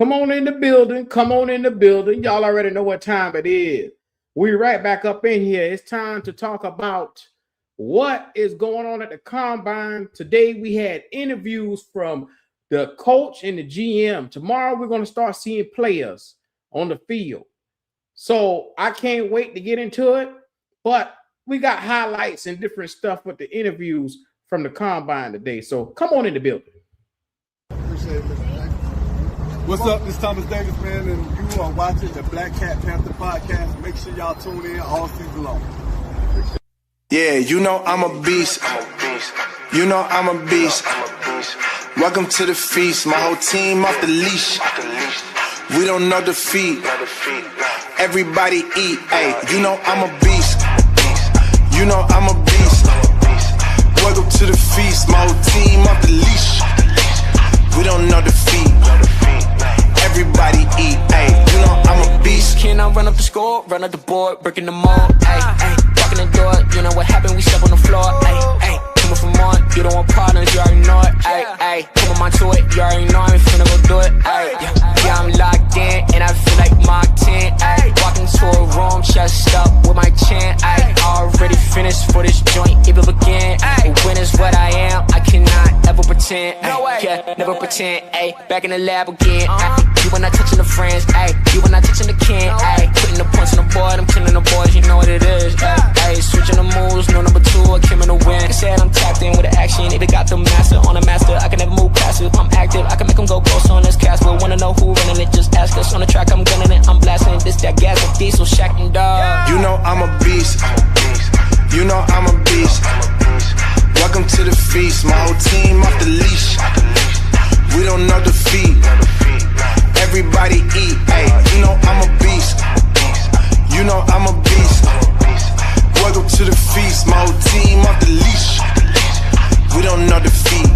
Come on in the building. Come on in the building. Y'all already know what time it is. We right back up in here. It's time to talk about what is going on at the combine. Today we had interviews from the coach and the GM. Tomorrow we're going to start seeing players on the field. So I can't wait to get into it. But we got highlights and different stuff with the interviews from the combine today. So come on in the building. Appreciate it, Mr. Jackson. What's up? This is Thomas Davis, man, and you are watching the Black Cat Panther podcast. Make sure y'all tune in all season long. Yeah, you know I'm a beast. You know I'm a beast. Welcome to the feast. My whole team off the leash. We don't know defeat. Everybody eat. Hey, you know I'm a beast. You know I'm a beast. Welcome to the feast. My whole team off the leash. We don't know defeat. Everybody eat. Hey, you know I'm a beast. Can I run up the score, run up the board, breaking the mold? Hey, hey, walking the door. You know what happened? We step on the floor. Hey, hey, coming from on. You don't want partners, you already know it. Hey, hey, come on my to it. You already know I'm finna go do it. Hey, yeah, I'm locked in and I feel like Mark 10. Hey, walking to a room, chest up with my chin. Hey, already finished for this joint, it will begin. Hey, win is what I am. I cannot ever pretend. No way. Yeah, never pretend. Hey, back in the lab again. You when not touching the friends. Hey, you when not touching the can. Hey, putting the points on the board. I'm killing the boys. You know what it is. Hey, switching the moves. No number two. I came in to win. They said I'm tapped in with the action. Either got the master on the master. I can never move passive. I'm active. I can make them go ghost on this cast. But wanna know who running it? Just ask us. On the track, I'm gunning it. I'm blasting this, that gas, that diesel, shack and dog. You know I'm a beast. You know I'm a beast. Welcome to the feast. My whole team off the leash. We don't know defeat. Everybody eat. Hey, you know I'm a beast. You know I'm a beast. Welcome to the feast. My whole team off the leash. We don't know defeat.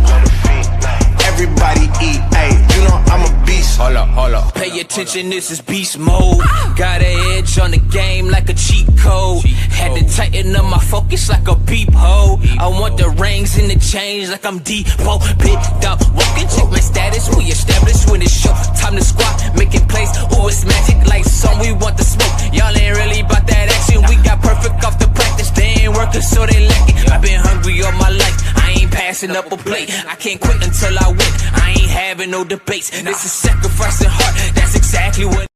Everybody eat. Hey, you know I'm a beast. Hold up. Pay attention, this is beast mode. Got an edge on the game like a cheat code. Had to tighten up my focus like a peephole. I want the rings and the chains like I'm Depot. Big dog walking, check my status. We established when it's show. Time to squat, making plays. Ooh, it's magic like some. We want the smoke. Y'all ain't really about that action. We got perfect off the practice. They ain't working, so they lacking. I've been hungry all my life. I ain't passing up a plate. I can't quit until I win. I ain't having no debates. This is sacrificing heart. That's exactly what.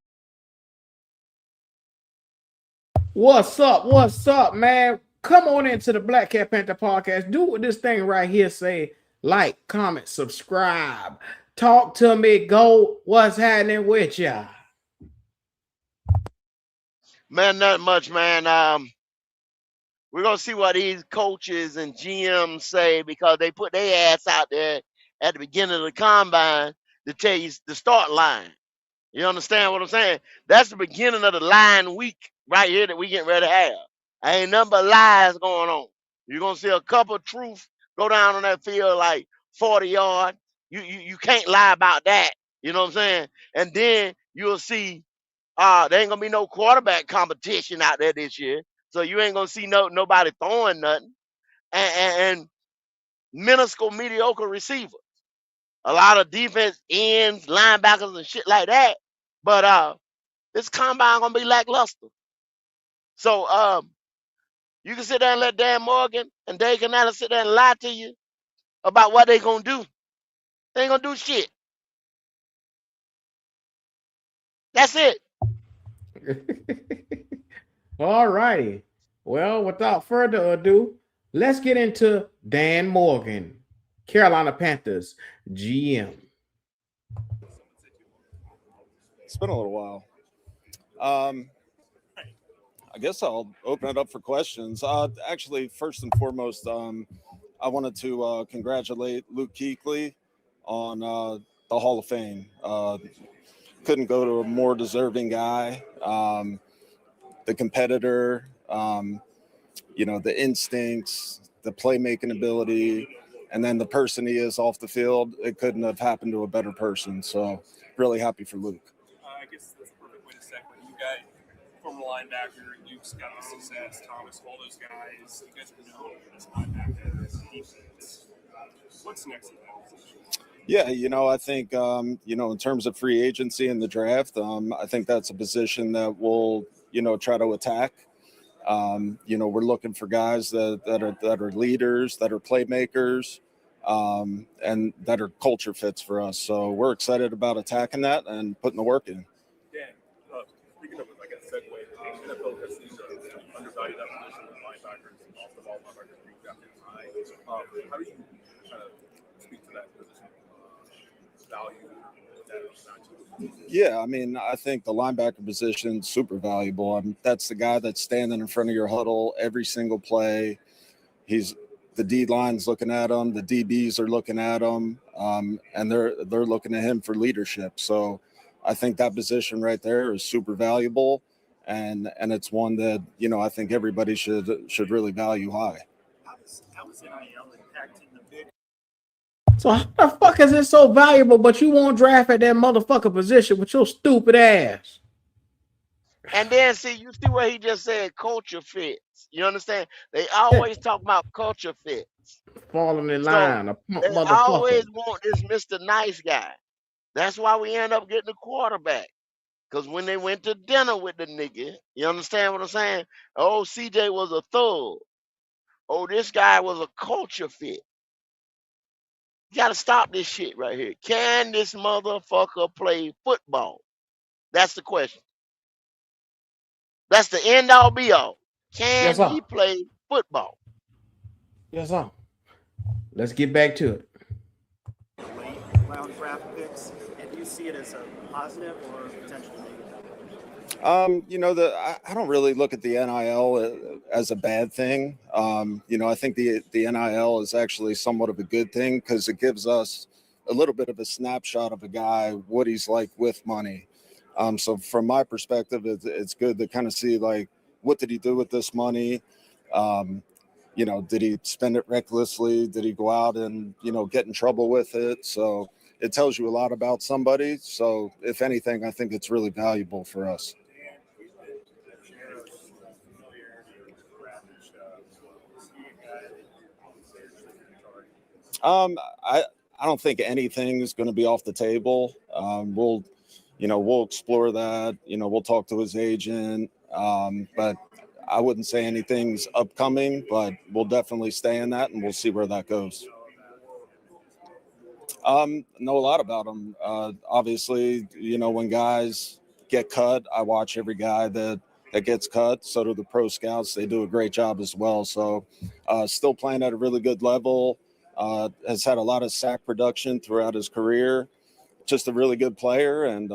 What's up? What's up, man? Come on into the Black Cat Panther podcast. Do what this thing right here say. Like, comment, subscribe. Talk to me. Go. What's happening with ya? Man, not much, man. We're gonna see what these coaches and GMs say because they put their ass out there at the beginning of the combine to tell you the start line. You understand what I'm saying? That's the beginning of the line week right here that we getting ready to have. Ain't nothing but lies going on. You're gonna see a couple of truths go down on that field like 40 yard. You can't lie about that. You know what I'm saying? And then you'll see there ain't gonna be no quarterback competition out there this year. So you ain't gonna see nobody throwing nothing. And minuscule mediocre receiver. A lot of defense ends, linebackers and shit like that. But this combine gonna be lackluster. So you can sit there and let Dan Morgan and Dave Canales sit there and lie to you about what they gonna do. They ain't gonna do shit. That's it. All righty. Well, without further ado, let's get into Dan Morgan, Carolina Panthers GM. It's been a little while. I guess I'll open it up for questions. Actually, first and foremost, I wanted to congratulate Luke Kuechly on the Hall of Fame. Couldn't go to a more deserving guy. The competitor, the instincts, the playmaking ability, and then the person he is off the field. It couldn't have happened to a better person. So really happy for Luke. I guess that's a perfect way to segue. You got former linebacker, you've got the success, Thomas, all those guys. You guys are known as linebacker, as defense. What's next in that position? Yeah, I think, in terms of free agency in the draft, I think that's a position that we'll, try to attack. We're looking for guys that are leaders, that are playmakers, and that are culture fits for us. So we're excited about attacking that and putting the work in. Dan, speaking of, I guess, segue, NFL has seen undervalued that position with linebackers, off the ball linebackers being drafted high. How do you kind of speak to that position value? Yeah, I mean, I think the linebacker position is super valuable. I mean, that's the guy that's standing in front of your huddle every single play. The D line's looking at him, the DBs are looking at him, and they're looking at him for leadership. So I think that position right there is super valuable, and it's one that I think everybody should really value high. How is NIL impacting the big? So how the fuck is it so valuable, but you won't draft at that motherfucker position with your stupid ass? And then you see what he just said, culture fits. You understand? They always talk about culture fits. Falling in So line, a punk they motherfucker. always want this Mr. Nice Guy. That's why we end up getting a quarterback. Because when they went to dinner with the nigga, you understand what I'm saying? Oh, CJ was a thug. Oh, this guy was a culture fit. You got to stop this shit right here. Can this motherfucker play football? That's the question. That's the end all be all. Yes, Can sir. he play football? Yes, sir. Let's get back to it. Late round draft picks, and do you see it as a positive or potentially negative? I don't really look at the NIL as a bad thing. I think the NIL is actually somewhat of a good thing because it gives us a little bit of a snapshot of a guy, what he's like with money. So from my perspective, it's good to kind of see, like, what did he do with this money? Did he spend it recklessly? Did he go out and, get in trouble with it? So it tells you a lot about somebody. So if anything, I think it's really valuable for us. I don't think anything is going to be off the table. We'll explore that. We'll talk to his agent. But I wouldn't say anything's upcoming, but we'll definitely stay in that and we'll see where that goes. Know a lot about him. Obviously, when guys get cut, I watch every guy that gets cut. So do the pro scouts. They do a great job as well. So still playing at a really good level. Has had a lot of sack production throughout his career. Just a really good player. And,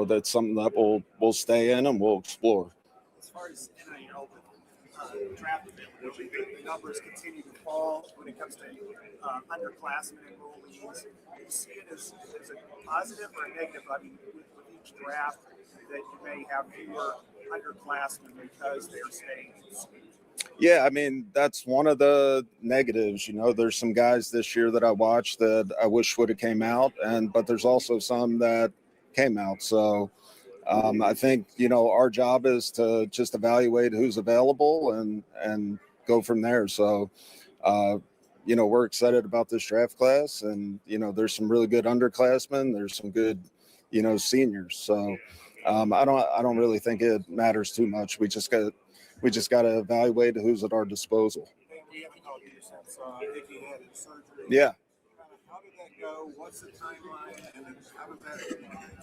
that's something that we'll stay in and we'll explore. As far as NIL with draft availability, the numbers continue to fall when it comes to underclassmen enrollees. Do you see it as a positive or a negative? I mean, with each draft, that you may have fewer underclassmen because they're staying in school. Yeah, I mean, that's one of the negatives. There's some guys this year that I watched that I wish would have came out, but there's also some that came out. So I think, our job is to just evaluate who's available and go from there. So, we're excited about this draft class, and, there's some really good underclassmen. There's some good, seniors. So I don't really think it matters too much. We just got to evaluate who's at our disposal. Yeah. How did that go? What's the timeline? And how did that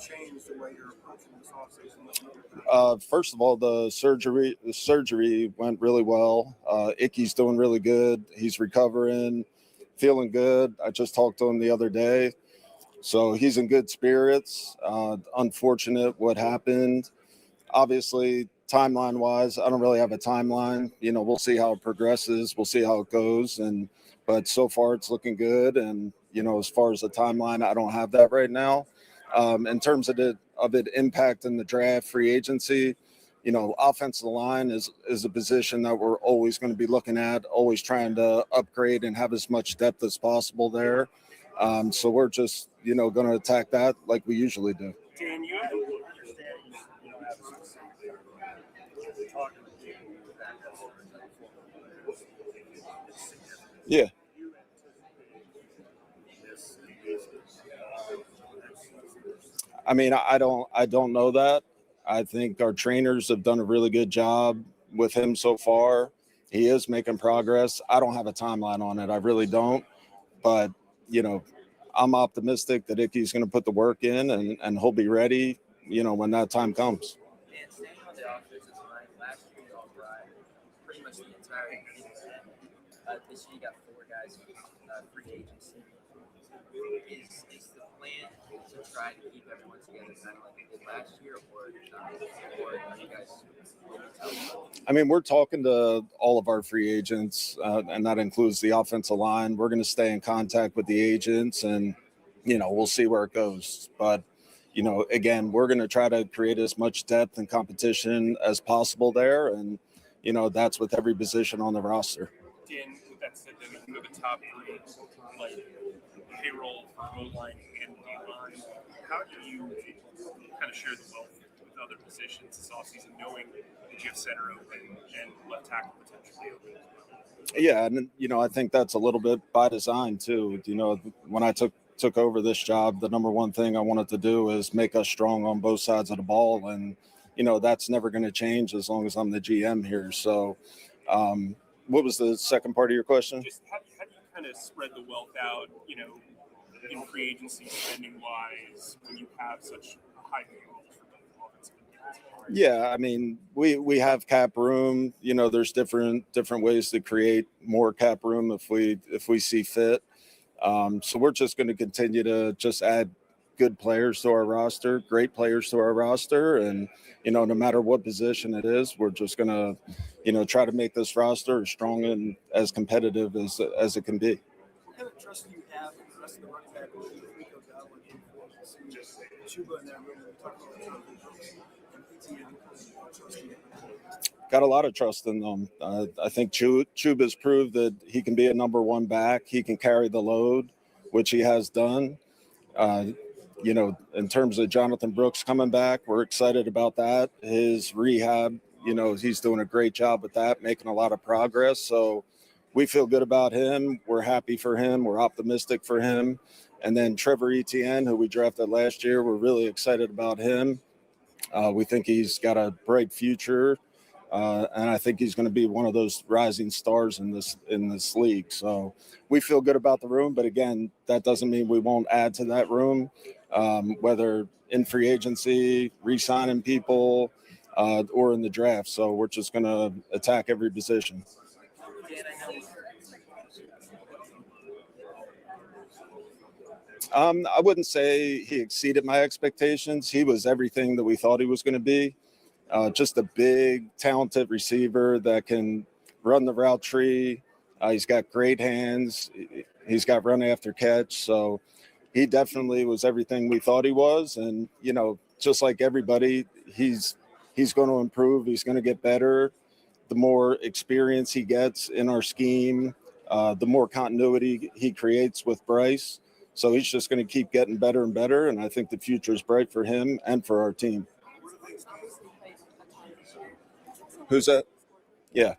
change the way you're approaching this offseason? First of all, the surgery went really well. Icky's doing really good. He's recovering, feeling good. I just talked to him the other day. So he's in good spirits. Unfortunate what happened. Obviously, timeline-wise, I don't really have a timeline. We'll see how it progresses. We'll see how it goes. But so far, it's looking good. And, as far as the timeline, I don't have that right now. In terms of it impacting the draft, free agency, offensive line is a position that we're always going to be looking at, always trying to upgrade and have as much depth as possible there. So we're just, going to attack that like we usually do. Dan, you understand, talking with you, Yeah. this I mean, I don't know that. I think our trainers have done a really good job with him so far. He is making progress. I don't have a timeline on it. I really don't. But, I'm optimistic that Icky's going to put the work in and he'll be ready, when that time comes. And staying on the offensive line, last year you all brought pretty much the entire unit. This year you got 4 guys free agency. Is the plan to try to keep everyone together kind of like they did last year, or are you guys? I mean, we're talking to all of our free agents, and that includes the offensive line. We're going to stay in contact with the agents, and we'll see where it goes. But again, we're going to try to create as much depth and competition as possible there, and that's with every position on the roster. Dan, with that said, then we can go to the top 3, like payroll for O-line and D-line. How do you kind of share the wealth with other positions this offseason, knowing that you have center open and left tackle potentially open? Yeah, and I think that's a little bit by design too. When I took over this job, the number one thing I wanted to do is make us strong on both sides of the ball, and that's never going to change as long as I'm the GM here. So, what was the second part of your question? Just how do you kind of spread the wealth out, in free agency spending wise, when you have such a high payroll for both offensive and defensive? Yeah, I mean, we have cap room. There's different ways to create more cap room if we see fit. So we're just going to continue to just add good players to our roster, great players to our roster, and no matter what position it is, we're just going to try to make this roster as strong and as competitive as it can be. What kind of trust do you have in the rest of the running back? Chuba in that room, we talked about Jonathan Brooks and ETN. Got a lot of trust in them. I think Chuba's proved that he can be a number 1 back. He can carry the load, which he has done. In terms of Jonathan Brooks coming back, we're excited about that. His rehab, he's doing a great job with that, making a lot of progress. So we feel good about him. We're happy for him. We're optimistic for him. And then Trevor Etienne, who we drafted last year, we're really excited about him. We think he's got a bright future. And I think he's going to be one of those rising stars in this league. So we feel good about the room. But again, that doesn't mean we won't add to that room, whether in free agency, re-signing people, or in the draft. So we're just going to attack every position. I wouldn't say he exceeded my expectations. He was everything that we thought he was going to be. Just a big, talented receiver that can run the route tree. He's got great hands. He's got run after catch. So he definitely was everything we thought he was. And, just like everybody, he's going to improve. He's going to get better. The more experience he gets in our scheme, the more continuity he creates with Bryce. So he's just going to keep getting better and better. And I think the future is bright for him and for our team. Who's that? Yeah.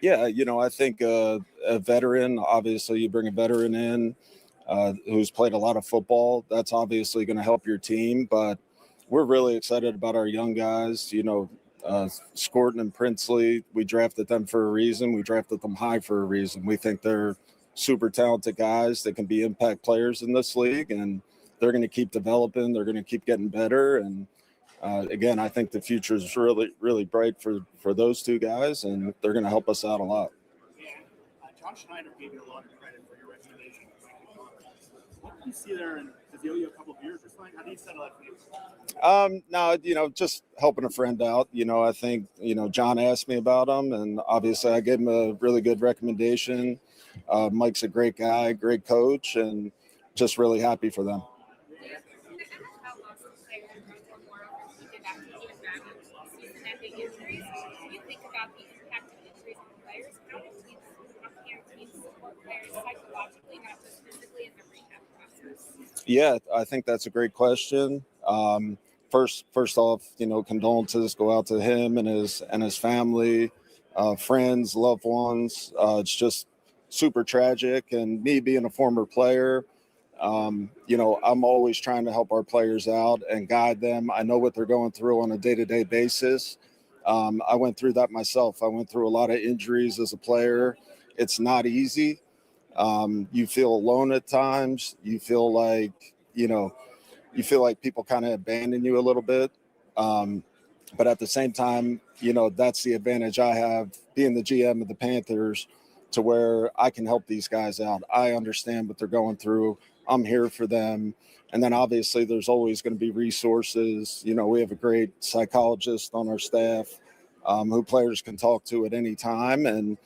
Yeah, I think a veteran, obviously you bring a veteran in who's played a lot of football. That's obviously going to help your team. But we're really excited about our young guys. Scorton and Princely, we drafted them for a reason. We drafted them high for a reason. We think they're super talented guys that can be impact players in this league, and they're going to keep developing. They're going to keep getting better. And again, I think the future is really, really bright for those 2 guys, and they're going to help us out a lot. John Schneider gave you a lot of credit for your recommendation. What do you see there? And does he owe you a couple of years or something? How do you settle that for you? No, just helping a friend out. I think, John asked me about him, and obviously I gave him a really good recommendation. Mike's a great guy, great coach, and just really happy for them. Yeah, I think that's a great question. first off, condolences go out to him and his family, friends, loved ones. It's just super tragic. And me being a former player, I'm always trying to help our players out and guide them. I know what they're going through on a day-to-day basis. I went through that myself. I went through a lot of injuries as a player. It's not easy. You feel alone at times. You feel like, people kind of abandon you a little bit. But at the same time, that's the advantage I have being the GM of the Panthers, to where I can help these guys out. I understand what they're going through. I'm here for them. And then obviously there's always going to be resources. We have a great psychologist on our staff who players can talk to at any time. And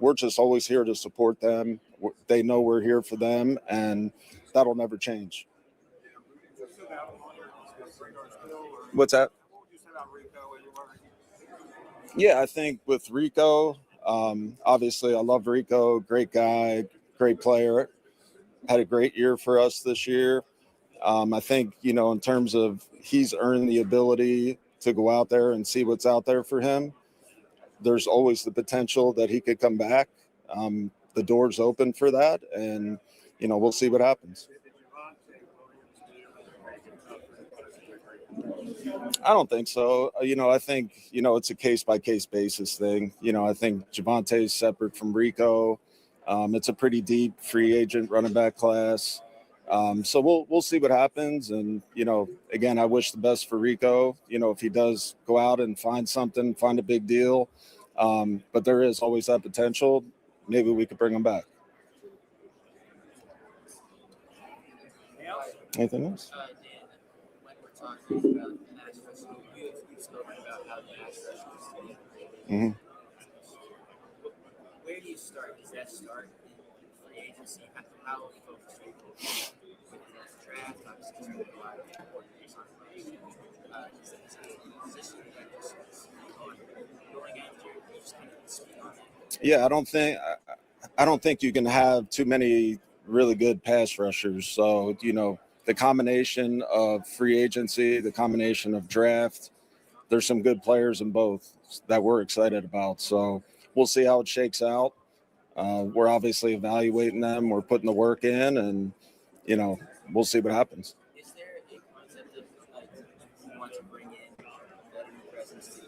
we're just always here to support them. They know we're here for them, and that'll never change. What's that? Yeah, I think with Rico, obviously I love Rico, great guy, great player, had a great year for us this year. I think, in terms of he's earned the ability to go out there and see what's out there for him. There's always the potential that he could come back. The door's open for that, and, we'll see what happens. I don't think so. I think, it's a case-by-case basis thing. I think Javonte's separate from Rico. It's a pretty deep free agent running back class. So we'll see what happens. And, again, I wish the best for Rico, if he does go out and find something, find a big deal. But there is always that potential. Maybe we could bring him back. Anything else? Mm-hmm. Where do you start? Does that start in free agency? How focused are you with the draft? Obviously, there's a lot of important information. Is that a position that is going after? Just kind of speak on that. Yeah, I don't think you can have too many really good pass rushers. So, the combination of free agency, the combination of draft, there's some good players in both that we're excited about. So we'll see how it shakes out. We're obviously evaluating them. We're putting the work in, and, we'll see what happens. Is there a concept of you want to bring in veteran presence to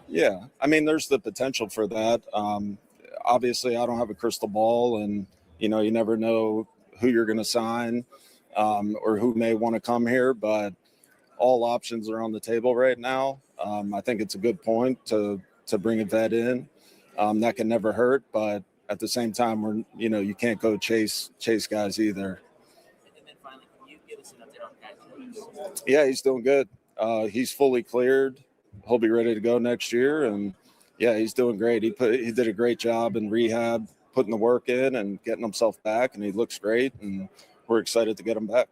Yeah, I mean, there's the potential for that. Obviously, I don't have a crystal ball, and, you never know who you're going to sign or who may want to come here, but all options are on the table right now. I think it's a good point to bring a vet in. That can never hurt, but at the same time, you can't go chase guys either. And then finally, can you give us an update on Pat Jones? Yeah, he's doing good. He's fully cleared. He'll be ready to go next year, and yeah, he's doing great. He did a great job in rehab, putting the work in and getting himself back, and he looks great, and we're excited to get him back.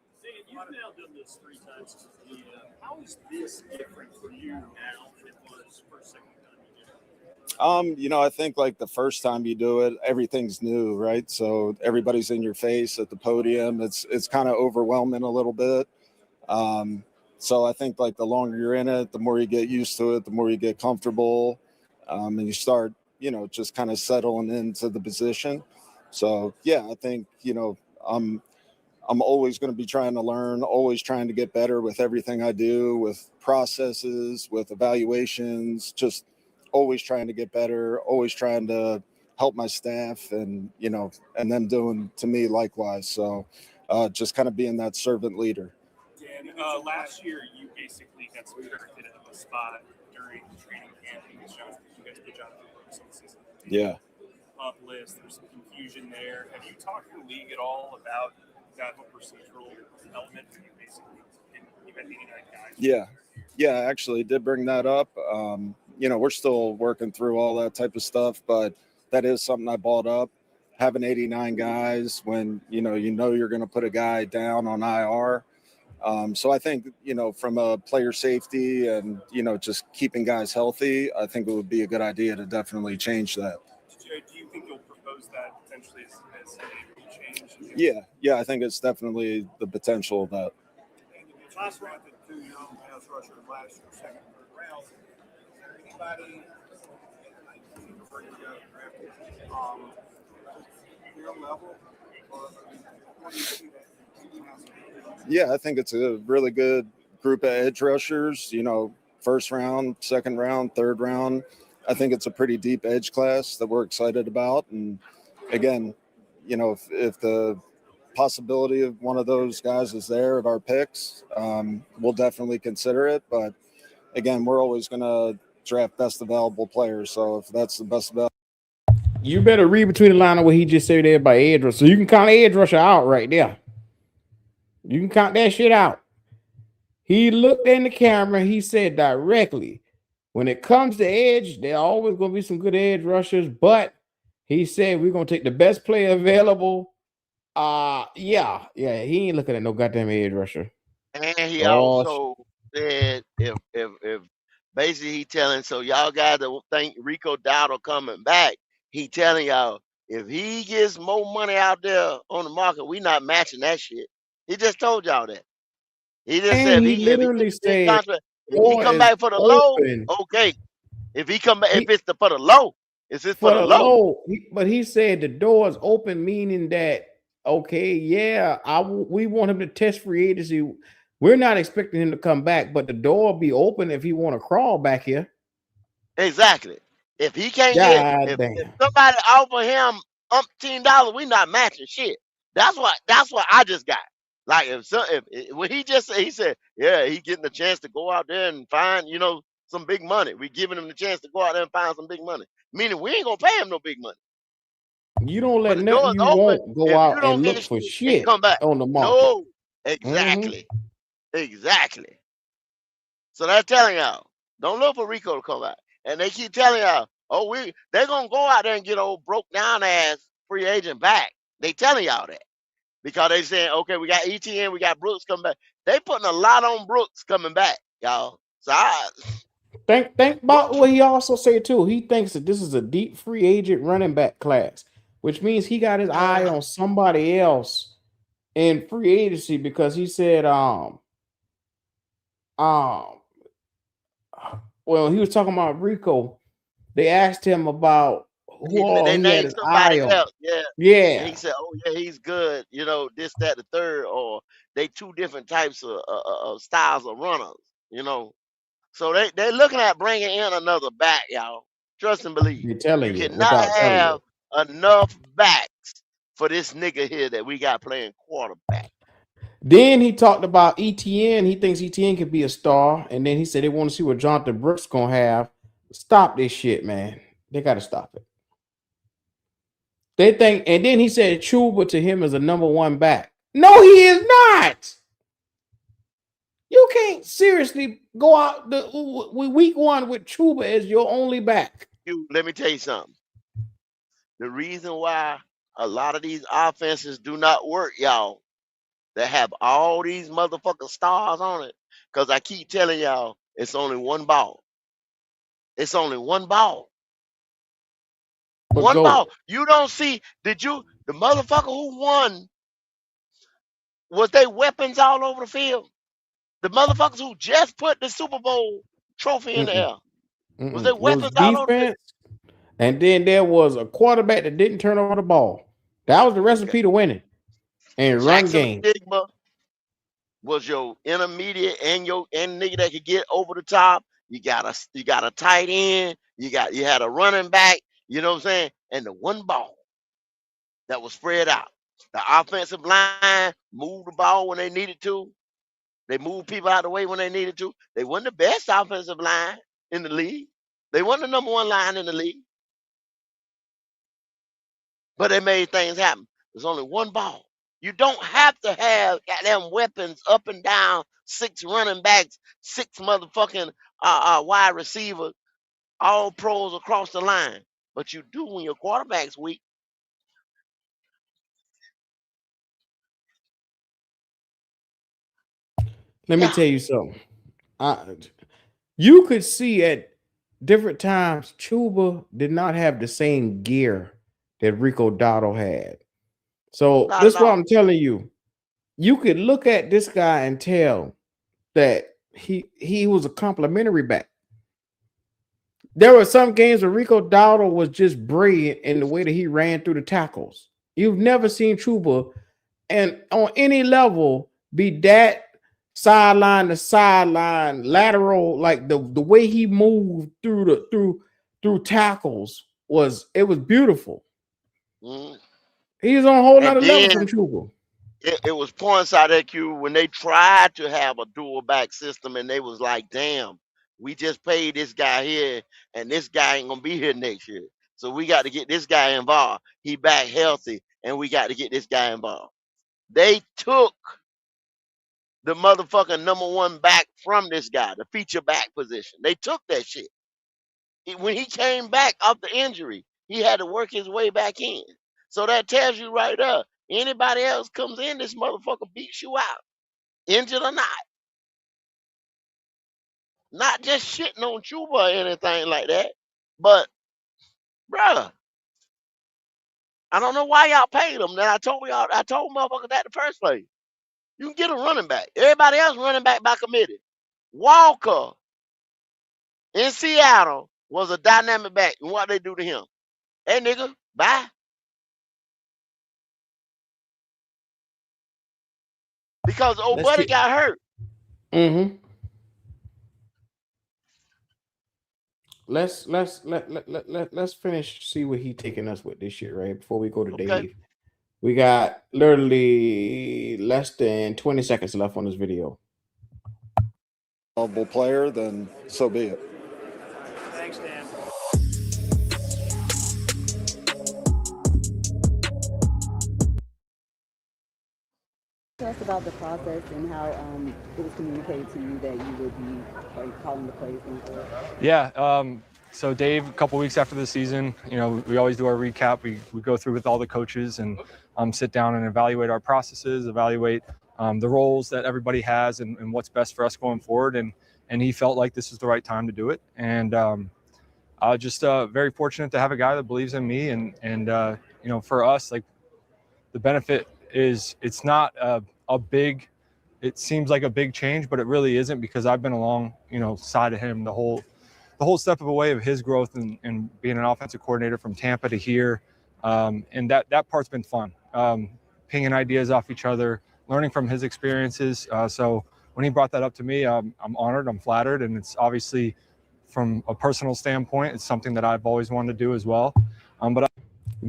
You've now done this 3 times as a GM. How is this different for you now than it was first, second time you did it? I think like the first time you do it, everything's new, right? So everybody's in your face at the podium. It's kind of overwhelming a little bit. So I think like the longer you're in it, the more you get used to it, the more you get comfortable, and you start, just kind of settling into the position. So yeah, I think, I'm always going to be trying to learn, always trying to get better with everything I do, with processes, with evaluations, just always trying to get better, always trying to help my staff and, and them doing to me likewise. So just kind of being that servant leader. Dan, last year you basically got subtracted out of a spot during training camp because you guys put Jonathan Brooks on the season. Yeah. Up list, there's some confusion there. Have you talked to the league at all about that whole procedural element? You basically you had 89 guys. Yeah, I actually did bring that up. We're still working through all that type of stuff, but that is something I brought up. Having 89 guys when you're going to put a guy down on IR. So I think, from a player safety and, just keeping guys healthy, I think it would be a good idea to definitely change that. Do you think you'll propose shows that potentially is able to change? Yeah, I think it's definitely the potential of that. And you just drafted two young pass rushers last year, second, third round. Is there anybody your level, or what do you see that? Yeah, I think it's a really good group of edge rushers. First round, second round, third round. I think it's a pretty deep edge class that we're excited about. And again, if the possibility of one of those guys is there at our picks, we'll definitely consider it. But again, we're always going to draft best available players. So if that's the best available, You better read between the line of what he just said there by edge rusher. So you can count edge rusher out right there. You can count that shit out. He looked in the camera. He said directly, when it comes to edge, there are always going to be some good edge rushers. But he said we're going to take the best player available. Yeah. He ain't looking at no goddamn edge rusher. And he also said if basically he telling, so y'all guys that think Rico Dowdle coming back, he telling y'all if he gets more money out there on the market, we not matching that shit. He just told y'all that. He just said he literally said, if he come back for the low, okay. If he come back, if it's for the low, it's just for the low. But he said the door is open, meaning that okay, yeah, we want him to test free agency. We're not expecting him to come back, but the door will be open if he want to crawl back here. Exactly. If he can't if somebody offer him $15, we not matching shit. That's what I just got. Like if when he said, yeah, he getting a chance to go out there and find, some big money. We giving him the chance to go out there and find some big money. Meaning we ain't gonna pay him no big money. You don't let nothing you won't go out and look for shit come back on the market. No, exactly. Exactly. So they're telling y'all, don't look for Rico to come back. And they keep telling y'all, they're gonna go out there and get old broke down ass free agent back. They telling y'all that. Because they saying, okay, we got ETN, we got Brooks coming back. They putting a lot on Brooks coming back, y'all. So think about what he also said too. He thinks that this is a deep free agent running back class, which means he got his eye on somebody else in free agency, because he said well, he was talking about Rico. They asked him about who all he had his eye on. Yeah. And he said, oh yeah, he's good. This, that, the third, or they two different types of styles of runners. So they're looking at bringing in another back, y'all. Trust and believe. You're telling you cannot have enough backs for this nigga here that we got playing quarterback. Then he talked about ETN. He thinks ETN could be a star. And then he said they want to see what Jonathan Brooks going to have. Stop this shit, man. They got to stop it. They think, and then he said Chuba to him is a number one back. No, he is not. You can't seriously go out week one with Chuba as your only back. Let me tell you something. The reason why a lot of these offenses do not work, y'all, that have all these motherfucking stars on it, because I keep telling y'all, it's only one ball. It's only one ball. One ball. You don't see, the motherfucker who won, was they weapons all over the field? The motherfuckers who just put the Super Bowl trophy in the air. Was there weapons all over the field? And then there was a quarterback that didn't turn over the ball. That was the recipe to winning. And run game. Stigma was your intermediate and nigga that could get over the top. You got a tight end. You had a running back. You know what I'm saying? And the one ball that was spread out. The offensive line moved the ball when they needed to. They moved people out of the way when they needed to. They weren't the best offensive line in the league. They weren't the number one line in the league. But they made things happen. There's only one ball. You don't have to have goddamn weapons up and down, 6 running backs, 6 motherfucking wide receivers, all pros across the line. But you do when your quarterback's weak. Let me tell you something. You could see at different times Chuba did not have the same gear that Rico Dotto had. So Not this at is what all. I'm telling you. You could look at this guy and tell that he was a complimentary back. There were some games where Rico Dowdle was just brilliant in the way that he ran through the tackles. You've never seen Chuba and on any level be that sideline to sideline lateral, like the way he moved through tackles was beautiful. Mhm. He's on a whole And nother level then from Chuba. it was points out at you when they tried to have a dual back system, and they was like, "Damn, we just paid this guy here, and this guy ain't gonna be here next year. So we got to get this guy involved. He back healthy, and we got to get this guy involved." They took the motherfucking number one back from this guy, the feature back position. They took that shit. When he came back off the injury, he had to work his way back in. So that tells you right there, anybody else comes in, this motherfucker beats you out, injured or not. Not just shitting on Chuba or anything like that, but bruh, I don't know why y'all paid him. Then I told motherfuckers that in the first place. You can get a running back. Everybody else running back by committee. Walker in Seattle was a dynamic back. And what they do to him? Hey nigga, bye. Because old Let's buddy get got hurt. mm-hmm. Let's finish, see what he taking us with this shit, right? Before we go to Okay. Dave. We got literally less than 20 seconds left on this video. Player, then so be it. Thanks, Dan. Tell us about the process and how it was communicated to you that you would be calling the plays going forward. Yeah. So Dave, a couple weeks after the season, we always do our recap. We go through with all the coaches and sit down and evaluate our processes, evaluate the roles that everybody has and what's best for us going forward. And he felt like this is the right time to do it. And I was just very fortunate to have a guy that believes in me. And for us, like the benefit is it's not a big, it seems like a big change, but it really isn't, because I've been along, side of him the whole step of the way of his growth and being an offensive coordinator from Tampa to here. And that part's been fun. Pinging ideas off each other, learning from his experiences. So when he brought that up to me, I'm honored, I'm flattered. And it's obviously from a personal standpoint, it's something that I've always wanted to do as well.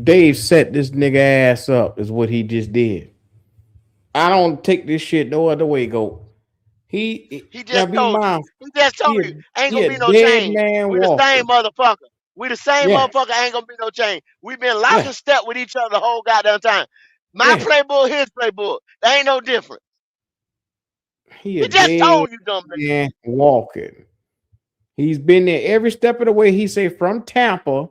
Dave set this nigga ass up is what he just did. I don't take this shit no other way, go. He just told you. He just told you. Ain't gonna be no change. We the same motherfucker. We the same motherfucker. Ain't gonna be no change. We've been lock and step with each other the whole goddamn time. My playbook, his playbook. There ain't no difference. He just told you, dumb nigga. Walking. He's been there every step of the way. He say from Tampa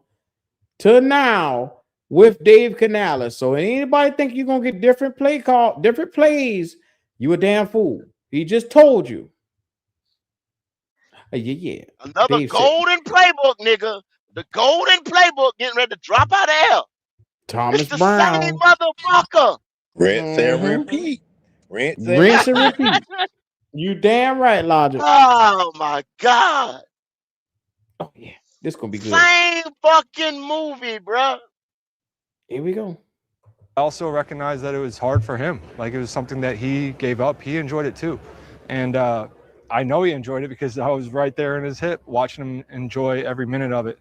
to now with Dave Canales. So anybody think you're gonna get different plays, you a damn fool. He just told you. Yeah. Another Dave golden playbook, nigga. The golden playbook getting ready to drop out of hell. Thomas it's the Brown. same motherfucker. Rinse and repeat. Rinse and repeat. You damn right, Logic. Oh my God. Oh yeah. This gonna be good. Same fucking movie, bro. Here we go. I also recognize that it was hard for him. Like, it was something that he gave up. He enjoyed it too. And I know he enjoyed it because I was right there in his hip watching him enjoy every minute of it.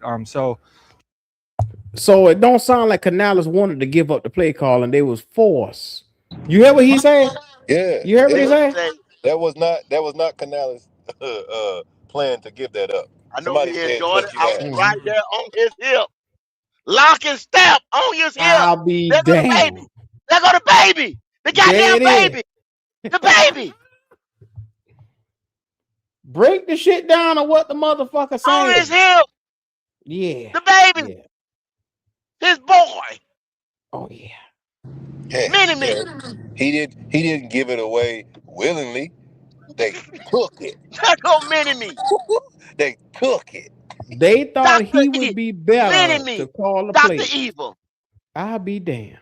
So it don't sound like Canales wanted to give up the play call and they was forced. You hear what he said? Yeah. You heard what he said? That was not Canales' plan to give that up. I know he enjoyed it. I was right there on his hip. Lock and step on his hip. I'll be damned. There go the baby. The goddamn baby. The baby. Break the shit down on what the motherfucker saying. On his hip. Yeah. The baby. Yeah. His boy. Oh yeah. Mini. He didn't give it away willingly. They took it. There go Mini. They took it. They thought he would be better to call the play. Dr. Evil. I'll be damned.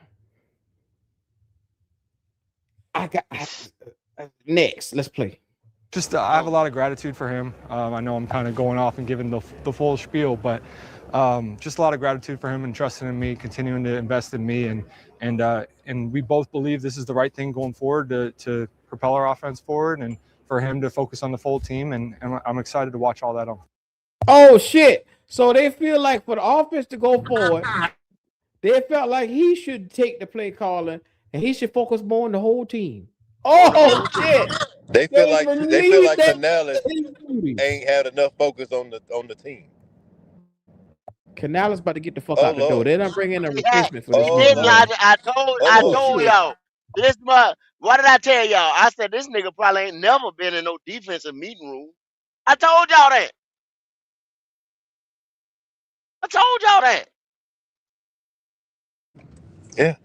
Next. Let's play. Just I have a lot of gratitude for him. I know I'm kind of going off and giving the full spiel, but just a lot of gratitude for him and trusting in me, continuing to invest in me, and we both believe this is the right thing going forward to propel our offense forward, and for him to focus on the full team, and I'm excited to watch all that on. Oh shit! So they feel like for the offense to go forward, they felt like he should take the play calling and he should focus more on the whole team. Oh shit! They feel like Canales duties. ain't had enough focus on the team. Canales about to get the fuck out the door. They're not bringing a replacement for this Didn't nigga. I told y'all this month. What did I tell y'all? I said this nigga probably ain't never been in no defensive meeting room. I told y'all that. I told y'all that. Yeah.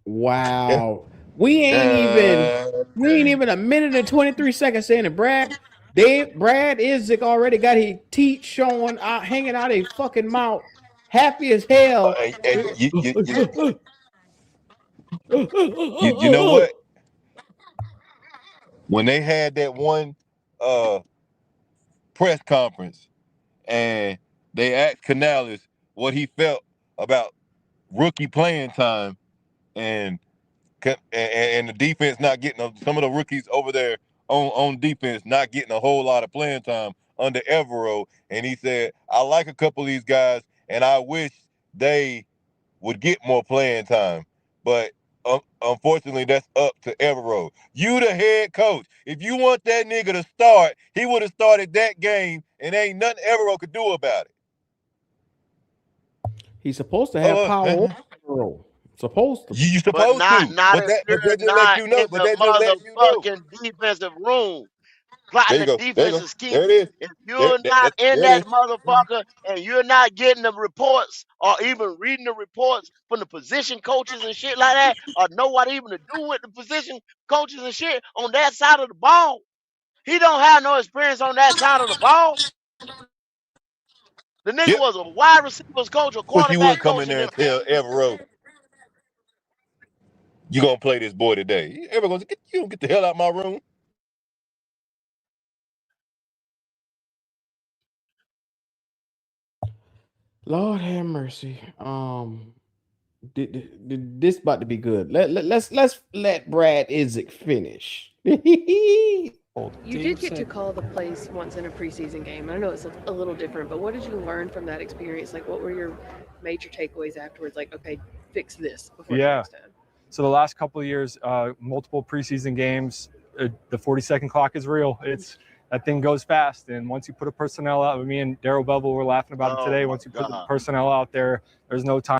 Wow. We ain't even a minute and 23 seconds in, and Brad Idzik already got his teeth showing out, hanging out a fucking mouth, happy as hell. You know what? When they had that one press conference and they asked Canales what he felt about rookie playing time and the defense not getting some of the rookies over there on defense not getting a whole lot of playing time under Evero, and he said, I like a couple of these guys and I wish they would get more playing time, but unfortunately that's up to Evero. You the head coach. If you want that nigga to start, he would have started that game and ain't nothing Evero could do about it. He's supposed to have power over Evero. Supposed to. You supposed to. But that just lets you know. But that just lets you know. Motherfucking defensive room. Plotting the defensive scheme. There it is. If you're not in that motherfucker and you're not getting the reports or even reading the reports from the position coaches and shit like that, or know what even to do with the position coaches and shit on that side of the ball, he don't have no experience on that side of the ball. The nigga was a wide receivers coach, a quarterback coach. You would come coach in there and tell Evero, you gonna play this boy today. Evero goes, you don't get the hell out of my room. Lord have mercy. This about to be good. Let's let Brad Idzik finish. You did get to call the place once in a preseason game. I know it's a little different, but what did you learn from that experience? Like, what were your major takeaways afterwards? Like, okay, fix this before next time. So the last couple of years, multiple preseason games, the 40-second clock is real. That thing goes fast, and once you put a personnel out, me and Daryl Bevel were laughing about it today. Once you put the personnel out there, there's no time.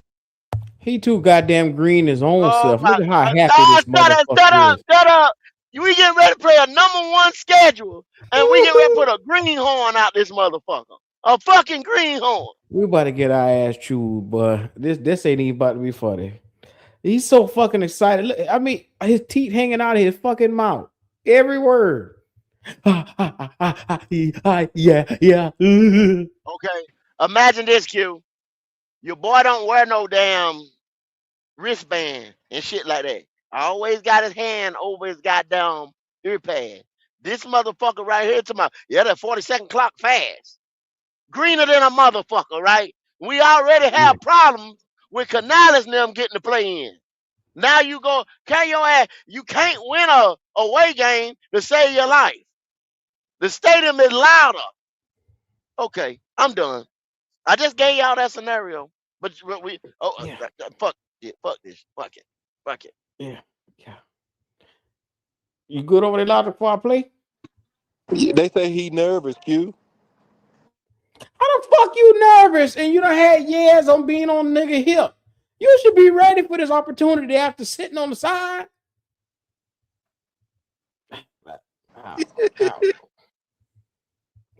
He too goddamn green his own self. Look at how happy this motherfucker is. Shut up. We getting ready to play a #1 schedule, and we getting ready to put a greenhorn out this motherfucker. A fucking greenhorn. We about to get our ass chewed, but this ain't even about to be funny. He's so fucking excited. Look, I mean, his teeth hanging out of his fucking mouth. Every word. Yeah. Okay. Imagine this, Q. Your boy don't wear no damn wristband and shit like that. Always got his hand over his goddamn ear pad. This motherfucker right here to that 40-second clock fast. Greener than a motherfucker, right? We already have problems with Canales and them getting to play in. Now you go, you can't win a away game to save your life. The stadium is louder. Okay, I'm done. I just gave y'all that scenario. But fuck this. Fuck it. Yeah. You good over there, louder before I play? Yeah, they say he nervous, Q. How the fuck you nervous and you done had years on being on nigga hip? You should be ready for this opportunity after sitting on the side.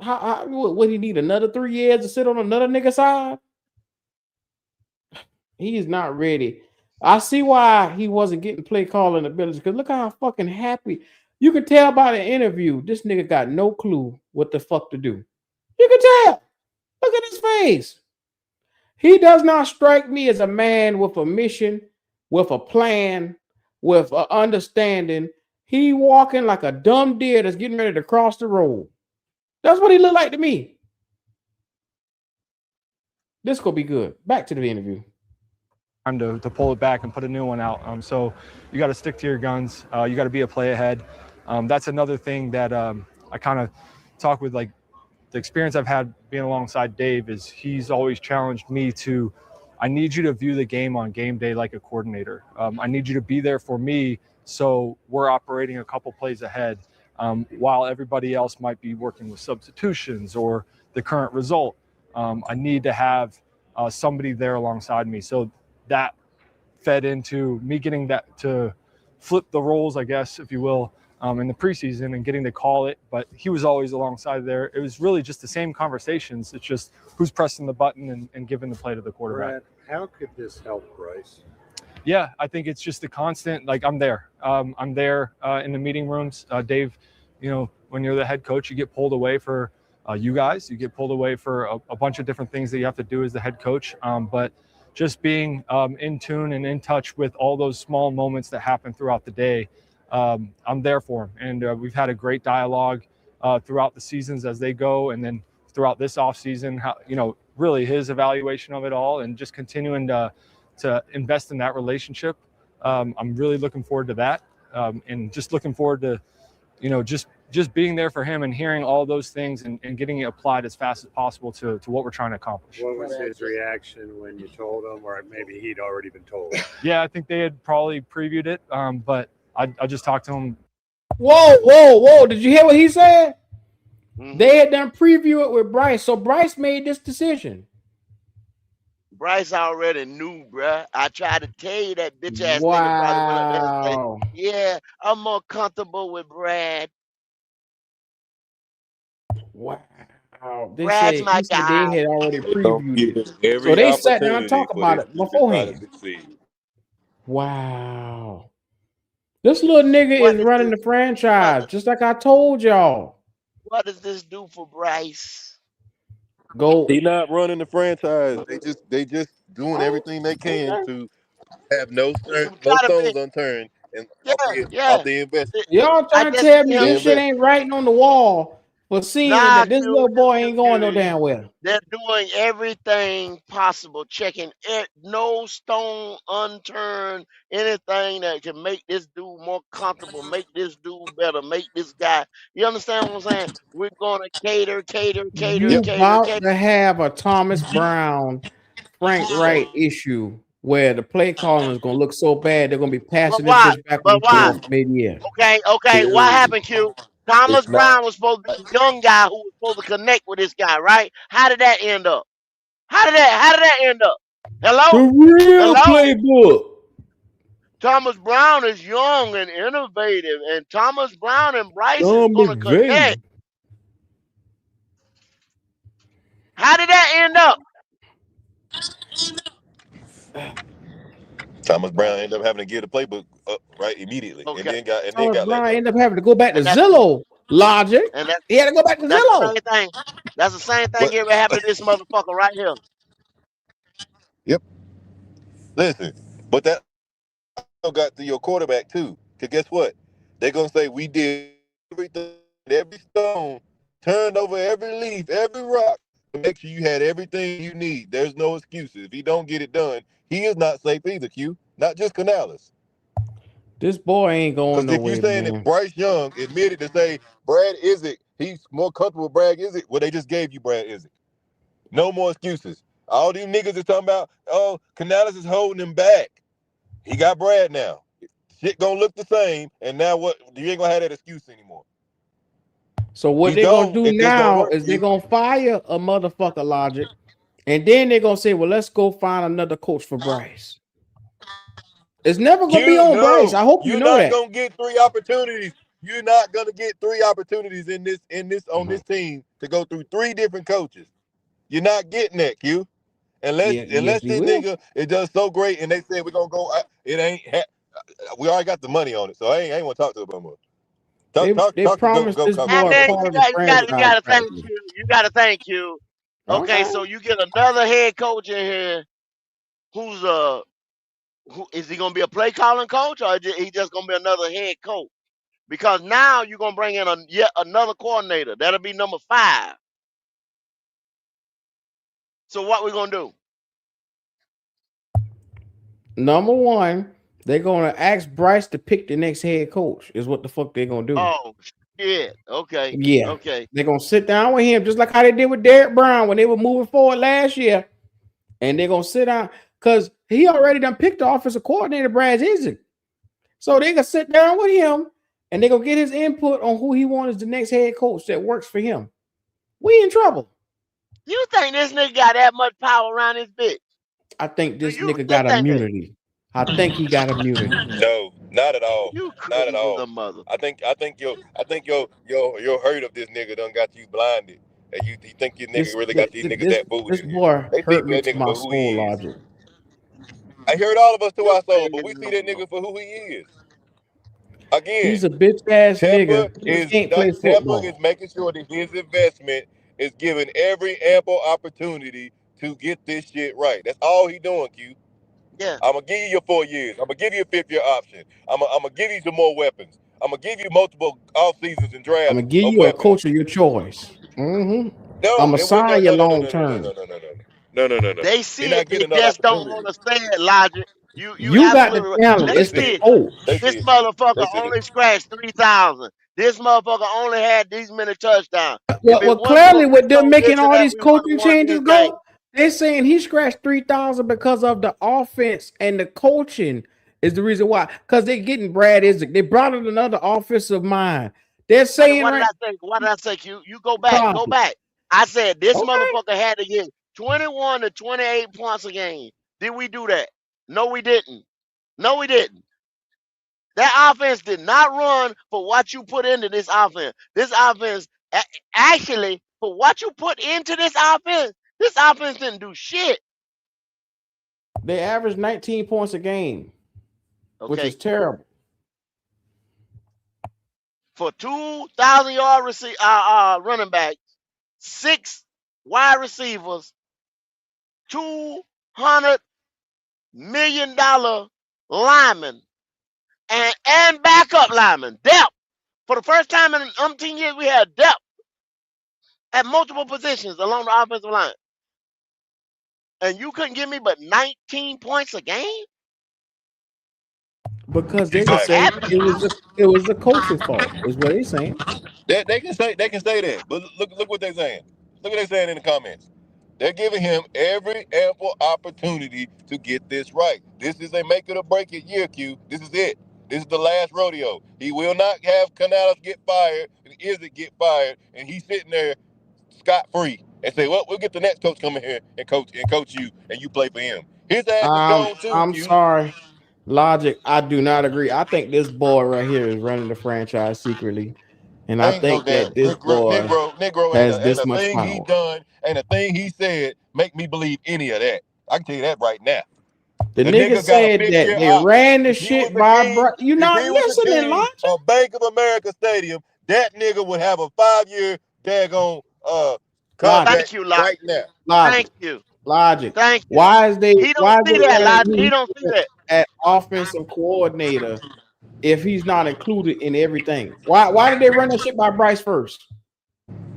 Would he need another 3 years to sit on another nigga side? He is not ready. I see why he wasn't getting play calling abilities, because look how fucking happy. You can tell by the interview, this nigga got no clue what the fuck to do. You can tell. Look at his face. He does not strike me as a man with a mission, with a plan, with an understanding. He walking like a dumb deer that's getting ready to cross the road. That's what he looked like to me. This gonna be good. Back to the interview. Time to pull it back and put a new one out. So you got to stick to your guns. You got to be a play ahead. That's another thing that I kind of talk with, like, the experience I've had being alongside Dave is he's always challenged me to, I need you to view the game on game day like a coordinator. I need you to be there for me so we're operating a couple plays ahead while everybody else might be working with substitutions or the current result. I need to have somebody there alongside me. So that fed into me getting that to flip the roles, I guess, if you will, in the preseason and getting to call it. But he was always alongside there. It was really just the same conversations. It's just who's pressing the button and giving the play to the quarterback. Brad, how could this help Bryce? Yeah, I think it's just a constant, like, I'm there. I'm there in the meeting rooms. Dave, when you're the head coach, you get pulled away for you guys. You get pulled away for a bunch of different things that you have to do as the head coach. But just being in tune and in touch with all those small moments that happen throughout the day, I'm there for him. And we've had a great dialogue throughout the seasons as they go, and then throughout this offseason, really his evaluation of it all, and just continuing to invest in that relationship. I'm really looking forward to that, and just looking forward to, just being there for him and hearing all those things and getting it applied as fast as possible to what we're trying to accomplish. What was his reaction when you told him, or maybe he'd already been told? Yeah, I think they had probably previewed it, but I just talked to him. Whoa. Did you hear what he said? Mm-hmm. They had done preview it with Bryce. So Bryce made this decision. Bryce already knew, bruh. I tried to tell you that bitch ass nigga probably went up there and said, yeah, I'm more comfortable with Brad. Wow. Brad's my guy. They had already previewed it. So they sat down and talked about it beforehand. Wow. This little nigga is running the franchise, just like I told y'all. What does this do for Bryce? He not running the franchise. They just doing everything they can to have no stones unturned and off the investment. Y'all trying to tell me this shit ain't writing on the wall for seeing that this little boy ain't going no damn well. They're doing everything possible, checking no stone unturned, anything that can make this dude more comfortable, make this dude better, make this guy. You understand what I'm saying? We're going to cater. You about to have a Thomas Brown, Frank Wright issue where the play calling is going to look so bad they're going to be passing this bitch back and forth mid-year. Okay. What happened, Q? Thomas Brown was supposed to be a young guy who was supposed to connect with this guy, right? How did that end up? How did that end up? Hello? The real playbook. Thomas Brown is young and innovative, and Thomas Brown and Bryce is going to connect. How did that end up? Thomas Brown ended up having to give the playbook up right immediately, and then got Brown ended up having to go back to Zillow logic. He had to go back to Zillow. That's the same thing ever happened to this motherfucker right here. Yep. Listen, but that got to your quarterback too. Cause guess what? They're gonna say we did everything, every stone, turned over every leaf, every rock to make sure you had everything you need. There's no excuses. If he don't get it done, he is not safe either, Q. Not just Canales. This boy ain't going nowhere. If you're saying that Bryce Young admitted to say Brad Idzik, he's more comfortable with Brad Idzik, well, they just gave you Brad Idzik. No more excuses. All these niggas is talking about, oh, Canales is holding him back. He got Brad now. Shit gonna look the same, and now what? You ain't gonna have that excuse anymore. So what they're gonna do now is they're gonna fire a motherfucker logic, and then they're gonna say, well, let's go find another coach for Bryce. It's never gonna be on Bryce. I hope you know that. You're not gonna get 3 opportunities. You're not gonna get 3 opportunities on this team to go through 3 different coaches. You're not getting that, Q. Unless this nigga it does so great, and they said we're gonna go. We already got the money on it, so I ain't want to talk to them no more. They promised this boy part of the franchise. You gotta thank you. Okay, Okay. so you get another head coach in here who's who is he gonna be a play calling coach or is he just gonna be another head coach? Because now you're gonna bring in yet another coordinator. That'll be number 5. So what we gonna do? Number one, they're gonna ask Bryce to pick the next head coach. Is what the fuck they're gonna do. Oh shit. Okay. Yeah, Okay. they're gonna sit down with him just like how they did with Derek Brown when they were moving forward last year, and they're gonna sit down because he already done picked the offensive coordinator, Brad Idzik. So they can sit down with him and they gonna get his input on who he wants as the next head coach that works for him. We in trouble. You think this nigga got that much power around his bitch? I think Do this you nigga really got think that? immunity. I think he got immunity. No, not at all. You Not at crazy as all. a mother. I think your hurt of this nigga done got you blinded. And you think your nigga really got these niggas that fooled This in here. boy They see hurt me that to nigga my for who soul, he is. Logic. I heard all of us to You our soul, crazy but we as see a that mother. nigga for who he is. Again, He's a bitch ass Tampa nigga who can't play Tampa is football. making sure that his investment is given every ample opportunity to get this shit right. That's all he doing, Q. Yeah. I'm gonna give you your 4 years. I'm gonna give you a 5th-year option. I'm gonna give you some more weapons. I'm gonna give you multiple off seasons and I'm drafts gonna give of you a weapons. coach of your choice. I'm No, gonna it would sign you long no term. no. They He's see it. not They getting another just don't opportunity. want to say it, Logic. You You got the absolutely right. talent. They They It's see the see it. it. They coach. see This it. motherfucker They see it. only scratched 3,000. This motherfucker only had these many touchdowns. If it Well, wasn't clearly for we with them so making this and all that, these we wouldn't coaching have won changes these games. go, they're saying he scratched 3,000 because of the offense and the coaching is the reason why. Because they're getting Brad Idzik. They brought in another offensive mind. They're saying What did right, I say? What did I say, Q? You go back. Go Logic. back. I said this Okay. motherfucker had to get 21 to 28 points a game. Did we do that? No, we didn't. No, we didn't. That offense did not run for what you put into this offense. This offense, actually, for what you put into this offense didn't do shit. They average 19 points a game, which is Okay. terrible. For 2,000-yard running backs, 6 wide receivers, $200 million linemen, and backup linemen. Depth. For the first time in umpteen years, we had depth at multiple positions along the offensive line. And you couldn't give me but 19 points a game? Because they would Exactly. say it was the coach's fault, is what they're saying. They can say that, but look what they're saying. Look what they're saying in the comments. They're giving him every ample opportunity to get this right. This is a make it or break it year, Q. This is it. This is the last rodeo. He will not have Canales get fired and Idzik get fired, and he's sitting there scot free and say, "Well, we'll get the next coach coming here and coach you, and you play for him." His ass is gone too, I'm Q. sorry. Logic, I do not agree. I think this boy right here is running the franchise secretly. And I Ain't no think damn that this boy Negro has ain't this a much thing he power. done, ain't a thing he said make me believe any of that. I can tell you that right now. The The nigga nigga got a said fifth that year they option. ran the If he was shit the by king, you if not he was the listening, king Logic. of Bank of America Stadium, that nigga would have a 5-year daggone Logic. contract Thank you, Logic. right now. Logic. Thank you. Logic. Thank you. Why is they He don't see that, running Logic. He him don't see that. at offensive coordinator if he's not included in everything? Why did they run that shit by Bryce first?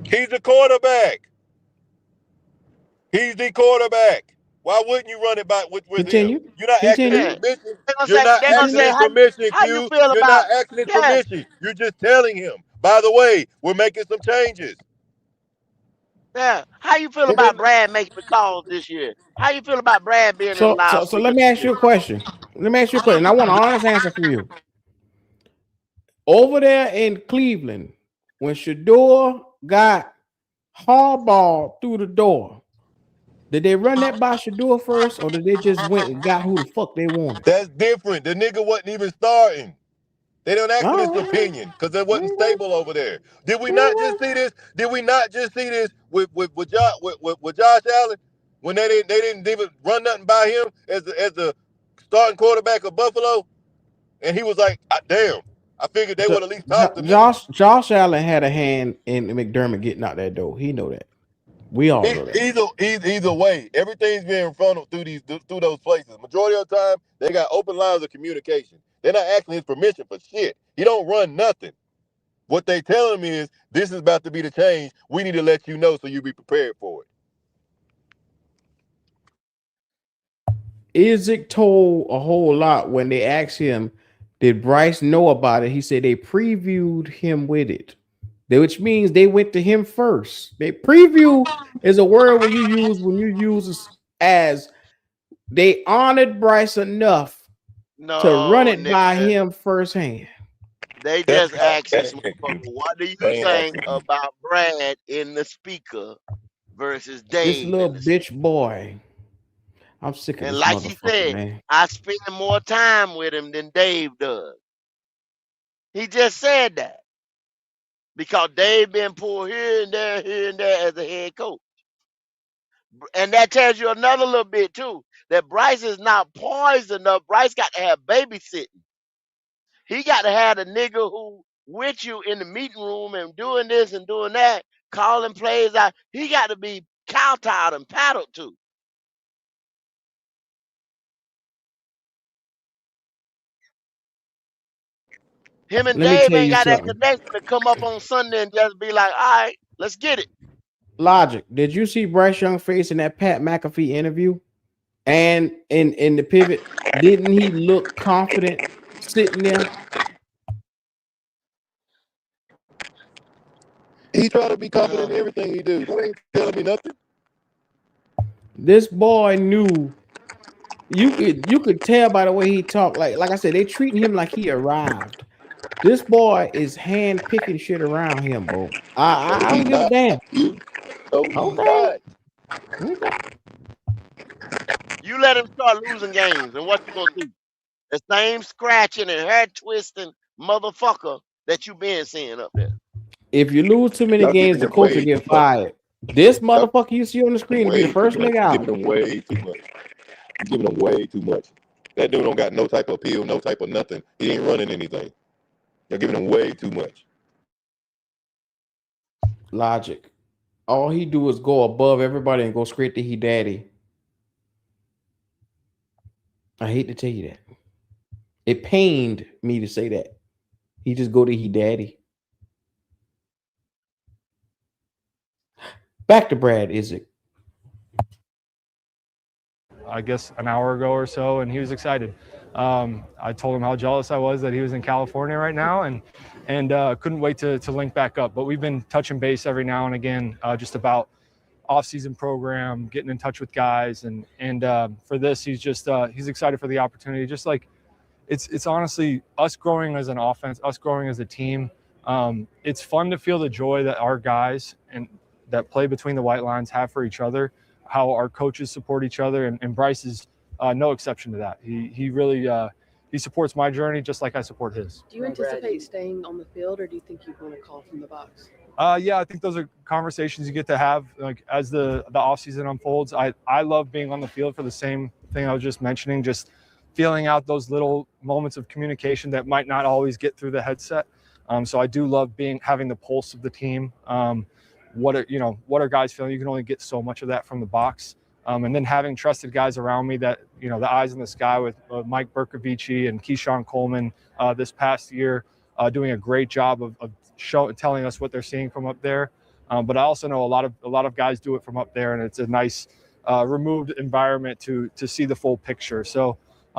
He's the quarterback. He's the quarterback. Why wouldn't you run it back with him? Continue. You're not asking his Yeah. Continue. permission. They're gonna You're say, not they're gonna asking say, his permission, how you Q. feel You're about not asking his yeah. permission. You're just telling him. By the way, we're making some changes. Yeah. How you feel He about didn't. Brad making the calls this year? How you feel about Brad being in the So loudspeaker let me this ask year? you a question. Let me ask you a question. I want an honest answer from you. Over there in Cleveland, when Shador got hardball through the door, did they run that by Shador first, or did they just went and got who the fuck they wanted? That's different. The nigga wasn't even starting. They don't ask for All this right. opinion because it wasn't Okay. stable over there. Did we All not right. just see this? Did we not just see this with Josh Allen when they didn't even run nothing by him as the starting quarterback of Buffalo, and he was like, "Damn, I figured they would at least talk to me." Josh Allen had a hand in McDermott getting out that door. He know that. We all know that. Either way, everything's being funneled through those places. Majority of the time, they got open lines of communication. They're not asking his permission for shit. He don't run nothing. What they telling him is, this is about to be the change. We need to let you know so you be prepared for it. Idzik told a whole lot when they asked him, did Bryce know about it? He said they previewed him with it, which means they went to him first. They preview is a word when you use as they honored Bryce enough to run No, it by nigga. him firsthand. They just asked this motherfucker, what do you think about Brad in the speaker versus This Dave little in the speaker? bitch boy. I'm sick of And this like he motherfucker, said, man. I spend more time with him than Dave does. He just said that. Because Dave been pulled here and there as a head coach. And that tells you another little bit too. That Bryce is not poised enough. Bryce got to have babysitting. He got to have a nigga who with you in the meeting room and doing this and doing that, calling plays out. He got to be kowtowed and paddled to. Him and Let me Dave tell ain't you got that something. connection to come up on Sunday and just be like, all right, let's get it. Logic. Did you see Bryce Young face in that Pat McAfee interview? And in the pivot, didn't he look confident sitting there? He try to be confident in everything he do. You ain't telling me nothing. This boy knew. You could tell by the way he talked. Like I said, they treating him like he arrived. This boy is hand picking shit around him, bro. I don't give a damn. Okay. You let him start losing games, and what you gonna see? The same scratching and hair twisting motherfucker that you been seeing up there. If you lose too many Y'all games, giving the him coach will way get too much. fired. This Y'all motherfucker you see on the screen will be the way too first much. nigga You're out. giving him way too much. You're giving him way too much. That dude don't got no type of appeal, no type of nothing. He ain't running anything. You're giving him way too much. Logic. All he do is go above everybody and go straight to he daddy. I hate to tell you that. It pained me to say that. He just go to he daddy. Back to Brad Idzik. I guess an hour ago or so, and he was excited. I told him how jealous I was that he was in California right now, and couldn't wait to link back up. But we've been touching base every now and again, just about off-season program, getting in touch with guys, and for this, he's excited for the opportunity. Just like it's honestly us growing as an offense, us growing as a team. It's fun to feel the joy that our guys and that play between the white lines have for each other, how our coaches support each other, and Bryce is no exception to that. He really he supports my journey just like I support his. Do you anticipate staying on the field, or do you think you want to call from the box? Yeah, I think those are conversations you get to have like as the off season unfolds. I love being on the field for the same thing I was just mentioning, just feeling out those little moments of communication that might not always get through the headset. So I do love having the pulse of the team. What are guys feeling? You can only get so much of that from the box. And then having trusted guys around me that, the eyes in the sky with Mike Bercovici and Keyshawn Coleman this past year, doing a great job of telling us what they're seeing from up there. But I also know a lot of guys do it from up there, and it's a nice removed environment to see the full picture. So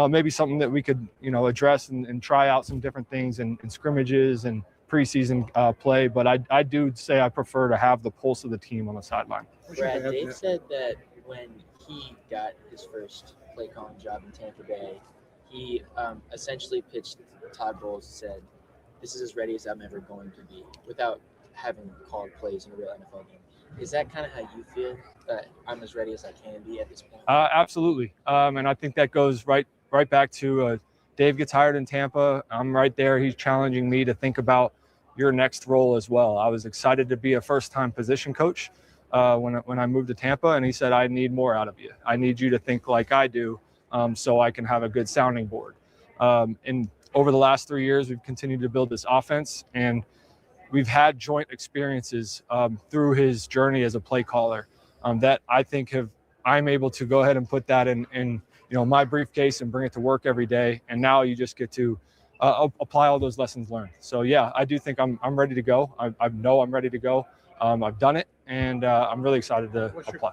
maybe something that we could, address and try out some different things in scrimmages and preseason play. But I do say I prefer to have the pulse of the team on the sideline. Brad, Dave said that when he got his first play calling job in Tampa Bay, he essentially pitched Todd Bowles and said, "This is as ready as I'm ever going to be," without having called plays in a real NFL game. Is that kind of how you feel, that I'm as ready as I can be at this point? Absolutely. And I think that goes right back to Dave gets hired in Tampa. I'm right there. He's challenging me to think about your next role as well. I was excited to be a first-time position coach when I moved to Tampa, and he said, I need more out of you. I need you to think like I do so I can have a good sounding board. And over the last 3 years, we've continued to build this offense, and we've had joint experiences through his journey as a play caller. that I think I'm able to go ahead and put that in my briefcase and bring it to work every day. And now you just get to apply all those lessons learned. So yeah, I do think I'm ready to go. I know I'm ready to go. I've done it, and I'm really excited to apply.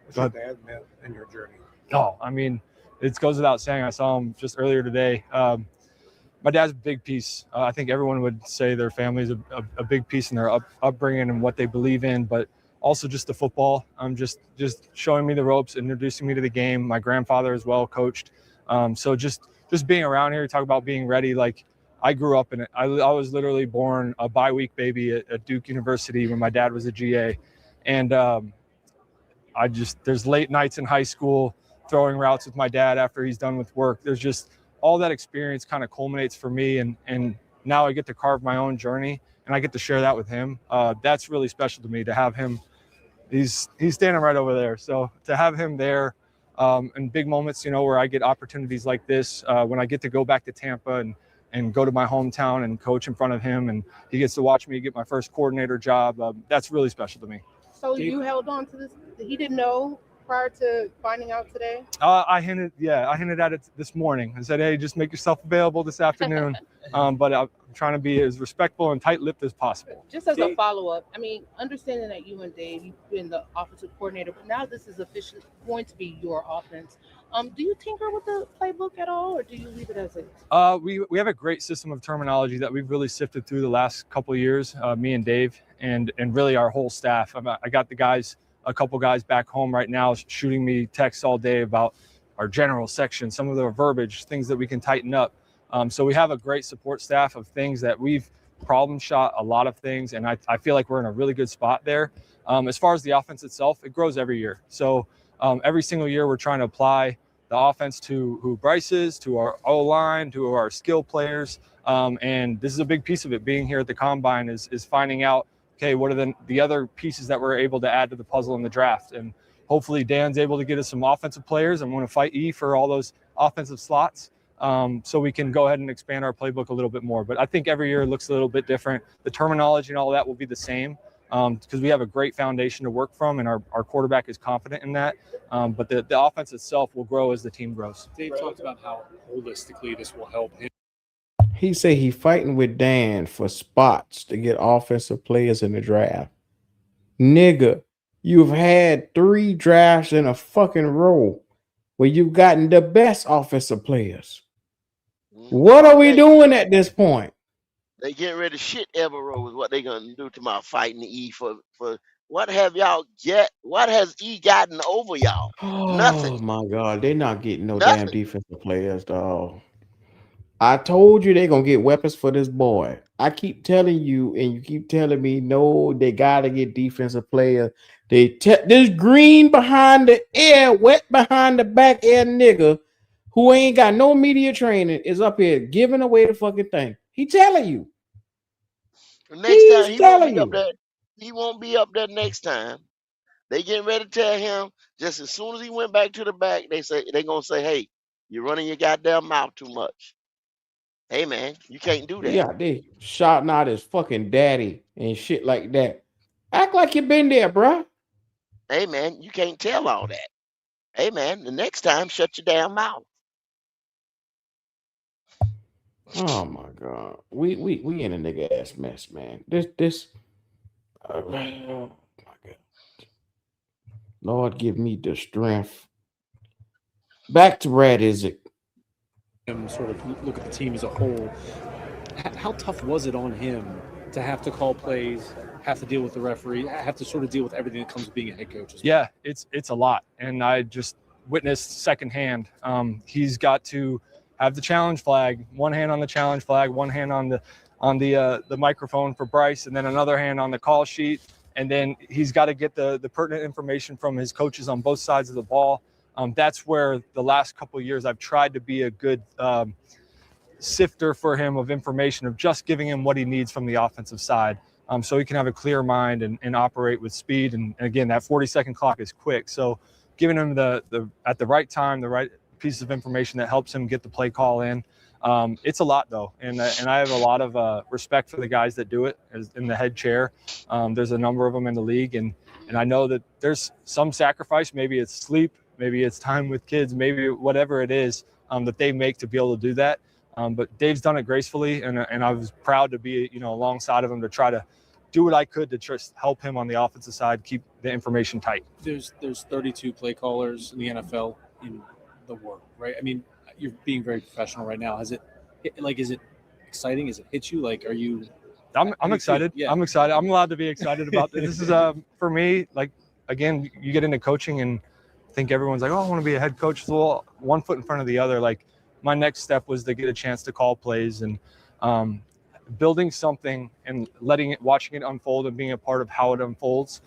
What's your dad meant in your journey? No, I mean, it goes without saying. I saw him just earlier today. My dad's a big piece. I think everyone would say their family is a big piece in their upbringing and what they believe in, but also just the football. Just showing me the ropes, introducing me to the game. My grandfather as well coached. So just being around here, talk about being ready. Like, I grew up in it. I was literally born a bye-week baby at Duke University when my dad was a GA. And there's late nights in high school throwing routes with my dad after he's done with work. There's just all that experience kind of culminates for me. And now I get to carve my own journey and I get to share that with him. That's really special to me to have him. He's standing right over there. So to have him there in big moments, where I get opportunities like this, when I get to go back to Tampa and go to my hometown and coach in front of him, and he gets to watch me get my first coordinator job, that's really special to me. So you held on to this? He didn't know prior to finding out today? I hinted at it this morning. I said, hey, just make yourself available this afternoon. But I'm trying to be as respectful and tight-lipped as possible. Just as a follow-up, I mean, understanding that you and Dave, you've been the offensive coordinator, but now this is officially going to be your offense. Do you tinker with the playbook at all, or do you leave it as is? We have a great system of terminology that we've really sifted through the last couple of years, me and Dave, and really our whole staff. I got a couple guys back home right now shooting me texts all day about our general section, some of the verbiage, things that we can tighten up. So we have a great support staff of things that we've problem shot a lot of things, and I feel like we're in a really good spot there. As far as the offense itself, it grows every year. So every single year we're trying to apply the offense to who Bryce is, to our O-line, to our skill players. And this is a big piece of it. Being here at the Combine is finding out, okay, what are the other pieces that we're able to add to the puzzle in the draft? And hopefully Dan's able to get us some offensive players. I'm going to fight E for all those offensive slots, so we can go ahead and expand our playbook a little bit more. But I think every year it looks a little bit different. The terminology and all that will be the same, because we have a great foundation to work from, and our quarterback is confident in that. But the offense itself will grow as the team grows. Dave talked about how holistically this will help him. He said he fighting with Dan for spots to get offensive players in the draft. Nigga, you've had 3 drafts in a fucking row where you've gotten the best offensive players. What are we doing at this point? They getting rid of shit Evero is what they gonna do to my fighting E for what have y'all what has E gotten over y'all? Nothing. Oh my God, they're not getting no Nothing. damn defensive players, dog. I told you they're gonna get weapons for this boy. I keep telling you, and you keep telling me, no, they gotta get defensive players. This green behind the ear, wet behind the back ear nigga who ain't got no media training is up here giving away the fucking thing. He telling you. Next time he won't be up there next time. They getting ready to tell him just as soon as he went back to the back, they gonna say, hey, you're running your goddamn mouth too much. Hey man, you can't do that. Yeah, they shouting out his fucking daddy and shit like that. Act like you been there, bruh. Hey man, you can't tell all that. Hey man, the next time shut your damn mouth. Oh my God, we in a nigga ass mess, man. This. Oh my God, Lord, give me the strength. Back to Brad Idzik. Sort of look at the team as a whole. How tough was it on him to have to call plays, have to deal with the referee, have to sort of deal with everything that comes with being a head coach? Yeah, it's a lot, and I just witnessed secondhand. He's got to have the challenge flag, one hand on the challenge flag, one hand on the microphone for Bryce, and then another hand on the call sheet, and then he's got to get the pertinent information from his coaches on both sides of the ball. That's where the last couple of years I've tried to be a good sifter for him of information, of just giving him what he needs from the offensive side, so he can have a clear mind and operate with speed. And again, that 40-second clock is quick. So giving him at the right time, the right piece of information that helps him get the play call in. It's a lot though, and I have a lot of respect for the guys that do it in the head chair. There's a number of them in the league, and I know that there's some sacrifice. Maybe it's sleep, maybe it's time with kids, maybe whatever it is that they make to be able to do that. But Dave's done it gracefully, and I was proud to be, alongside of him to try to do what I could to just help him on the offensive side, keep the information tight. There's 32 play callers in the NFL in the world, right? I mean, you're being very professional right now. Is it exciting? Has it hit you? Like, are you? I'm excited. Yeah. I'm excited. I'm allowed to be excited about this. This is for me, like, again, you get into coaching and I think everyone's like, oh, I want to be a head coach. So one foot in front of the other. Like, my next step was to get a chance to call plays and building something and watching it unfold and being a part of how it unfolds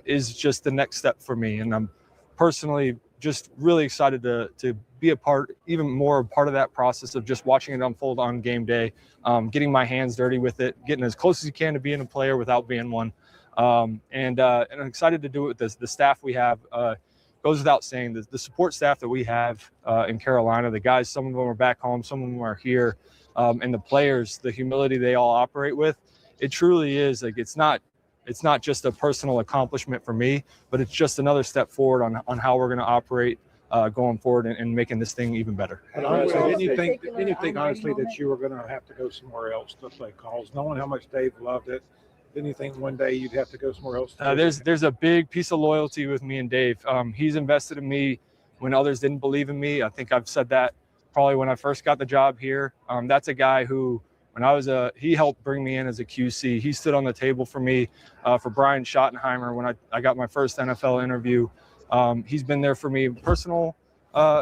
is just the next step for me. And I'm personally just really excited to be even more a part of that process of just watching it unfold on game day, getting my hands dirty with it, getting as close as you can to being a player without being one. And I'm excited to do it with the staff we have. Goes without saying, the support staff that we have in Carolina, the guys, some of them are back home, some of them are here, and the players, the humility they all operate with, it truly is like, it's not just a personal accomplishment for me, but it's just another step forward on how we're going to operate going forward and making this thing even better. But honestly, didn't you think honestly that you were going to have to go somewhere else to play calls, knowing how much Dave loved it? Didn't you think one day you'd have to go somewhere else? There's a big piece of loyalty with me and Dave. He's invested in me when others didn't believe in me. I think I've said that probably when I first got the job here. That's a guy who, when he helped bring me in as a QC. He stood on the table for me, for Brian Schottenheimer when I got my first NFL interview. He's been there for me in personal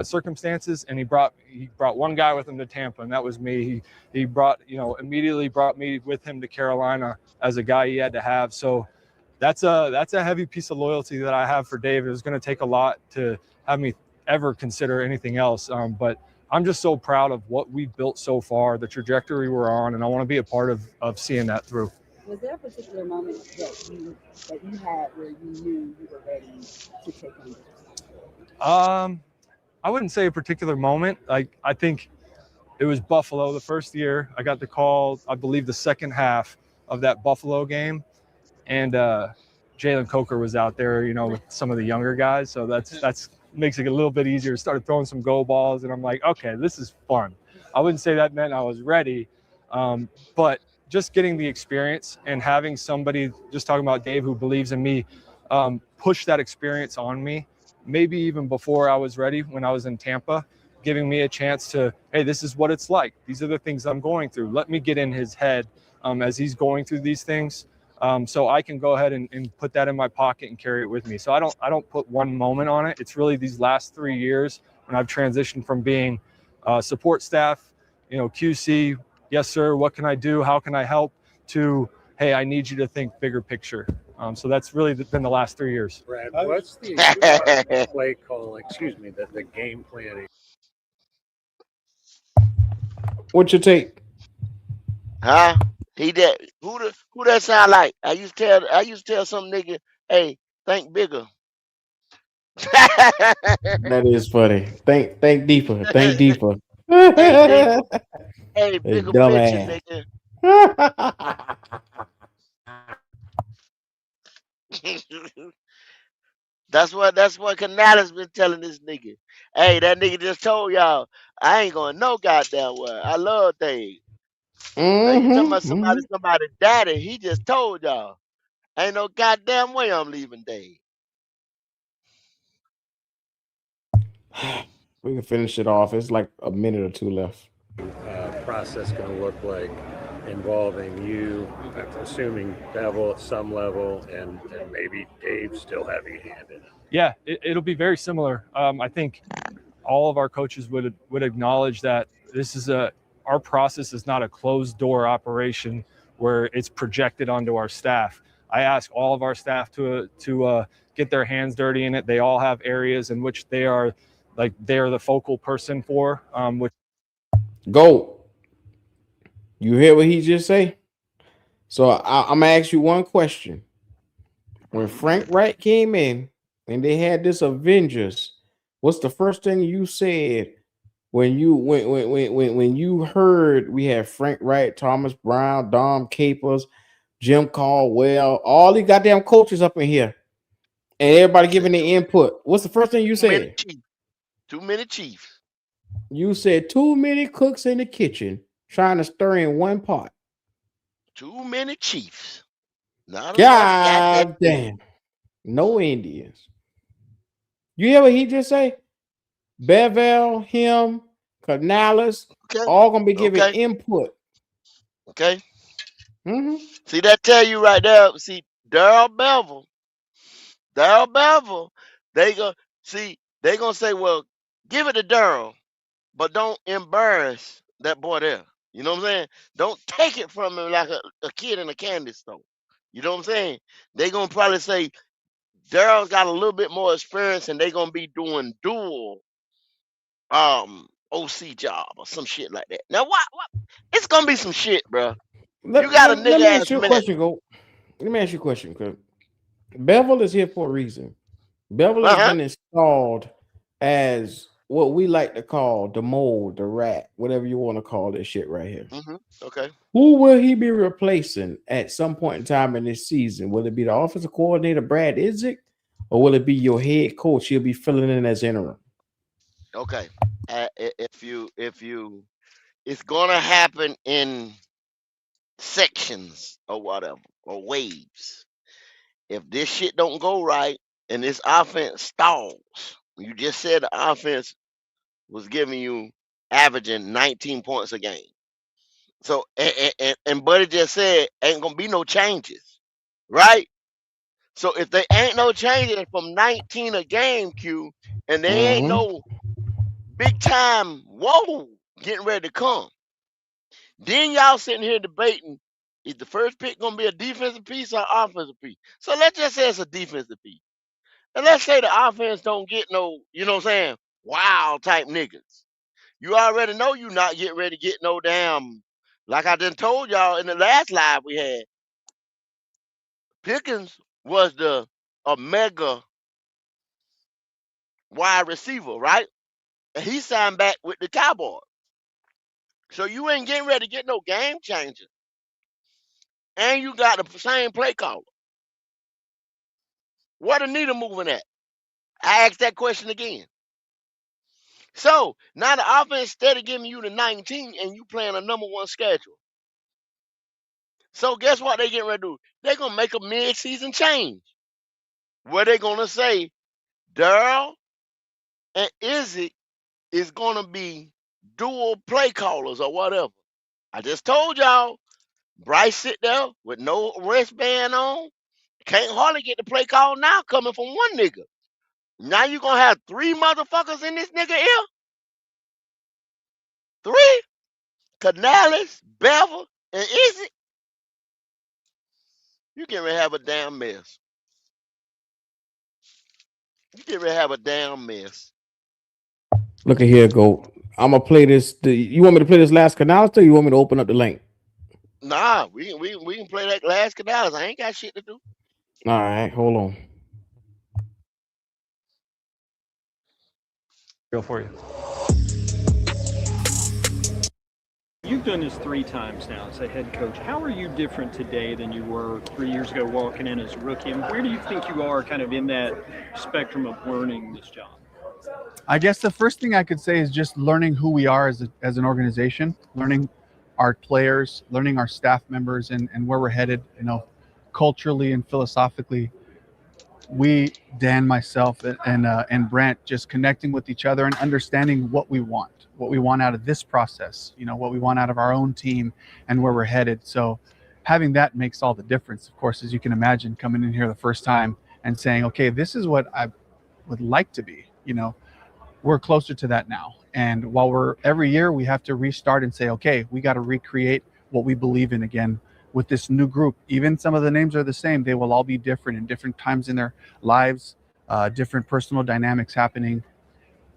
circumstances, and he brought one guy with him to Tampa, and that was me. He brought, immediately brought me with him to Carolina as a guy he had to have. So that's a heavy piece of loyalty that I have for Dave. It was going to take a lot to have me ever consider anything else. But I'm just so proud of what we've built so far, the trajectory we're on, and I want to be a part of seeing that through. Was there a particular moment that you had where you knew you were ready to take on this responsibility? I wouldn't say a particular moment. I think it was Buffalo the first year. I got the call, I believe, the second half of that Buffalo game, and Jalen Coker was out there, with some of the younger guys. So that's makes it a little bit easier. Started throwing some go balls, and I'm like, okay, this is fun. I wouldn't say that meant I was ready, but just getting the experience and having somebody, just talking about Dave, who believes in me, push that experience on me. Maybe even before I was ready, when I was in Tampa, giving me a chance to, hey, this is what it's like. These are the things I'm going through. Let me get in his head as he's going through these things, so I can go ahead and put that in my pocket and carry it with me. So I don't put one moment on it. It's really these last 3 years when I've transitioned from being support staff, QC, yes, sir, what can I do? How can I help? To, hey, I need you to think bigger picture. So that's really been the last 3 years. Brad, what's the play call? The game planning. What's your take? Huh? Who that sound like? I used to tell some nigga, hey, think bigger. That is funny. Think deeper. Think deeper. Hey, bigger picture, Dumbass. nigga. That's what Canales been telling this nigga. Hey, that nigga just told y'all, I ain't going no goddamn well. I love things. Now you talking about somebody daddy, he just told y'all. Ain't no goddamn way I'm leaving Dave. We can finish it off. It's like a minute or two left. Process going to look like involving you, assuming Bevel at some level, and maybe Dave still having a hand in it? Yeah, it'll be very similar. I think all of our coaches would acknowledge that this is our process is not a closed door operation where it's projected onto our staff. I ask all of our staff to get their hands dirty in it. They all have areas in which they are the focal person for. Go. You hear what he just say? So I'm gonna ask you one question. When Frank Wright came in and they had this Avengers, what's the first thing you said when you heard we had Frank Wright, Thomas Brown, Dom Capers, Jim Caldwell, all these goddamn coaches up in here, and everybody giving their input. What's the first thing you Too many said? chiefs. Too many chiefs. You said too many cooks in the kitchen trying to stir in one pot. Too many chiefs. Not enough goddamn. God damn. No Indians. You hear what he just say? Bevel, him, Canales, Okay. all gonna be giving Okay. input. Okay. Mm-hmm. See that tell you right there. See Daryl Bevel. They go see. They gonna say, well, give it to Daryl, but don't embarrass that boy there. You know what I'm saying? Don't take it from him like a kid in a candy store. You know what I'm saying? They gonna probably say Daryl's got a little bit more experience, and they gonna be doing dual OC job or some shit like that. Now what? It's gonna be some shit, bro. You got a Let nigga me ask ass you a man. question, Go. Let me ask you a question, because Bevel is here for a reason. Bevel has Uh-huh. been installed as what we like to call the mold, the rat, whatever you want to call this shit right here. Okay. Who will he be replacing at some point in time in this season? Will it be the offensive coordinator, Brad Idzik, or will it be your head coach? He'll be filling in as interim. Okay. If you, it's gonna happen in sections or whatever or waves. If this shit don't go right and this offense stalls, you just said the offense was giving you averaging 19 points a game. So and Buddy just said ain't gonna be no changes, right? So if there ain't no changes from 19 a game, Q, and there ain't Mm-hmm. no big time whoa getting ready to come, then y'all sitting here debating is the first pick gonna be a defensive piece or offensive piece? So let's just say it's a defensive piece. And let's say the offense don't get no, you know what I'm saying, wild type niggas. You already know you not getting ready to get no damn, like I done told y'all in the last live we had, Pickens was the a mega wide receiver, right? And he signed back with the Cowboys. So you ain't getting ready to get no game changer. And you got the same play caller. What the needle moving at? I asked that question again. So now the offense instead of giving you the 19 and you playing a number one schedule. So guess what they getting ready to do? They're gonna make a mid-season change. Where they gonna say Daryl and Idzik is gonna be dual play callers or whatever. I just told y'all, Bryce sit there with no wristband on. Can't hardly get the play call now coming from one nigga. Now you gonna have three motherfuckers in this nigga ear? Three? Canales, Bevel, and Idzik? You getting ready to have a damn mess. You getting ready to have a damn mess. Look at here, Go. I'm gonna play this. You want me to play this last Canales, or you want me to open up the link? Nah, we can play that last Canales. I ain't got shit to do. All right, hold on. Go for you. You've done this 3 times now as a head coach. How are you different today than you were 3 years ago walking in as a rookie? And where do you think you are kind of in that spectrum of learning this job? I guess the first thing I could say is just learning who we are as an organization, learning our players, learning our staff members, and where we're headed, culturally and philosophically. We, Dan, myself, and Brant, just connecting with each other and understanding what we want out of this process, what we want out of our own team and where we're headed. So having that makes all the difference, of course, as you can imagine, coming in here the first time and saying, okay, this is what I would like to be, we're closer to that now. And while every year we have to restart and say, okay, we got to recreate what we believe in again with this new group. Even some of the names are the same. They will all be different in different times in their lives, different personal dynamics happening,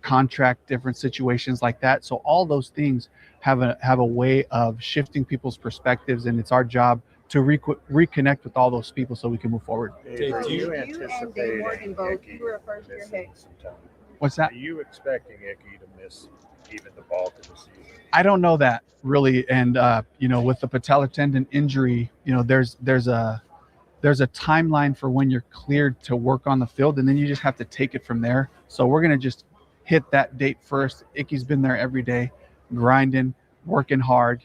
contract, different situations like that. So all those things have a way of shifting people's perspectives, and it's our job to reconnect with all those people so we can move forward. Dave, do you anticipate Icky What's that? Are you expecting Icky to miss even the bulk of the season? I don't know that really, and with the patella tendon injury, there's a timeline for when you're cleared to work on the field, and then you just have to take it from there. So we're gonna just hit that date first. Icky's been there every day, grinding, working hard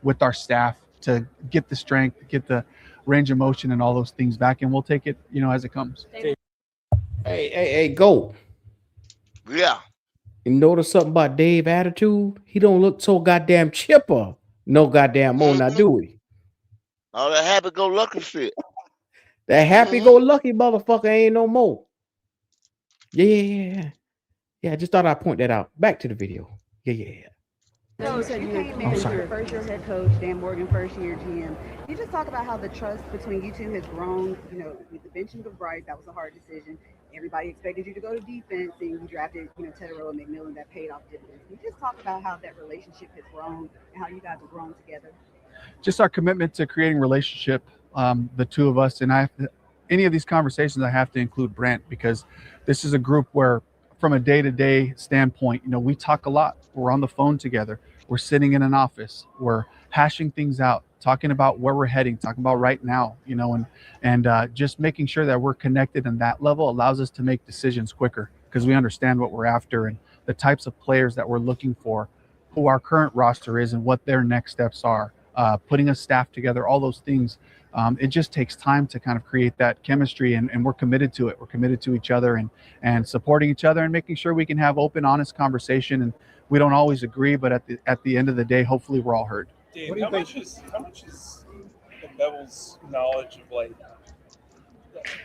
with our staff to get the strength, get the range of motion, and all those things back, and we'll take it, as it comes. Hey, go. Yeah. You notice something about Dave attitude? He don't look so goddamn chipper. No goddamn more now, do we? All that happy-go-lucky shit. That happy-go-lucky motherfucker ain't no more. Yeah. I just thought I'd point that out. Back to the video. Yeah. So you said you came in as your first year head coach, Dan Morgan, first year GM. Can you just talk about how the trust between you two has grown, with the benching of Bryce, that was a hard decision. Everybody expected you to go to defense, and you drafted, Tedero and McMillan, that paid off dividends. Can you just talk about how that relationship has grown and how you guys have grown together? Just our commitment to creating relationship, the two of us, and any of these conversations I have to include Brant, because this is a group where, from a day-to-day standpoint, we talk a lot. We're on the phone together. We're sitting in an office. We're hashing things out, talking about where we're heading, talking about right now, and just making sure that we're connected on that level allows us to make decisions quicker because we understand what we're after and the types of players that we're looking for, who our current roster is and what their next steps are, putting a staff together, all those things. It just takes time to kind of create that chemistry, and we're committed to it. We're committed to each other and supporting each other and making sure we can have open, honest conversation. And we don't always agree, but at the end of the day, hopefully we're all heard. Dave, how much is the Bevel's knowledge of like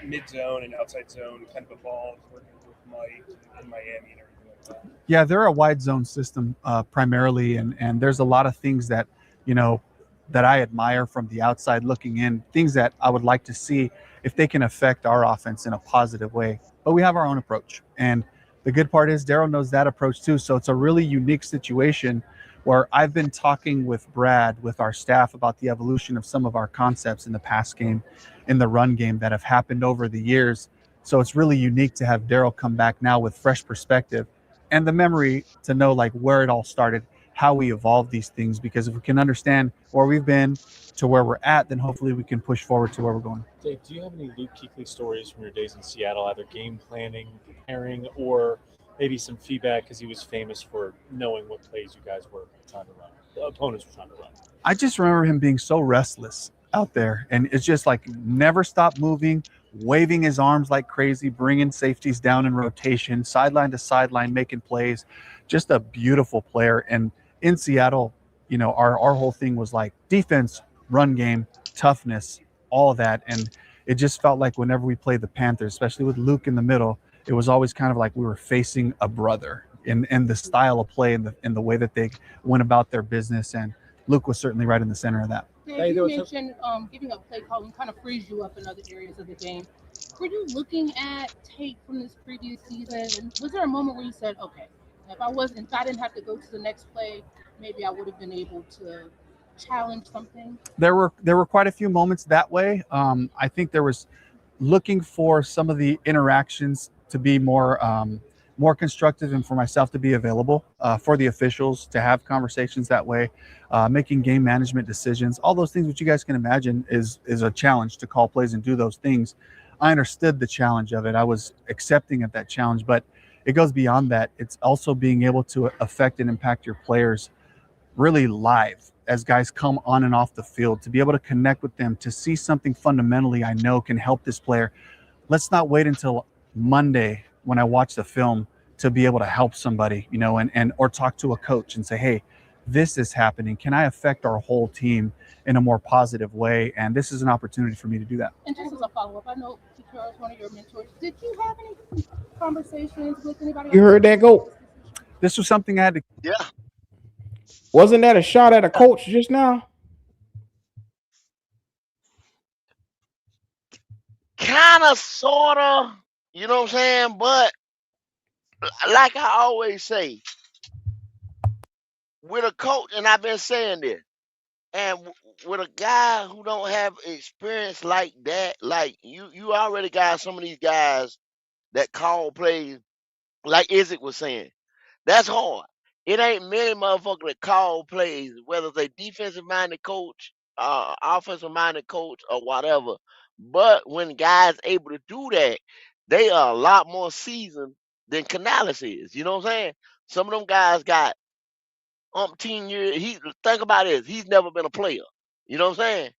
mid zone and outside zone kind of evolved working with Mike in Miami and everything like that? Yeah, they're a wide zone system primarily, and there's a lot of things that that I admire from the outside looking in, things that I would like to see if they can affect our offense in a positive way. But we have our own approach, and the good part is Daryl knows that approach too. So it's a really unique situation where I've been talking with Brad, with our staff, about the evolution of some of our concepts in the pass game, in the run game that have happened over the years. So it's really unique to have Daryl come back now with fresh perspective and the memory to know like where it all started, how we evolved these things, because if we can understand where we've been to where we're at, then hopefully we can push forward to where we're going. Dave, do you have any Luke Kuechly stories from your days in Seattle, either game planning, preparing, or maybe some feedback because he was famous for knowing what plays you guys were trying to run, the opponents were trying to run? I just remember him being so restless out there, and it's just like never stop moving, waving his arms like crazy, bringing safeties down in rotation, sideline to sideline, making plays. Just a beautiful player. And in Seattle, our whole thing was like defense, run game, toughness, all of that. And it just felt like whenever we played the Panthers, especially with Luke in the middle, it was always kind of like we were facing a brother in the style of play and the way that they went about their business. And Luke was certainly right in the center of that. Dave, you mentioned giving up play calling kind of frees you up in other areas of the game. Were you looking at tape from this previous season? And was there a moment where you said, okay, if I didn't have to go to the next play, maybe I would have been able to challenge something? There were quite a few moments that way. I think there was looking for some of the interactions to be more constructive and for myself to be available for the officials to have conversations that way, making game management decisions, all those things which you guys can imagine is a challenge to call plays and do those things. I understood the challenge of it. I was accepting of that challenge, but it goes beyond that. It's also being able to affect and impact your players really live as guys come on and off the field, to be able to connect with them, to see something fundamentally I know can help this player. Let's not wait until Monday when I watch the film to be able to help somebody, and or talk to a coach and say, hey, this is happening. Can I affect our whole team in a more positive way? And this is an opportunity for me to do that. And just as a follow-up, I know Kikara is one of your mentors. Did you have any conversations with anybody? You heard that, go? This was something I had to. Yeah. Wasn't that a shot at a coach just now? Kind of, sort of, you know what I'm saying? But like I always say, with a coach, and I've been saying this, and with a guy who don't have experience like that, like you already got some of these guys that call plays, like Idzik was saying. That's hard. It ain't many motherfuckers that call plays, whether it's a defensive minded coach, offensive minded coach, or whatever. But when guys able to do that, they are a lot more seasoned than Canales is. You know what I'm saying? Some of them guys got umpteen years. Think about this. He's never been a player. You know what I'm saying?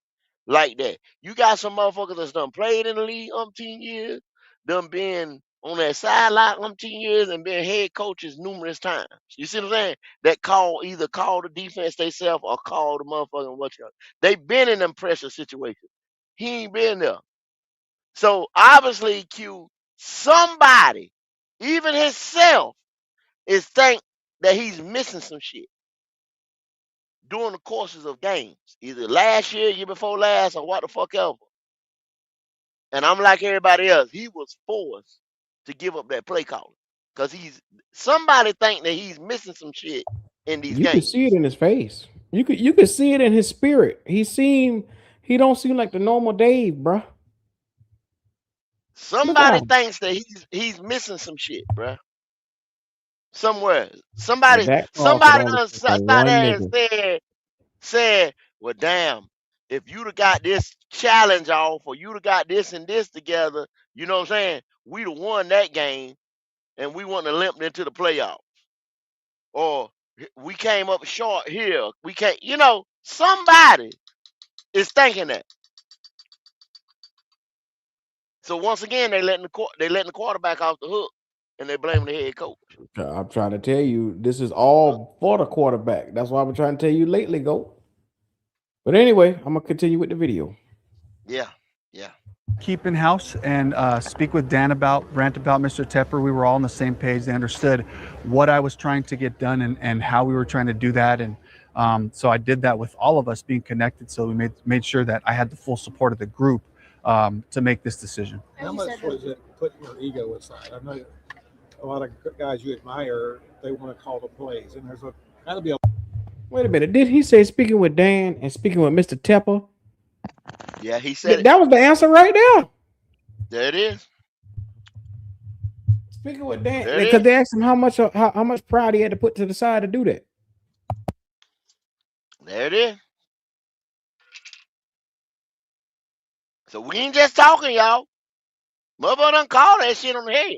Like that. You got some motherfuckers that's done played in the league umpteen years, done been on that sideline umpteen years, and been head coaches numerous times. You see what I'm saying? That either call the defense themselves or call the motherfucking what's. They been in them pressure situations. He ain't been there. So obviously, somebody, even himself, is think that he's missing some shit during the courses of games, either last year before last, or what the fuck ever. And I'm like everybody else. He was forced to give up that play calling because somebody think that he's missing some shit in these You could games. see it in his face. You could see it in his spirit. He don't seem like the normal Dave, bruh. Look at Somebody him. thinks that he's missing some shit, bruh. Somewhere, And somebody that call could somebody only done come from sat one there and nigga. said, well, damn, if you'd have got this challenge off, or you'd have got this and this together, you know what I'm saying? We'd have won that game, and we wouldn't have limped into the playoffs. Or we came up short here. We can't, somebody is thinking that. So once again, they letting the quarterback off the hook, and they blaming the head coach. I'm trying to tell you, this is all for the quarterback. That's why I've been trying to tell you lately, go. But anyway, I'm gonna continue with the video. Yeah. Keep in house and speak with Dan rant about Mr. Tepper. We were all on the same page. They understood what I was trying to get done and how we were trying to do that. And so I did that with all of us being connected. So we made sure that I had the full support of the group to make this decision. How much was it putting your ego aside? I know a lot of guys you admire, they want to call the plays, and there's got to be a. Wait a minute. Did he say speaking with Dan and speaking with Mr. Tepper? Yeah, he said That was the answer right there. There it is. Speaking with Dan, There it because is. they asked him how much pride he had to put to the side to do that. There it is. So we ain't just talking, y'all. Motherfucker done call that shit on the head.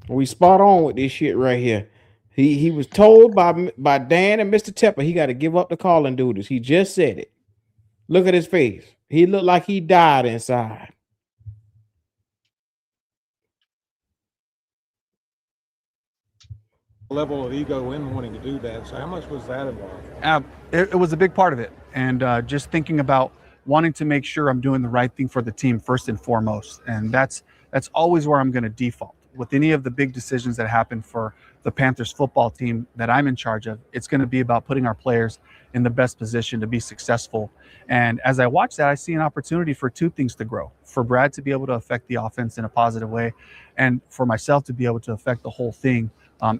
We spot on with this shit right here. He was told by Dan and Mr. Tepper he got to give up the calling duties. He just said it. Look at his face. He looked like he died inside. Level of ego in wanting to do that. So how much was that involved? It was a big part of it. And just thinking about wanting to make sure I'm doing the right thing for the team first and foremost. And that's always where I'm going to default. With any of the big decisions that happen for the Panthers football team that I'm in charge of, it's going to be about putting our players in the best position to be successful. And as I watch that, I see an opportunity for two things to grow. For Brad to be able to affect the offense in a positive way, and for myself to be able to affect the whole thing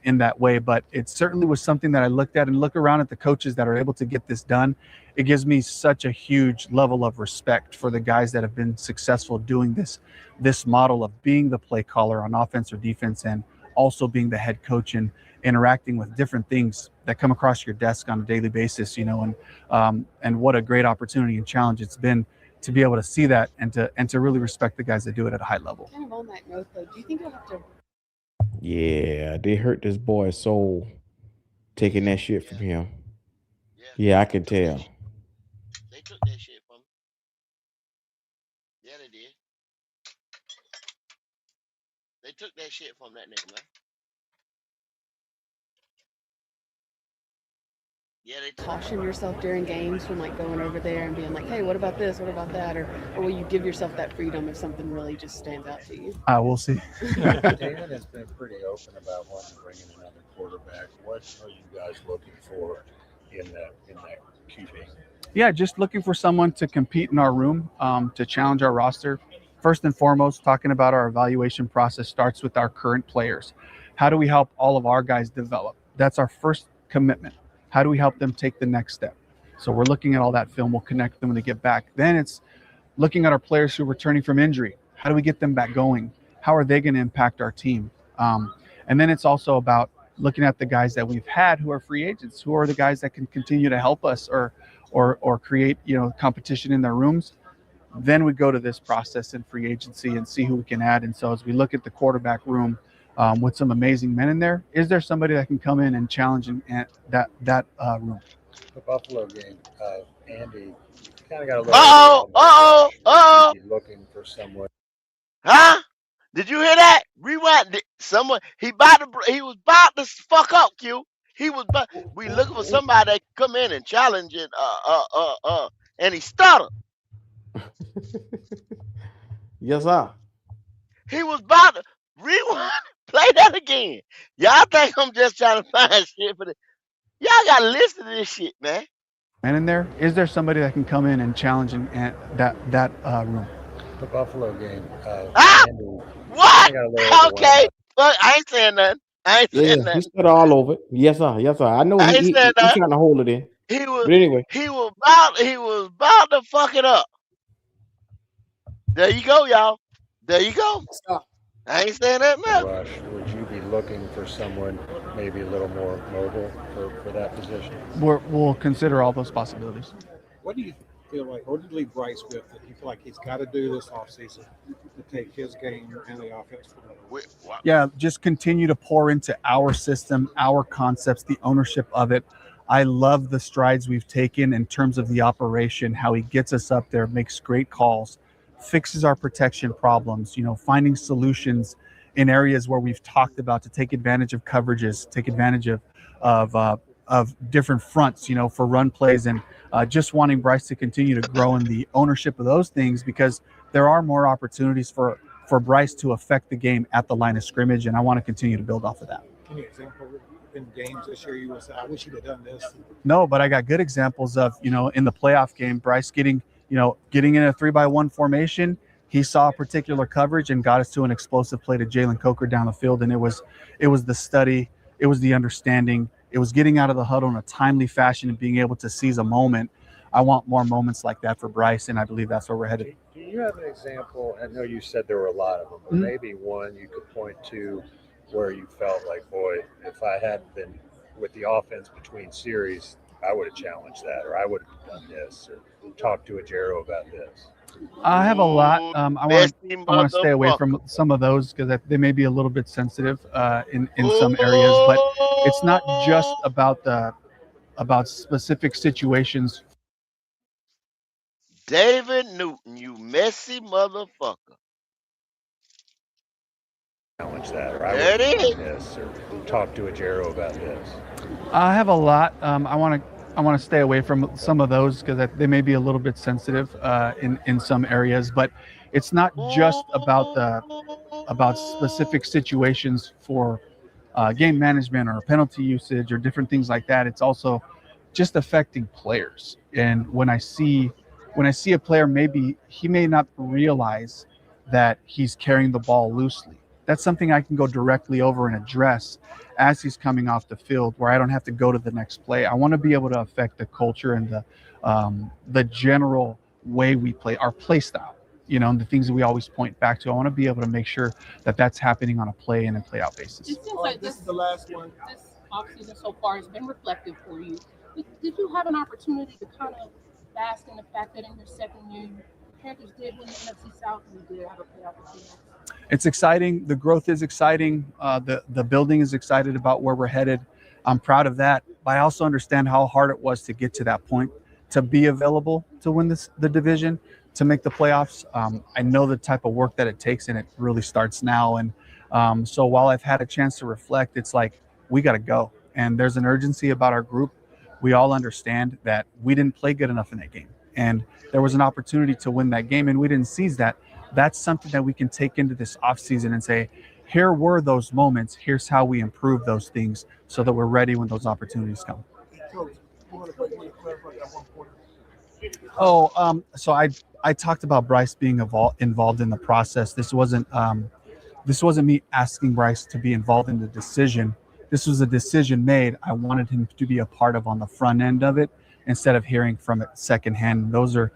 in that way. But it certainly was something that I looked at and look around at the coaches that are able to get this done. It gives me such a huge level of respect for the guys that have been successful doing this model of being the play caller on offense or defense, and also being the head coach and interacting with different things that come across your desk on a daily basis, and what a great opportunity and challenge it's been to be able to see that and to really respect the guys that do it at a high level. Kind of on that note, though, do you think you'll have to? Yeah, they hurt this boy's soul taking that shit from him. Yeah, I can tell. They took that shit from him. Yeah, they did. They took that shit from that nigga, man. Yeah, they Caution yourself during games when going over there and being like, hey, what about this? What about that? Or will you give yourself that freedom if something really just stands out to you? We'll see. Dan has been pretty open about wanting to bring in another quarterback. What are you guys looking for in that QB? Yeah, just looking for someone to compete in our room, to challenge our roster. First and foremost, talking about our evaluation process starts with our current players. How do we help all of our guys develop? That's our first commitment. How do we help them take the next step? So we're looking at all that film. We'll connect them when they get back. Then it's looking at our players who are returning from injury. How do we get them back going? How are they going to impact our team? And then it's also about looking at the guys that we've had who are free agents, who are the guys that can continue to help us or create, competition in their rooms. Then we go to this process in free agency and see who we can add. And so as we look at the quarterback room with some amazing men in there, is there somebody that can come in and challenge that room? The Buffalo game, Andy kind of got a little. Uh-oh. Looking for someone. Huh? Did you hear that? Rewind. Someone he was about to fuck up, Q. We looking for somebody that can come in and challenge it. And he stuttered. Yes, sir. He was about to rewind. Play that again. Y'all think I'm just trying to find shit for this? Y'all gotta listen to this shit, man. And in there, is there somebody that can come in and challenge that room? The Buffalo game. Andy What? got a little. Okay. But I ain't saying nothing. He stood all over it. Yes, sir. Yes, sir. I know I ain't he's saying that. trying to hold it in. But anyway, he was about to fuck it up. There you go, y'all. There you go. I ain't saying that, man. Rush, would you be looking for someone maybe a little more mobile for that position? We'll consider all those possibilities. What do you feel like, or do you leave Bryce with that you feel like he's got to do this offseason to take his game and the offense forward? Yeah, just continue to pour into our system, our concepts, the ownership of it. I love the strides we've taken in terms of the operation, how he gets us up there, makes great calls, fixes our protection problems, finding solutions in areas where we've talked about to take advantage of coverages, take advantage of different fronts, for run plays, and just wanting Bryce to continue to grow in the ownership of those things, because there are more opportunities for Bryce to affect the game at the line of scrimmage, and I want to continue to build off of that. Any example in games this year you would say, I wish he'd have done this? No, but I got good examples of, in the playoff game, Bryce getting in a 3-by-1 formation. He saw a particular coverage and got us to an explosive play to Jalen Coker down the field. And it was the study, it was the understanding, it was getting out of the huddle in a timely fashion and being able to seize a moment. I want more moments like that for Bryce, and I believe that's where we're headed. Do you have an example? I know you said there were a lot of them, but maybe one you could point to where you felt like, boy, if I hadn't been with the offense between series, I would have challenged that, or I would have done this, or talked to Ajero about this. I have a lot. I want to stay away from some of those because they may be a little bit sensitive in some areas. But it's not just about specific situations. David Newton, you messy motherfucker. Challenge that, or I There would it have is. done this, or talk to Ajero about this. I have a lot. I want to stay away from some of those because they may be a little bit sensitive in some areas. But it's not just about specific situations for game management or penalty usage or different things like that. It's also just affecting players. And when I see a player, maybe he may not realize that he's carrying the ball loosely. That's something I can go directly over and address as he's coming off the field, where I don't have to go to the next play. I want to be able to affect the culture and the general way we play, our play style, and the things that we always point back to. I want to be able to make sure that that's happening on a play in and play out basis. It seems like this is the last one. This offseason so far has been reflective for you. Did you have an opportunity to kind of bask in the fact that in your second year, the Panthers did win the NFC South and you did have a playoff appearance? It's exciting. The growth is exciting. The building is excited about where we're headed. I'm proud of that. But I also understand how hard it was to get to that point, to be available to win the division, to make the playoffs. I know the type of work that it takes, and it really starts now. And so while I've had a chance to reflect, it's like we got to go. And there's an urgency about our group. We all understand that we didn't play good enough in that game. And there was an opportunity to win that game, and we didn't seize that. That's something that we can take into this offseason and say, here were those moments. Here's how we improve those things so that we're ready when those opportunities come. So I talked about Bryce being involved in the process. This wasn't me asking Bryce to be involved in the decision. This was a decision made. I wanted him to be a part of on the front end of it instead of hearing from it secondhand. Those are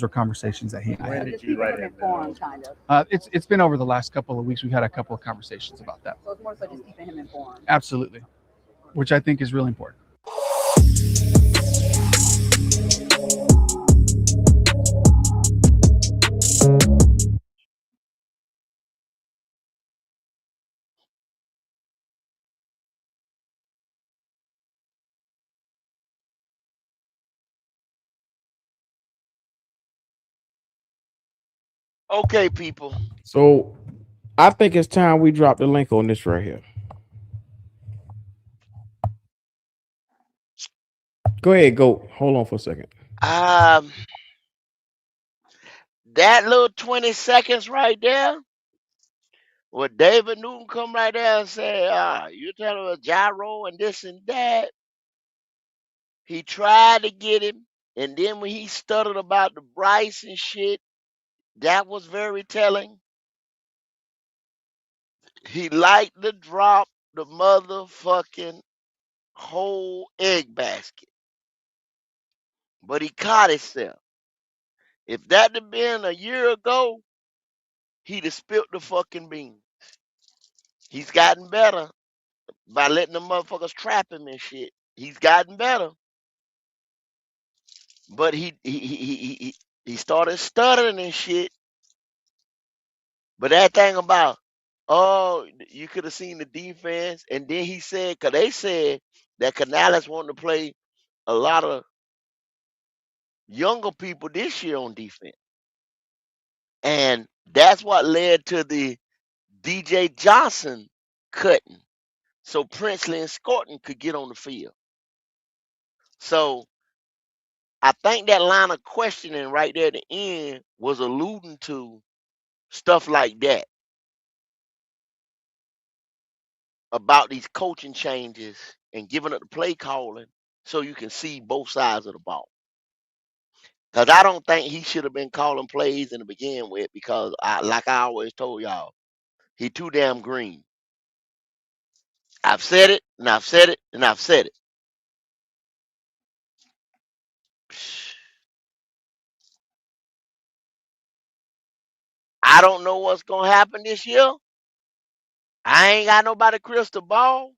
conversations that he and I had. Just keeping him informed, kind of. It's been over the last couple of weeks. We've had a couple of conversations about that. So it's more so just keeping him informed. Absolutely. which I think is really important. Okay, people. So I think it's time we drop the link on this right here. Go ahead, go. Hold on for a second. Um, that little 20 seconds right there, where David Newton come right there and say, you telling a gyro and this and that. He tried to get him, and then when he stuttered about the Bryce and shit, that was very telling. He liked to drop the motherfucking whole egg basket, but he caught himself. If that had been a year ago, he'd have spilt the fucking beans. He's gotten better by letting the motherfuckers trap him and shit. He's gotten better, but he started stuttering and shit. But that thing about, oh, you could have seen the defense, and then he said, because they said that Canales wanted to play a lot of younger people this year on defense. And that's what led to the DJ Johnson cutting. So Princely and Scorton could get on the field. So I think that line of questioning right there at the end was alluding to stuff like that about these coaching changes and giving up the play calling so you can see both sides of the ball. Because I don't think he should have been calling plays in the begin with because, like I always told y'all, he too damn green. I've said it, and I've said it, and I've said it. I don't know what's going to happen this year. I ain't got nobody crystal ball.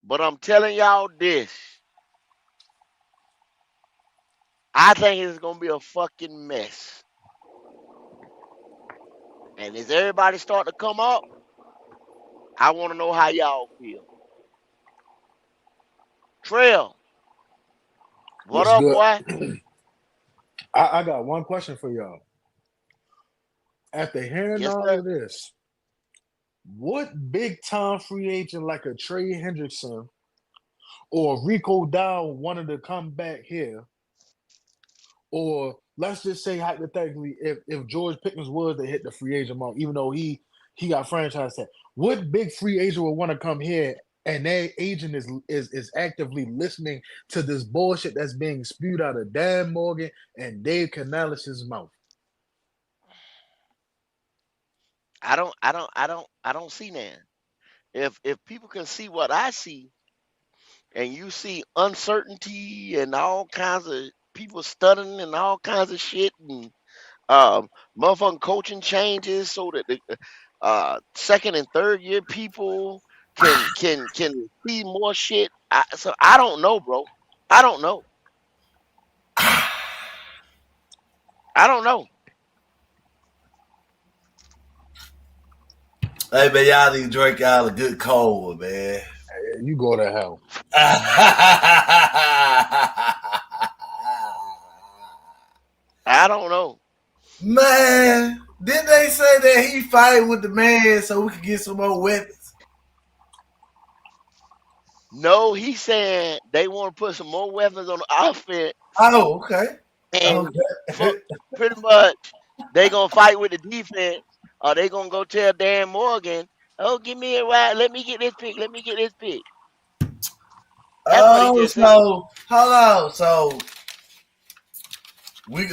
But I'm telling y'all this. I think it's going to be a fucking mess. And as everybody start to come up, I want to know how y'all feel. Trail, what What's up, good? boy? I got one question for y'all. After hearing Yes, all sir. of this, what big time free agent like a Trey Hendrickson or Rico Dow wanted to come back here? Or let's just say hypothetically, if George Pickens was to hit the free agent mark, even though he got franchise tag, what big free agent would want to come here and their agent is actively listening to this bullshit that's being spewed out of Dan Morgan and Dave Canales' mouth? I don't see that. If people can see what I see, and you see uncertainty and all kinds of people studying and all kinds of shit and motherfucking coaching changes so that the second and third year people can see more shit. So I don't know, bro. I don't know. I don't know. Hey man, y'all need to drink y'all a good cold one, man. Hey, you go to hell. I don't know. Man, didn't they say that he fight with the man so we could get some more weapons? No, he's saying they want to put some more weapons on the offense. Oh, okay. And pretty much they gonna fight with the defense, or they gonna go tell Dan Morgan, "Oh, give me a ride. Let me get this pick. Let me get this pick." That's what he Oh, just said. so hold on. So we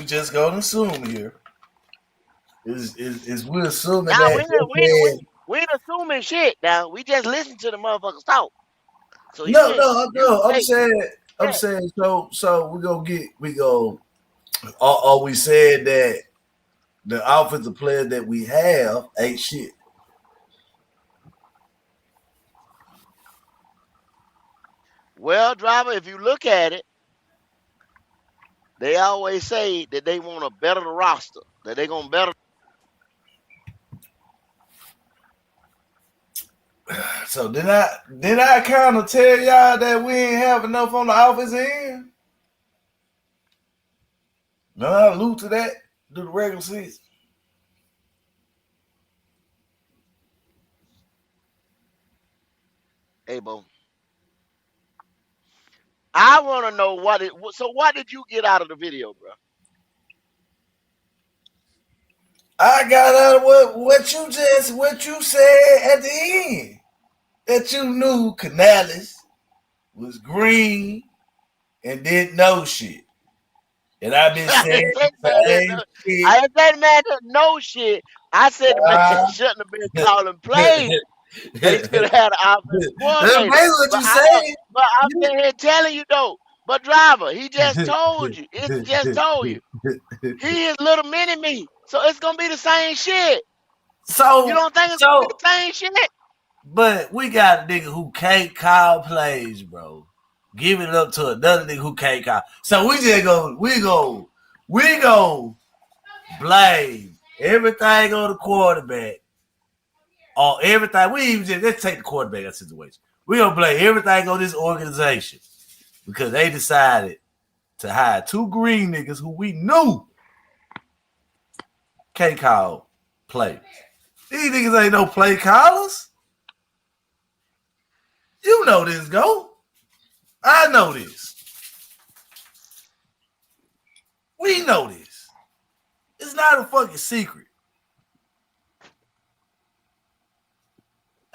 just gonna assume here is we're assuming Nah, that we ain't assuming shit. Now we just listen to the motherfuckers talk. So you no, can no, no. I'm hey, saying yeah. so are we saying that the offensive players that we have ain't shit? Well, driver, if you look at it, they always say that they want to better the roster, that they're gonna better. So did I kind of tell y'all that we ain't have enough on the offensive end? No, I allude to that through the regular season. Hey, Bo. I want to know what did you get out of the video, bro? I got out of what you said at the end. That you knew Canales was green and didn't know shit. And I've been saying the same shit. I didn't say the man didn't know shit. I said the man shouldn't have been calling plays. They could have had an offensive coordinator. But I'm sitting here telling you though. But driver, he just told you. It just told you. He is little mini me. So it's gonna be the same shit. So you don't think it's gonna be the same shit? But we got a nigga who can't call plays, bro. Give it up to another nigga who can't call. So we go blame everything on the quarterback. Or everything. Let's take the quarterback out of the situation. We gonna blame everything on this organization because they decided to hire two green niggas who we knew can't call plays. These niggas ain't no play callers. You know this, Go. I know this. We know this. It's not a fucking secret.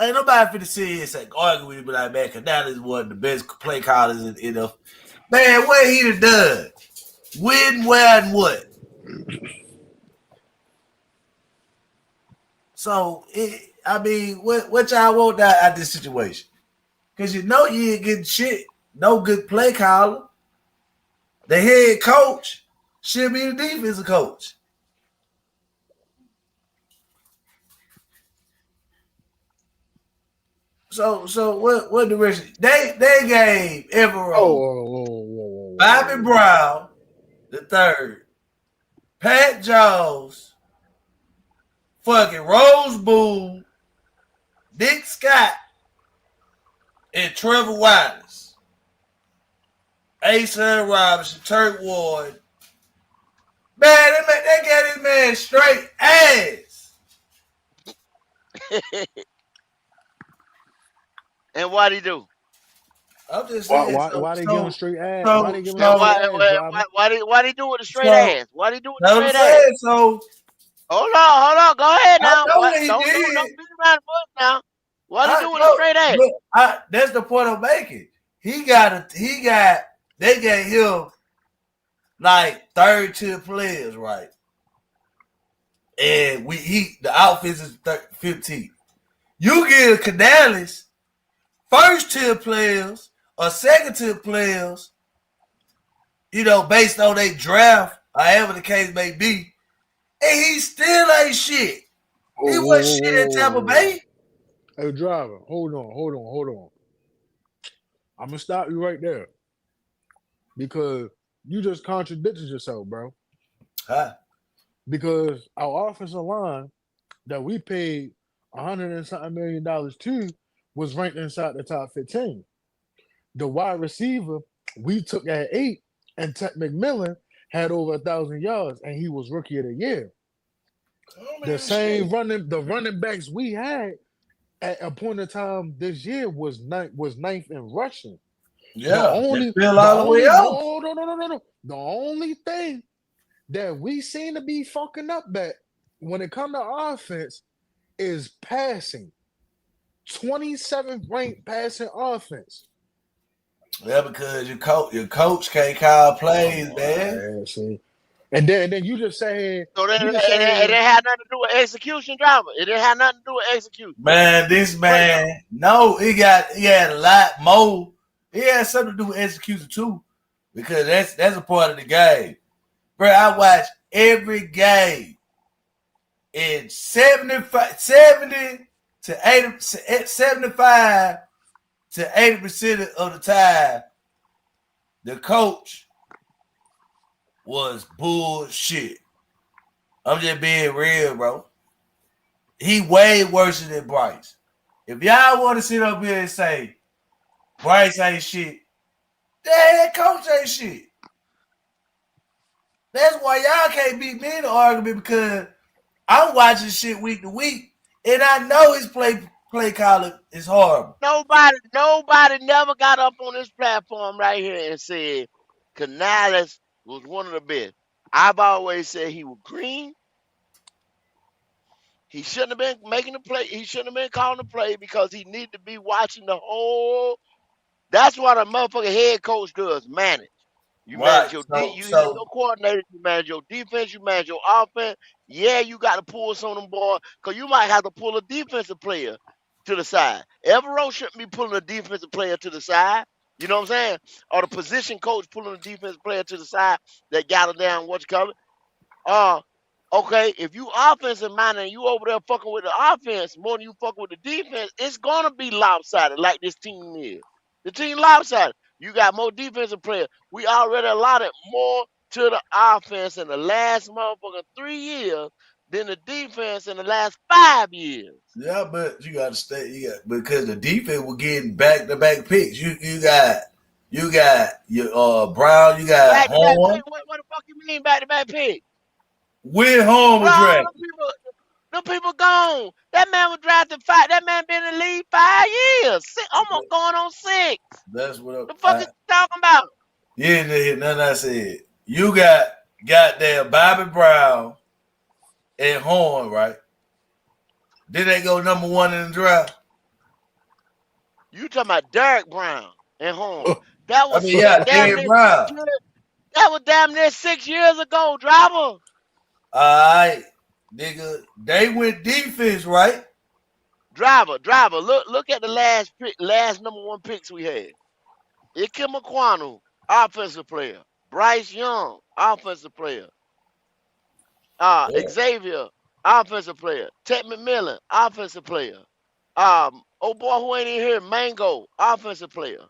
Ain't nobody finna sit here and say, argue with me, but like, man, Canales is one of the best play callers in the man, what he done? When, where, and what? So, what y'all want out of this situation? Because you know you ain't getting shit. No good play caller. The head coach should be the defensive coach. So what direction? They gave Everett, Bobby Brown the third, Pat Jones, fucking Rose Boone, Dick Scott, and Trevor Wallace, Ason Robinson, Turk Ward. Man, they got this man straight ass. And what'd he do? I'm just saying. Why they give him straight ass? Why he do with a straight ass? Why'd he do with a straight ass? So hold on. Go ahead now. Don't beat around the bush now. Why'd he do with a straight ass? That's the point I'm making. They gave him like third tier players, right? And the offense is 15th. You give Canales first tier players or second tier players, based on their draft, however the case may be, and he still ain't shit. He wasn't shit at Tampa Bay. Hey, driver, hold on. I'm gonna stop you right there because you just contradicted yourself, bro. Huh? Because our offensive line that we paid $100 and something million to was ranked inside the top 15. The wide receiver we took at 8, and Ted McMillan had over 1,000 yards, and he was rookie of the year. The running backs we had at a point in time this year was ninth in rushing. Yeah, the only thing that we seem to be fucking up at when it comes to offense is passing. 27th ranked passing offense. Yeah, because your coach can't call plays, man. And then you just saying. So it didn't have nothing to do with execution, driver. It didn't have nothing to do with execution. Man, this man, no, he had a lot more. He had something to do with execution too, because that's a part of the game. Bro, I watch every game in 70 to 80, 75 to 80% of the time, the coach was bullshit. I'm just being real, bro. He way worse than Bryce. If y'all want to sit up here and say Bryce ain't shit, that coach ain't shit. That's why y'all can't beat me in the argument, because I'm watching shit week to week, and I know his play calling is horrible. Nobody never got up on this platform right here and said Canales was one of the best. I've always said he was green. He shouldn't have been making the play. He shouldn't have been calling the play, because he needed to be watching the whole. That's what a motherfucking head coach does, manage. You manage Right. your you have So your coordinators, you manage your defense, you manage your offense. Yeah, you got to pull some of them boys, because you might have to pull a defensive player to the side. Evero shouldn't be pulling a defensive player to the side. You know what I'm saying? Or the position coach pulling a defensive player to the side that got it down what you call it. Okay, if you offensive minded and you over there fucking with the offense more than you fucking with the defense, it's gonna be lopsided like this team is. The team lopsided. You got more defensive players. We already allotted more to the offense in the last motherfucking 3 years than the defense in the last 5 years. yeah, but you got to stay. Because the defense was getting back-to-back picks. You got your Brown. You got Back to back Horn. pick. What the fuck you mean back to back pick? When Horn Bro, was drafted. them people gone. That man was drafted 5. That man been in the league 5 years. Almost going on 6. That's what The fuck is you talking about? you didn't hear nothing I said. You got goddamn Bobby Brown and Horn, right? Did they go number 1 in the draft? You talking about Derek Brown and Horn? That was damn Derek near Brown. 6 years. That was damn near 6 years ago, driver. All right, nigga. They went defense, right? Driver. Look at the last number 1 picks we had. Ikem Aquanu, offensive player. Bryce Young, offensive player. Xavier, offensive player. Ted McMillan, offensive player. Oh boy, who ain't in here? Mango, offensive player.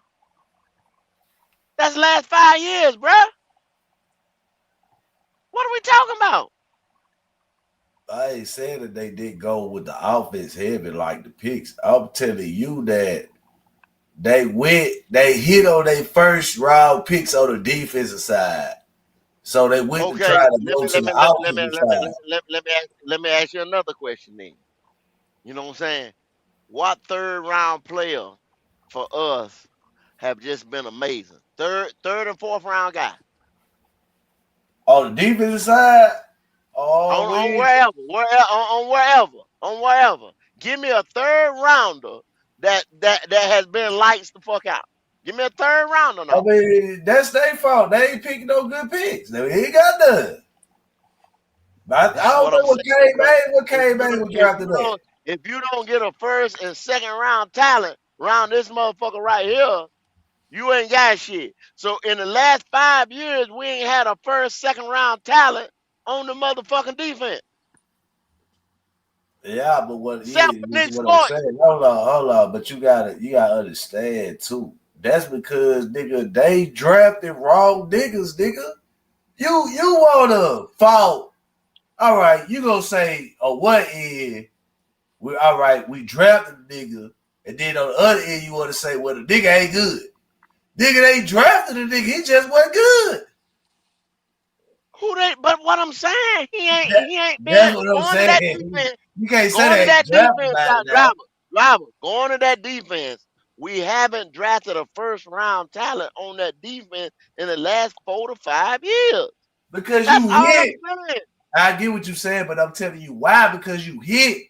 That's the last 5 years, bruh. What are we talking about? I ain't saying that they did go with the offense heavy like the picks. I'm telling you that they hit on their first round picks on the defensive side. So they went to try to go to the offensive side. Let me ask you another question then. You know what I'm saying? What third round player for us have just been amazing? Third and fourth round guy. On the defensive side, on wherever. Give me a third rounder that has been lights the fuck out. Give me a third rounder now. I mean, that's their fault. They ain't picking no good picks. They ain't got none. But I don't know what came in was drafted up. If you don't get a first and second round talent around this motherfucker right here, you ain't got shit. So in the last 5 years, we ain't had a first, second round talent on the motherfucking defense. Yeah, but what I'm saying, hold on. But you gotta understand too. That's because nigga, they drafted wrong niggas, nigga. You wanna fault. All right, you gonna say, what end? We drafted the nigga, and then on the other end you wanna say, well, the nigga ain't good. Nigga, they drafted the nigga, he just wasn't good. But what I'm saying, he ain't been that's what I'm going saying. to that defense. You can't say going to that defense. Driver, going to that defense. We haven't drafted a first round talent on that defense in the last 4 to 5 years. Because that's you all hit. I'm saying. I get what you're saying, but I'm telling you why. Because you hit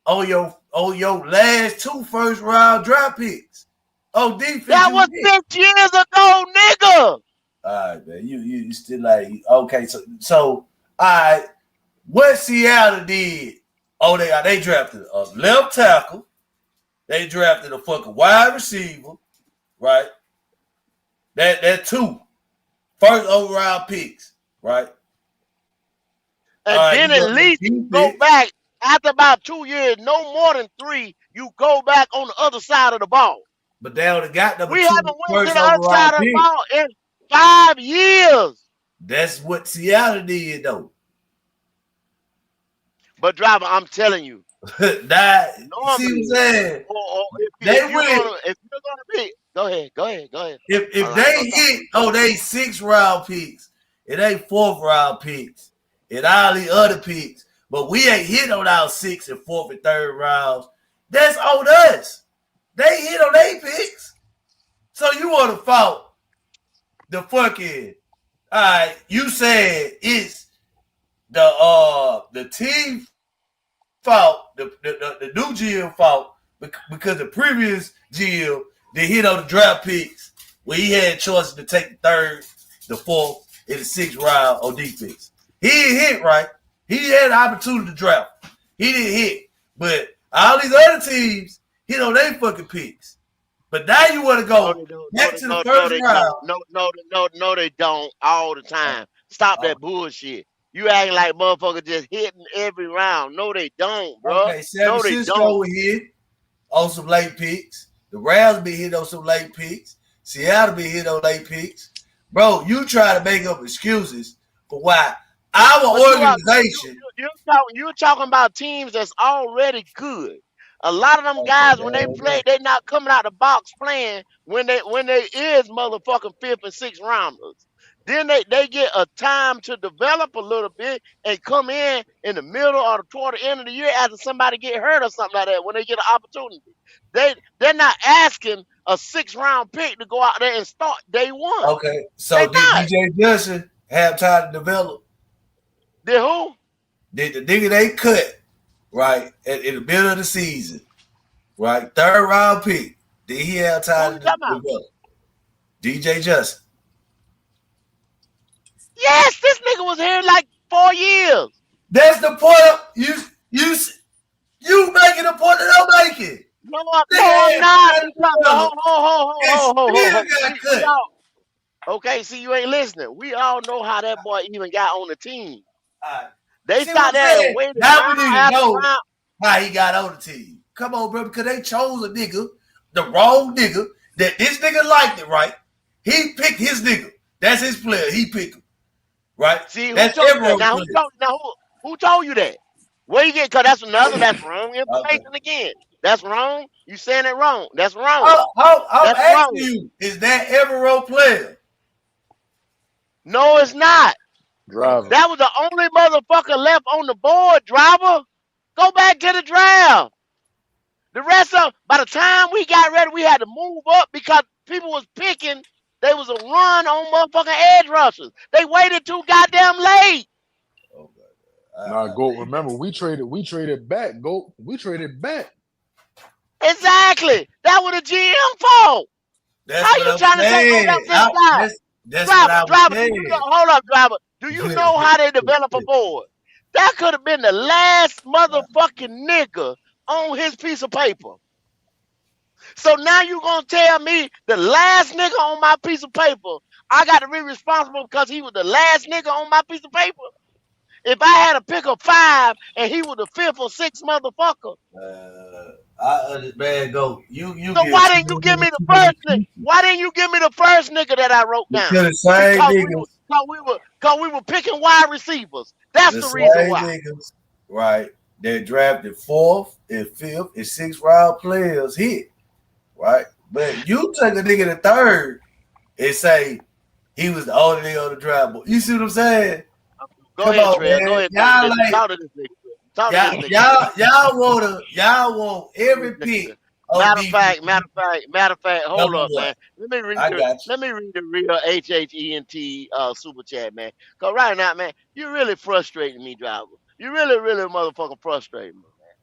on your last 2 first round draft picks. On defense. That was 6 years ago, nigga. All right, man. You still like, okay, so all right. What Seattle did? Oh, they drafted a left tackle. They drafted a fucking wide receiver, right? That 2 first overall picks, right? And then at least you go back after about 2 years, no more than 3. You go back on the other side of the ball. But they only got number We 2 haven't went to first the other overall side of the pick. ball in 5 years. That's what Seattle did, though. But driver, I'm telling you, Now, see what I'm normally, saying? or They if you're went. gonna be, go ahead. If I ain't they gonna talk. hit, they 6th round picks. It ain't 4th round picks. And all the other picks. But we ain't hit on our 6th and 4th and 3rd rounds. That's on us. They hit on their picks. So you want to fault the fucking. All right, you said it's the team fault, the new GM fault, because the previous GM they hit on the draft picks where he had choices to take the 3rd, the 4th, and the 6th round on defense. He didn't hit, right? He had the opportunity to draft. He didn't hit. But all these other teams hit on their fucking picks. But now you want to go back to the first round. No, they don't all the time. Stop that bullshit. You acting like motherfuckers just hitting every round. No, they don't, bro. Okay, San No, they Francisco don't. will hit on some late picks. The Rams be hit on some late picks. Seattle be hit on late picks. Bro, you try to make up excuses for why our organization. You're talking about teams that's already good. A lot of them guys when they play, they not coming out the box playing when they is motherfucking 5th and 6th rounders. Then they get a time to develop a little bit and come in the middle or toward the end of the year after somebody get hurt or something like that when they get an opportunity. They're not asking a 6th round pick to go out there and start day one. Okay, so did DJ Johnson have time to develop? Did who? Did the nigga they cut, right, in the middle of the season, right, 3rd round pick, did he have time to develop? DJ Johnson. Yes, this nigga was here like 4 years. That's the point. You making the point that I'm making. No, I'm not. Because okay, see, you ain't listening. We all know how that boy even got on the team. They sat there and waited now we round need to after know round. how he got on the team. Come on, bro, because they chose a nigga, the wrong nigga, that this nigga liked it, right? He picked his nigga. That's his player. He picked him. Right? See, that's who told you that? Who told you that? Where you get? Cause that's wrong information again. That's wrong. You saying it wrong. That's wrong. I'm asking you, is that Evero player? No, it's not. Driver. That was the only motherfucker left on the board, driver. Go back to the draft. The rest of by the time we got ready, we had to move up because people was picking. There was a run on motherfucking edge rushers. They waited too goddamn late. Nah, Goat, remember, we traded back, Goat. We traded back. Exactly. That was the GM fault. How you trying to say, hold up this guy? Driver, hold up, driver. Do you know how they develop a board? That could have been the last motherfucking nigga on his piece of paper. So now you gonna tell me the last nigga on my piece of paper, I got to be responsible because he was the last nigga on my piece of paper? If I had to pick a 5 and he was the 5th or 6th motherfucker. Man, go. You so why didn't you give me the first nigga? Why didn't you give me the first nigga that I wrote down? Because we were picking wide receivers. That's the reason why. Niggas, right? They drafted 4th and 5th and 6th round players hit. Right? But you took a nigga the 3rd and say he was the only nigga on the draft board. You see what I'm saying? Go ahead, Trey. Go ahead. Talk to this nigga. Y'all want every pick. Matter of fact, hold up, man. Let me read the real HHENT super chat, man. Cause right now, man, you really frustrating me, driver. You really motherfucking frustrating me, man.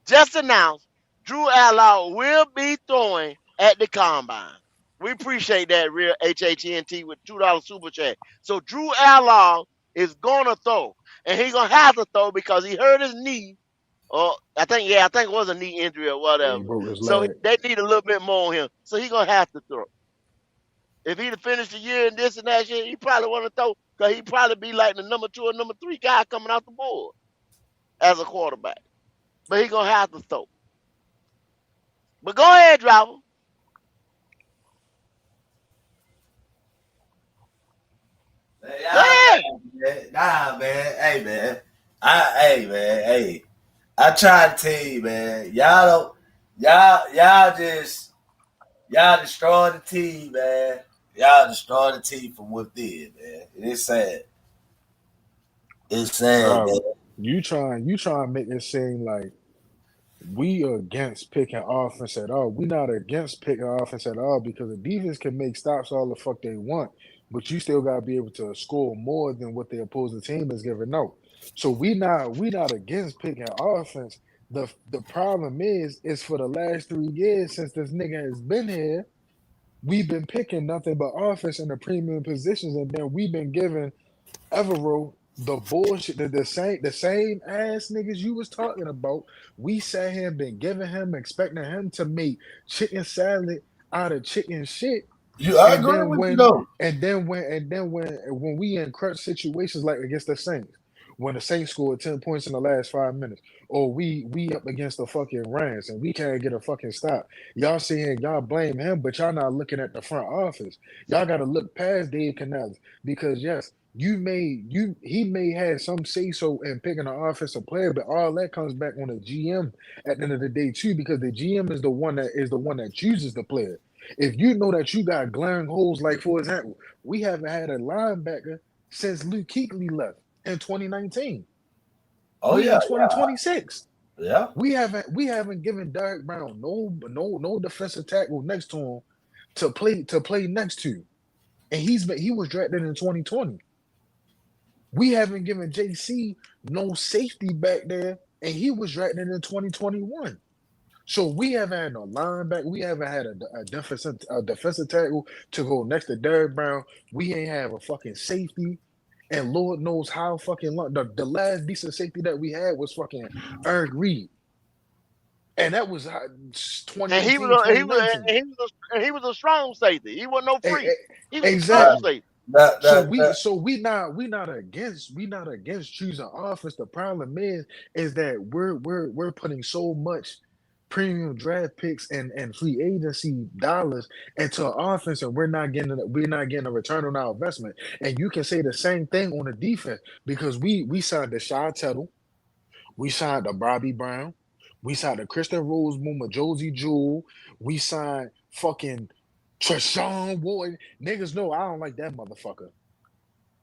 Just announced, Drew Outlaw will be throwing at the combine. We appreciate that real HHENT with $2 super chat. So Drew Outlaw is gonna throw, and he's gonna have to throw because he hurt his knee. I think it was a knee injury or whatever. So they need a little bit more on him. So he's gonna have to throw. If he'd have finished the year and this and that shit, he probably want to throw because he'd probably be like the number 2 or number 3 guy coming out the board as a quarterback. But he's gonna have to throw. But go ahead, driver. Go ahead. Nah, man. Hey, man. Hey. I try to tell you, man. Y'all destroy the team, man. Y'all destroy the team from within, man. It's sad. It's sad, man. You trying to make it seem like we are against picking offense at all. We not against picking offense at all because the defense can make stops all the fuck they want, but you still gotta be able to score more than what the opposing team is giving out. So we not against picking offense. The problem is for the last 3 years since this nigga has been here, we've been picking nothing but offense in the premium positions, and then we've been giving Evero the bullshit, the same ass niggas you was talking about. We sat here and been giving him, expecting him to make chicken salad out of chicken shit. I And agree then with you when though. when we in crunch situations like against the Saints, when the Saints scored 10 points in the last 5 minutes, or we up against the fucking Rams and we can't get a fucking stop. Y'all saying y'all blame him, but y'all not looking at the front office. Y'all gotta look past Dave Canales because yes, he may have some say so in picking an offensive player, but all that comes back on the GM at the end of the day too, because the GM is the one that chooses the player. If you know that you got glaring holes, like for example, we haven't had a linebacker since Luke Kuechly left in 2019. Oh We yeah, in 2026. yeah. We haven't given Derek Brown no defensive tackle next to him to play next to. And he was drafted in 2020. We haven't given JC no safety back there, and he was drafted in 2021. So we haven't had no linebacker. We haven't had a defensive tackle to go next to Derrick Brown. We ain't have a fucking safety. And Lord knows how fucking long. The last decent safety that we had was fucking Eric Reed. And that was And 2018, 2019. he was a strong safety. He wasn't no E- freak. e- He was a strong Exactly. safety. So we not against choosing offense. The problem is that we're putting so much premium draft picks and free agency dollars into offense, and we're not getting a return on our investment. And you can say the same thing on the defense because we signed the Shy Tuttle, we signed a Bobby Brown, we signed a Christian Rosemoon, a Josie Jewell, we signed fucking Treshawn Ward. Niggas know I don't like that motherfucker.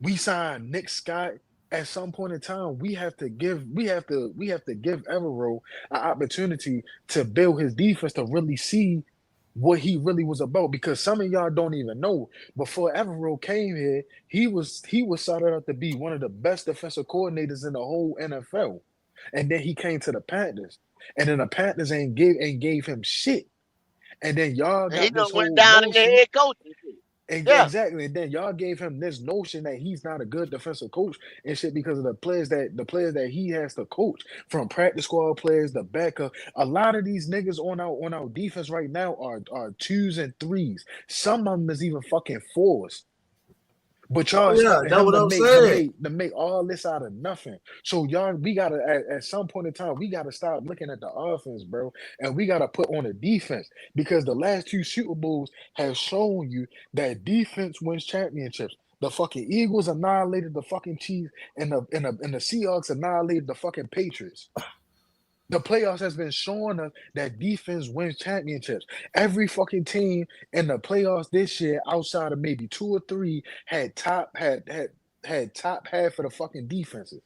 We signed Nick Scott. At some point in time, we have to give Evero an opportunity to build his defense to really see what he really was about. Because some of y'all don't even know. Before Evero came here, he was started out to be one of the best defensive coordinators in the whole NFL. And then he came to the Panthers. And then the Panthers ain't gave him shit. And then y'all And he got this done went whole down in the notion. head coach. Yeah. Exactly. And then y'all gave him this notion that he's not a good defensive coach and shit because of the players that he has to coach, from practice squad players, the backup. A lot of these niggas on our defense right now are twos and threes. Some of them is even fucking fours. But y'all Oh yeah, expecting that's him what to I'm make to saying. make to make all this out of nothing. So y'all, we gotta at some point in time, we gotta stop looking at the offense, bro, and we gotta put on the defense because the last two Super Bowls have shown you that defense wins championships. The fucking Eagles annihilated the fucking Chiefs, and the Seahawks annihilated the fucking Patriots. The playoffs has been showing us that defense wins championships. Every fucking team in the playoffs this year, outside of maybe two or three, had top half of the fucking defenses.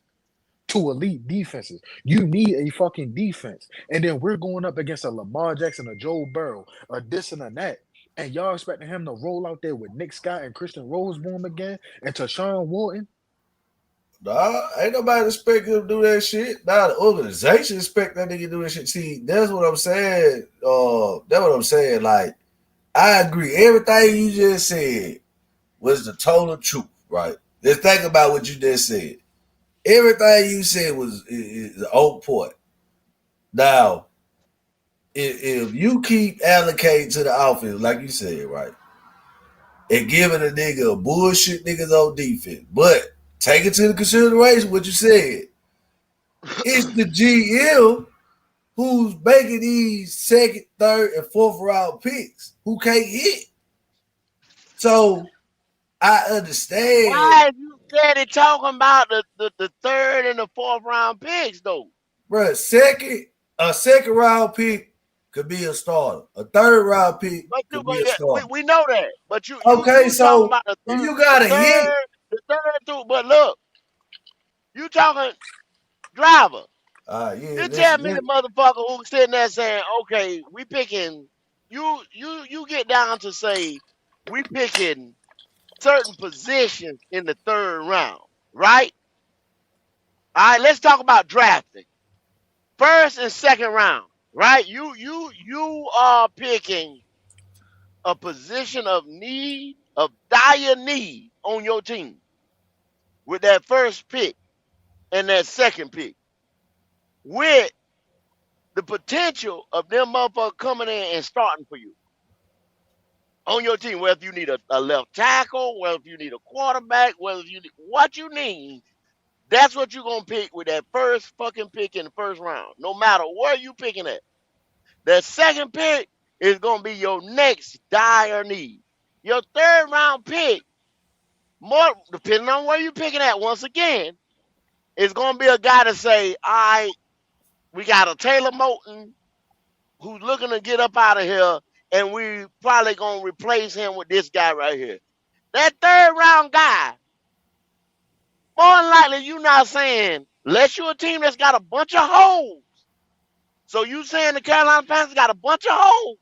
Two elite defenses. You need a fucking defense. And then we're going up against a Lamar Jackson, a Joe Burrow, a this and a that. And y'all expecting him to roll out there with Nick Scott and Christian Roseboom again and Tashawn Wharton? Nah, ain't nobody expect him to do that shit. Nah, the organization expect that nigga to do that shit. See, that's what I'm saying. That's what I'm saying. Like, I agree. Everything you just said was the total truth, right? Just think about what you just said. Everything you said is on point. Now, if you keep allocating to the offense, like you said, right, and giving a nigga a bullshit niggas on defense, but take it to the consideration what you said. It's the GM who's making these second, third, and fourth round picks who can't hit. So I understand. Why is you steady talking about the third and the fourth round picks though? Bro, a second round pick could be a starter. A third round pick could be a starter. We know that. But you Okay, talking so about the if third, you got a hit, the third through. But look, you talking driver. yeah, You tell me listen, the motherfucker who's sitting there saying, okay, we picking you get down to say we picking certain positions in the third round, right? All right, let's talk about drafting. First and second round, right? You are picking a position of need, of dire need on your team with that first pick and that second pick, with the potential of them motherfuckers coming in and starting for you on your team. Whether you need a left tackle, whether you need a quarterback, whether you need what you need, that's what you're gonna pick with that first fucking pick in the first round. No matter where you picking at. That second pick is gonna be your next dire need. Your third round pick, more depending on where you picking at, once again, is gonna be a guy to say, all right, we got a Taylor Moton who's looking to get up out of here, and we probably gonna replace him with this guy right here. That third round guy, more than likely, you not saying, unless you're a team that's got a bunch of holes. So you saying the Carolina Panthers got a bunch of holes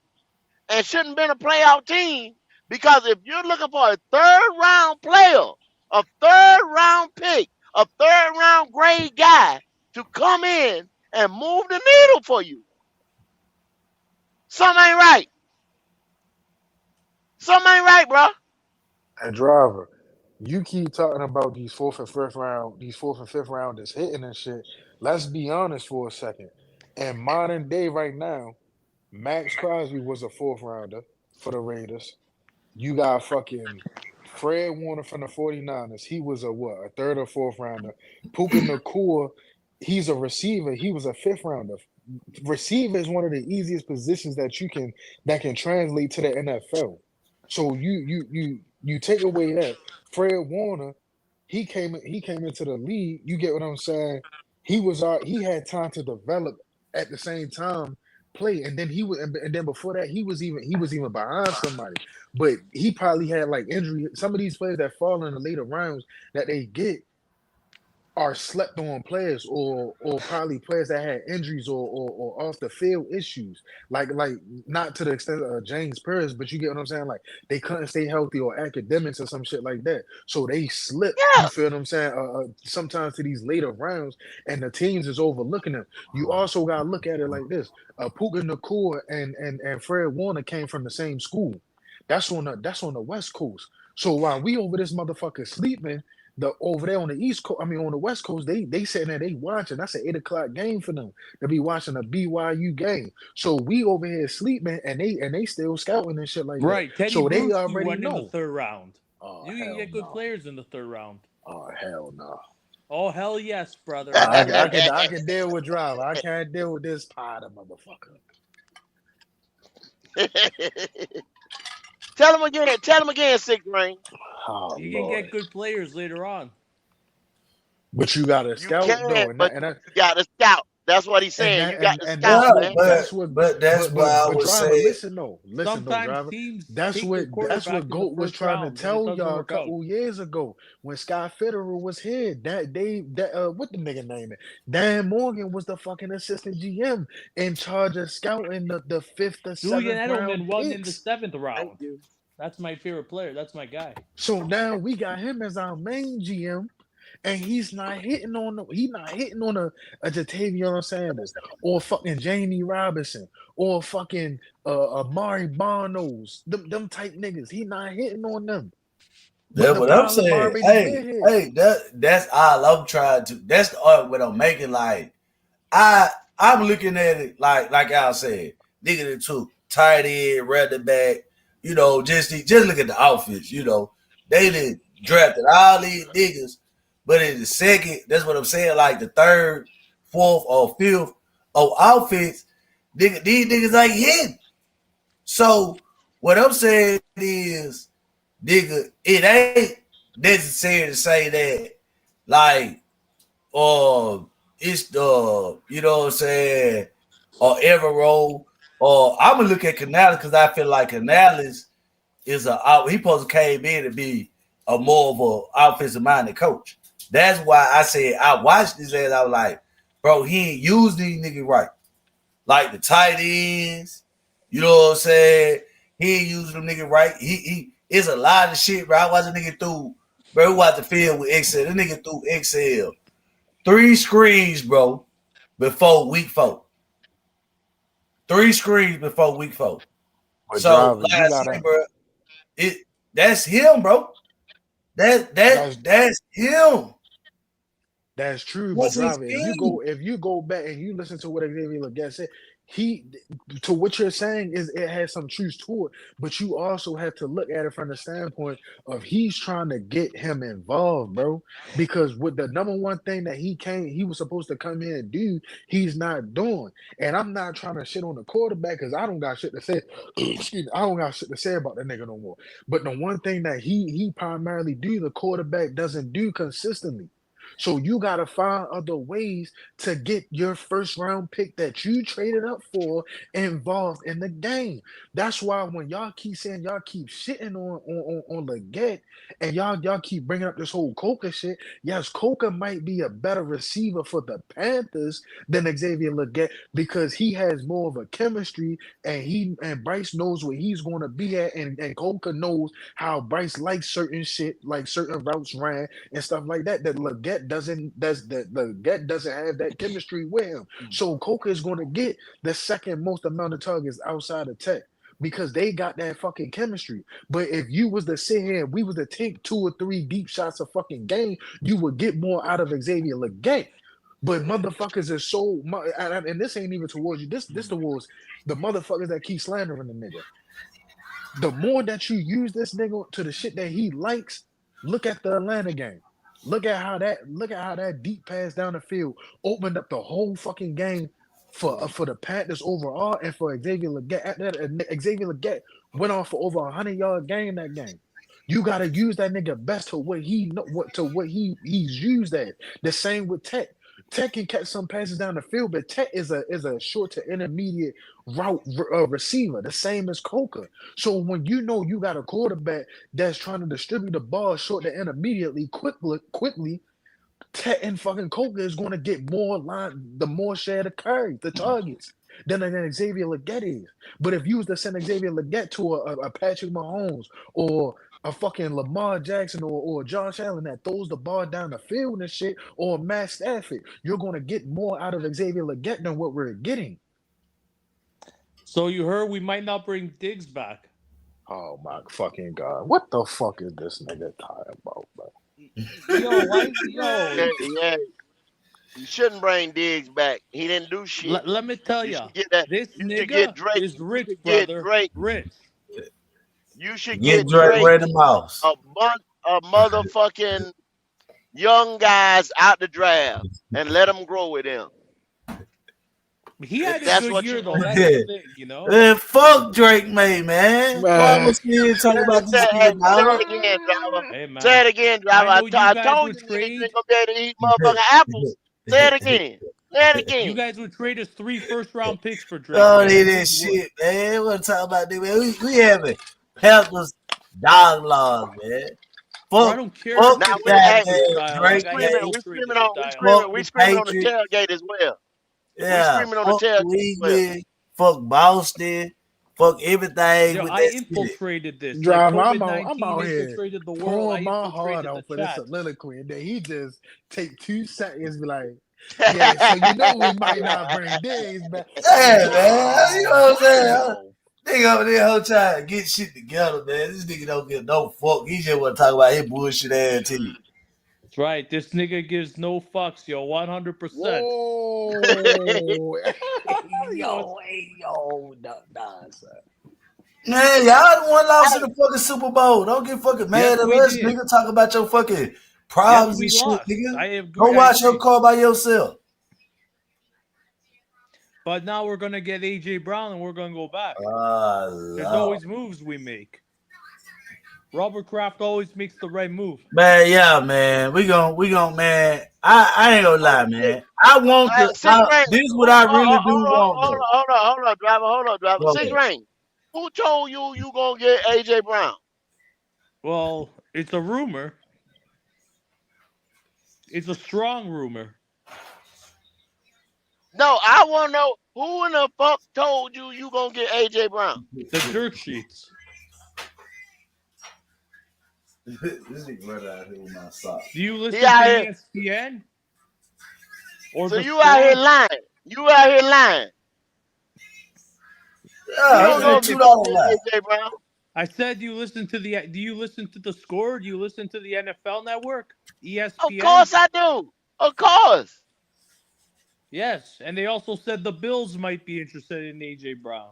and shouldn't been a playoff team, because if you're looking for a third round player, a third round pick, a third round grade guy to come in and move the needle for you, something ain't right. Something ain't right, bro. And driver, you keep talking about these fourth and fifth rounders hitting and shit. Let's be honest for a second. In modern day, right now, Max Crosby was a fourth rounder for the Raiders. You got fucking Fred Warner from the 49ers. He was a third or fourth rounder. Puka Nakua, he's a receiver. He was a fifth rounder. Receiver is one of the easiest positions that can translate to the NFL. So you take away that Fred Warner, he came into the league. You get what I'm saying? He had time to develop at the same time play, and then and then before that he was even behind somebody. But he probably had like injury. Some of these players that fall in the later rounds that they get are slept on players, or probably players that had injuries or off the field issues, like not to the extent of James Pierce, but you get what I'm saying, like they couldn't stay healthy or academics or some shit like that, so they slip. You Yeah. feel what I'm saying? Sometimes to these later rounds, and the teams is overlooking them. You also gotta look at it like this: Puka Nakua and Fred Warner came from the same school. That's on the West Coast. So while we over this motherfucker sleeping, over there on the East Coast, I mean on the West Coast, they sitting there, they watching. That's an 8 o'clock game for them. They be watching a BYU game. So we over here sleeping, and they still scouting and shit like Right. that. Teddy So they Bruschi already went in the know. third round. Oh, You can hell get good no. players in the third round. Oh, hell no. Oh, hell yes, brother. I can deal with driver. I can't deal with this Potter motherfucker. Tell him again, Six Ring. Oh, You can Lord. get good players later on. But you got to You scout can, though, but you got to scout. That's what he's saying. You got to and scout, man. but that's why I but would driver, say listen though, Sometimes driver. teams That's take what their quarterback in the Goat was first trying to round, and it tell doesn't y'all a work out. couple years ago when Scott Fitterer was here. What the nigga name it? Dan Morgan was the fucking assistant GM in charge of scouting the fifth or Julian seventh round Edelman won in the picks. 7th round. That's my favorite player. That's my guy. So now we got him as our main GM. And he's not hitting on a Jatavion Sanders or fucking Jamie Robinson or fucking Amari Barnos, them type niggas. He not hitting on them. But that's the what I'm problem saying. already been here. Hey, that's all I'm trying to. That's the argument I'm making. Like I'm looking at it like I said, nigga that took tight end, running back. You know, just look at the outfits. You know, they did drafted all these niggas. But in the second, that's what I'm saying, like the third, fourth, or fifth of outfits, these niggas ain't hitting. So what I'm saying is nigga, it ain't necessary to say that, like, it's the, you know what I'm saying, or Everroll, or I'm gonna look at Canales because I feel like Canales is he supposed to came in to be a more of a offensive minded coach. That's why I said I watched this and I was like, bro, he ain't used these niggas right. Like the tight ends, you know what I'm saying? He ain't using them niggas right. He it's a lot of shit, bro. I watched a nigga through, bro, who watched the field with Excel. This nigga threw Excel 3 screens, bro, before week 4. 3 screens before week 4. But So driver, like you I say, gotta. bro, that's him, bro. That's him. That's true, but That's his driver, scheme. if you go back and you listen to what Xavier Leggett said, he to what you're saying is it has some truth to it, but you also have to look at it from the standpoint of he's trying to get him involved, bro. Because with the number one thing that he was supposed to come in and do, he's not doing. And I'm not trying to shit on the quarterback because I don't got shit to say. Excuse me, I don't got shit to say about that nigga no more. But the one thing that he primarily do, the quarterback doesn't do consistently. So you got to find other ways to get your first round pick that you traded up for involved in the game. That's why when y'all keep saying y'all keep shitting on Leggett and y'all keep bringing up this whole Coca shit. Yes, Coca might be a better receiver for the Panthers than Xavier Leggett because he has more of a chemistry and Bryce knows where he's going to be at and Coca knows how Bryce likes certain shit, like certain routes ran and stuff like that. That Leggett doesn't have that chemistry with him. So Coca is going to get the second most amount of targets outside of Tech because they got that fucking chemistry. But if you was to sit here and we was to take 2 or 3 deep shots a fucking game, you would get more out of Xavier Leggett. But motherfuckers are so and this ain't even towards you. This towards the motherfuckers that keep slandering the nigga. The more that you use this nigga to the shit that he likes, look at the Atlanta game. Look at how that deep pass down the field opened up the whole fucking game for the Panthers overall and for Xavier Leggett. Xavier Leggett went on for over 100-yard game that game. You gotta use that nigga best to what he's used at. The same with Tech. Tech can catch some passes down the field, but Tech is a short to intermediate route receiver, the same as Coca. So when you know you got a quarterback that's trying to distribute the ball short to intermediately quickly, Tet and fucking Coca is going to get the more share of the carry, the targets, than Xavier Leggett is. But if you was to send Xavier Leggett to a Patrick Mahomes or a fucking Lamar Jackson or Josh Allen that throws the ball down the field and shit, or Matt Stafford, you're going to get more out of Xavier Leggett than what we're getting. So you heard we might not bring Diggs back. Oh my fucking God. What the fuck is this nigga talking about, bro? Yo, why? Yo, yeah. You shouldn't bring Diggs back. He didn't do shit. let me tell You you, should get that. this You should nigga get Drake. is You rich, should get brother. Drake. Rich. You should Get get Drake Drake Ray the Mouse. a bunch of motherfucking young guys out the draft and let them grow with them. He had a That's good what year you though. do. That's the thing, you know. Man, fuck Drake May, man. Why was he here talking about this Say shit, dog? it again, driver. Hey man, Say it again, driver. I know you I guys told would you niggas trade. ain't gonna be able to eat motherfucking apples. Say it again. Say it You again. guys would trade us 3 first-round picks for Drake. Don't Man. hear You that would. shit, man. What talking about this, man? We having Panthers dog laws, man. Bro, I Fuck, don't care fuck if Now the it's we hey, Patriots goddamn style. we Drake Like I screaming, May. infiltrated the Fuck we the dialogue. screaming on the Patriots. tailgate as well. We Yeah, screaming on the fuck tailgate as well. Cleveland. Fuck Boston. Fuck everything Yo, with I that shit. infiltrated this. Like Driver, I'm COVID-19 out here infiltrated the world. I pouring my heart infiltrated the out for this chat. soliloquy, and then he just take 2 seconds and be like, yeah, so you know we might not bring Diggs back. Like, Yeah, man. You know what I'm saying? yo. Nigga over there whole time get shit together, man. This nigga don't give no fuck. He just want to talk about his bullshit ass team. That's right. This nigga gives no fucks, yo. 100%. Whoa. yo, nah, son. Man, y'all the one lost in the fucking Super Bowl. Don't get fucking mad Yes, at we us, did. nigga. Talk about your fucking Yes, problems we and shit, lost. nigga. I Go agree. watch your car by yourself. But now we're gonna get AJ Brown and we're gonna go back. Ah, There's Lord. always moves we make. Robert Kraft always makes the right move. Man, yeah, man. We gon' man. I ain't gonna lie, man. I want the. Six Ring. This is what I really do want, Hold though. on, driver. Hold on, driver. Go Six ahead. Ring. Who told you gonna get AJ Brown? Well, it's a rumor. It's a strong rumor. No, I want to know who in the fuck told you gonna get AJ Brown? The dirt sheets. This nigga right out here with my socks. Do you listen He out to here. ESPN? Or So the you out here Score? lying. You out here lying. Yeah, You don't know it's if $2 you get line. AJ Brown. I said you listen to the. Do you listen to the Score? Do you listen to the NFL Network? ESPN? Of course I do. Of course. Yes, and they also said the Bills might be interested in AJ Brown.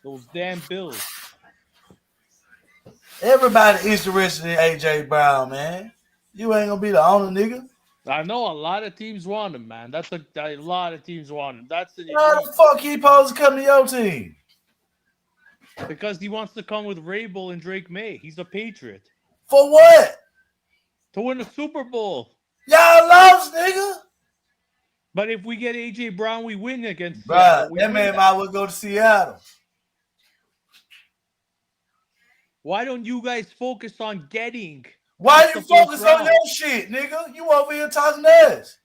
Those damn Bills. Everybody interested in AJ Brown, man. You ain't gonna be the only nigga. I know a lot of teams want him, man. That's a lot of teams want him. That's an How elite. the fuck he supposed to come to your team? Because he wants to come with Rabel and Drake May. He's a Patriot. For what? To win a Super Bowl. Y'all lost, nigga. But if we get AJ Brown, we win against Bruh, Seattle. We that win man might well go to Seattle. Why don't you guys focus on getting? Why past you the first focus on round? your shit, nigga? You over here talking ass.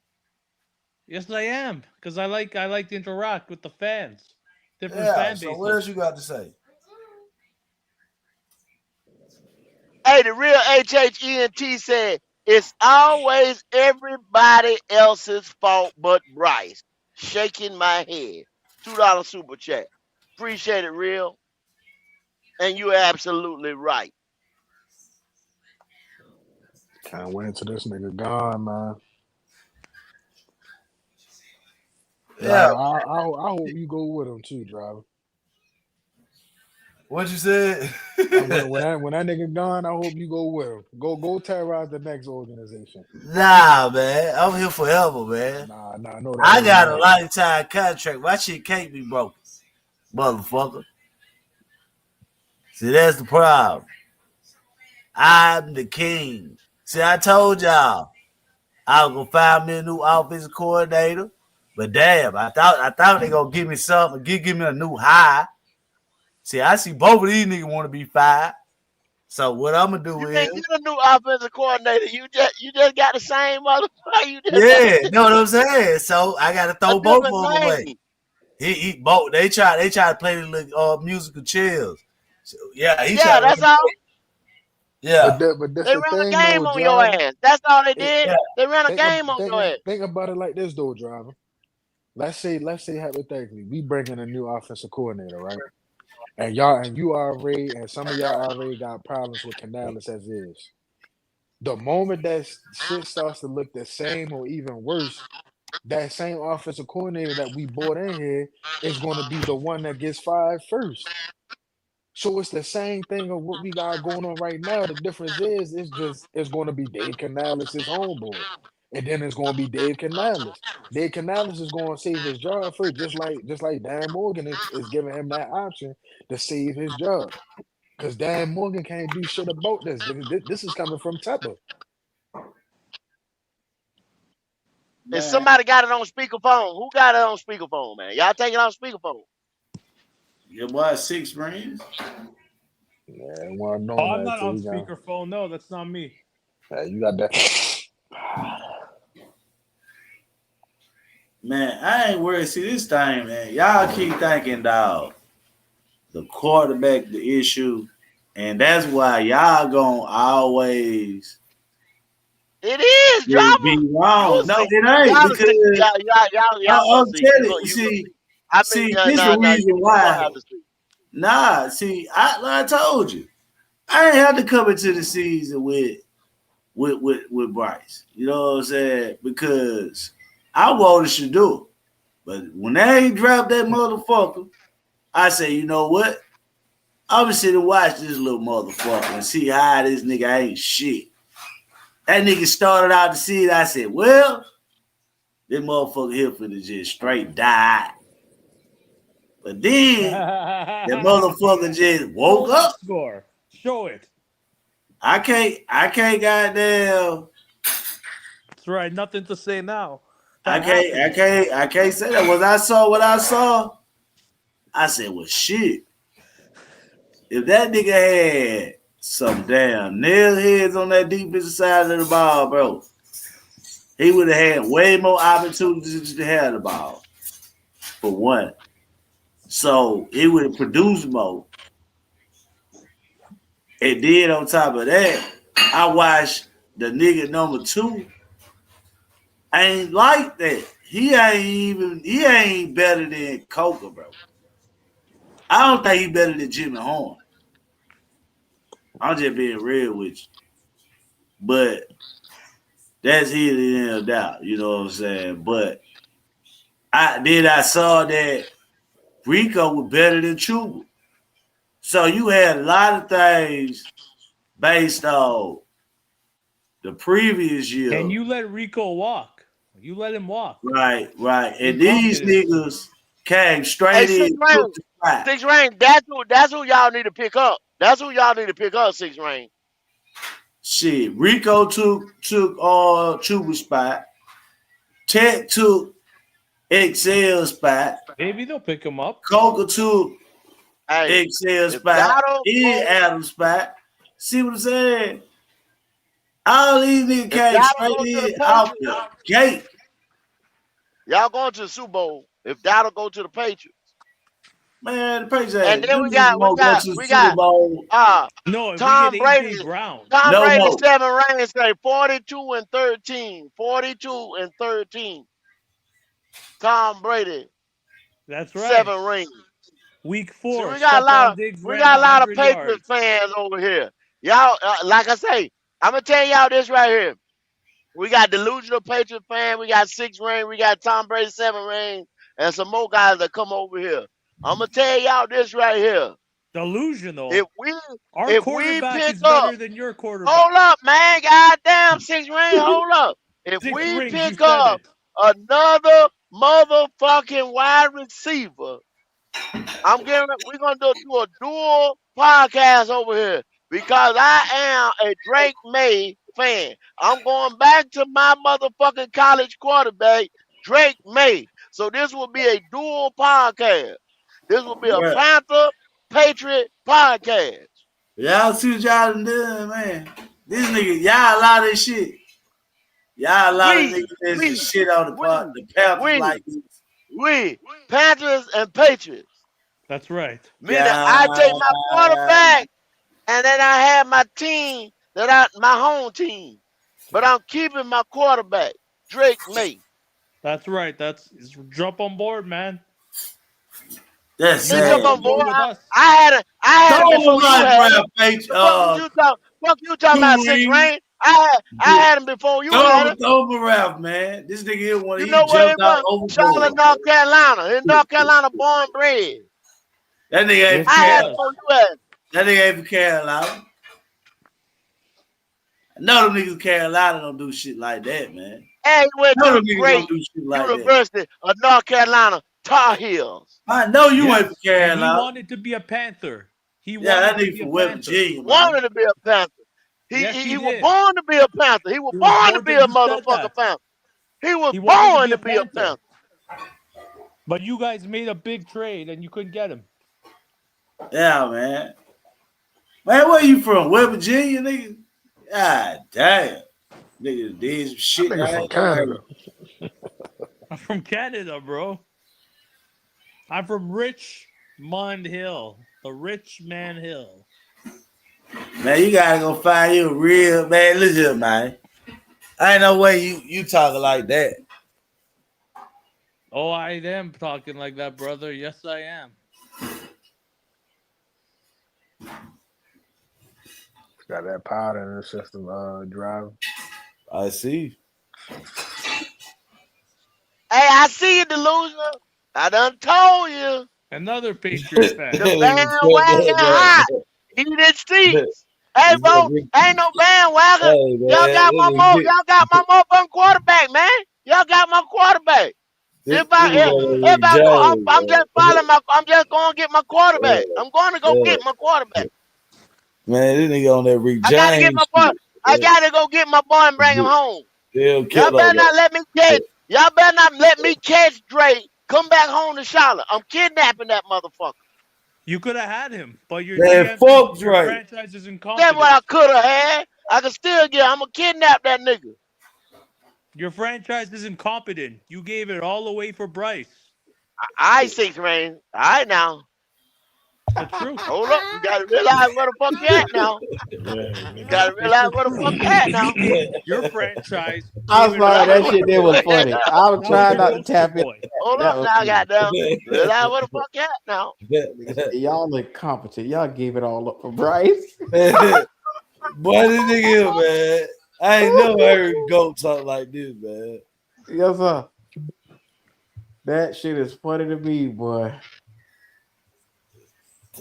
Yes, I am. Because I like to interact with the fans. Different Yeah, fan so bases. what else you got to say? Hey, the real HHENT said it's always everybody else's fault but Bryce. Shaking my head. $2 super chat. Appreciate it, real. And you're absolutely right. Can't wait until this nigga gone, man. Yeah. Driver, I hope you go with him too, driver. What you said? when that nigga gone, I hope you go with him. Go terrorize the next organization. Nah, man. I'm here forever, man. Nah, no. I got a lifetime contract. My shit can't be broken, motherfucker. See, that's the problem. I'm the king. See, I told y'all I was gonna find me a new offensive coordinator, but damn, I thought they gonna give me something, give me a new high. See, I see both of these niggas want to be fired. So what I'm gonna do You is, can't get a new offensive coordinator. You just got the same motherfucker. You just yeah, know what I'm saying. So I gotta throw a both different of them away. name. He both they try to play the little, musical chairs. So, yeah, Yeah, that's all. Yeah, but that's They the ran a thing, game though, on your driver. ass. That's all they did. yeah. They ran a game on your ass. Think about it like this, though, driver. Let's say hypothetically, we bring in a new offensive coordinator, right? And some of y'all already got problems with Canales as is. The moment that shit starts to look the same or even worse, that same offensive coordinator that we brought in here is going to be the one that gets fired first. So it's the same thing of what we got going on right now. The difference is it's going to be Dave Canales' homeboy. And then it's going to be Dave Canales. Dave Canales is going to save his job first, just like Dan Morgan is giving him that option to save his job. Because Dan Morgan can't do shit about this. This is coming from Tepper. If somebody got it on speakerphone, who got it on speakerphone, man? Y'all take it on speakerphone. Your boy 6 rings. Yeah, well, no, I'm not on speakerphone. No, that's not me. You got that. Man, I ain't worried. See, this thing, man, y'all keep thinking, dog, the quarterback, the issue, and that's why y'all gonna always It is, be wrong. No, it ain't, because I'll tell you. See, this the reason why. Nah, see, like I told you, I ain't have to come into the season with Bryce. You know what I'm saying? Because I wanted to do it. But when they ain't dropped that motherfucker, I say, you know what? I'm gonna sit and watch this little motherfucker and see how this nigga ain't shit. That nigga started out the season. I said, well, this motherfucker here finna just straight die. But then the motherfucker just woke up. Score. Show it. I can't goddamn. That's right. Nothing to say now. I That happened. can't say that. What I saw, I said, well, shit. If that nigga had some damn nail heads on that defensive side of the ball, bro, he would have had way more opportunities to have the ball. For one. So he would have produced more. And then on top of that, I watched the nigga number 2. Ain't like that. He ain't better than Coker, bro. I don't think he better than Jimmy Horn. I'm just being real with you. But that's here and doubt, you know what I'm saying? But I saw that Rico was better than Chuba. So you had a lot of things based on the previous year. And you let Rico walk. You let him walk. Right. And these niggas came straight in. 6 Rain. That's who y'all need to pick up. That's who y'all need to pick up, 6 Rain. Shit, Rico took Chuba's spot. Tech took Excel's spot. Maybe they'll pick him up. Coker took Excel's spot. Adam's spot. See what I'm saying? All these niggas came straight in out the gate. Y'all going to the Super Bowl if that'll go to the Patriots. Man, the Patriots. And then we got no, Tom Brady. Brown. Tom Brady 7 rings say 42-13. 42-13. Tom Brady. That's right. 7 rings. Week 4. See, we got a lot of Patriots fans over here. Y'all, like I say, I'm gonna tell y'all this right here. We got delusional Patriot fan. We got 6 ring. We got Tom Brady 7 ring, and some more guys that come over here. I'm gonna tell y'all this right here. Delusional. If quarterback we pick is up, better than your quarterback. Hold up, man. Goddamn, 6 ring. Hold up. If we pick up another motherfucking wide receiver, we're gonna do a dual podcast over here because I am a Drake May fan. I'm going back to my motherfucking college quarterback, Drake May. So this will be a dual podcast. This will be a Panther Patriot podcast. Y'all see what y'all done, man. This nigga, y'all allow this shit. Y'all allow this nigga this shit on the part. The Panthers like this. We Panthers and Patriots. That's right. Meaning I take my quarterback and then I have my team my home team. But I'm keeping my quarterback, Drake May. That's right. Jump on board, man. That's jump on board. I had him before you had him. Fuck you talking about 6 ring. I had him before you had him. Over Ralph, man. This nigga here one. You know where he was? Charlotte, North Carolina. In North Carolina, born and bred. That nigga ain't from Carolina. That nigga ain't from Carolina. None of them niggas in Carolina don't do shit like that, man. And he went to the great University of North Carolina, Tar Heels. I know you ain't from Carolina. He wanted to be a Panther. That nigga from West Virginia. Wanted to be a Panther. He was born to be a Panther. He was born to be a motherfucking Panther. He was born to be a Panther. But you guys made a big trade and you couldn't get him. Yeah, man. Man, where you from? West Virginia, nigga? God damn. Nigga did some shit. From Canada. I'm from Canada, bro. I'm from Richmond Hill. The Richmond Hill. Man, you gotta go find you a real man. Listen, man. I ain't no way you talking like that. Oh, I am talking like that, brother. Yes, I am. Got that powder in the system, driving. I see. Hey, I see you, delusional. I done told you. Another Patriot fan. The bandwagon hot. Heated seats. Hey, bro, ain't no bandwagon. Y'all got my motherfucking quarterback, man. Y'all got my quarterback. I'm just going to get my quarterback. I'm going to go get my quarterback. Man, this nigga on that Rick I gotta get my James boy. shit. I gotta go get my boy and bring him home. Still Y'all killer better on not that. let me catch. Y'all better not let me catch Drake. Come back home to Charlotte. I'm kidnapping that motherfucker. You could have had him, but your Man, GM, fuck your Drake. franchise is That's incompetent. what I could have had. I can still get. I'm gonna kidnap that nigga. Your franchise is incompetent. You gave it all away for Bryce. I 6 man. All right now. The truth. Hold up. You gotta realize where the fuck you at now. You gotta It's realize the where the truth. fuck you at now. Your franchise I'm gave it all sorry, that away shit for there was Bryce. funny. I was That was trying your not to poster tap in. boy. Hold That up was now, funny. goddamn. Realize where the fuck you at now. Y'all incompetent. Y'all gave it all up for Bryce. Boy, this nigga here, man. I ain't never heard GOAT talk like this, man. Yes, sir. That shit is funny to me, boy.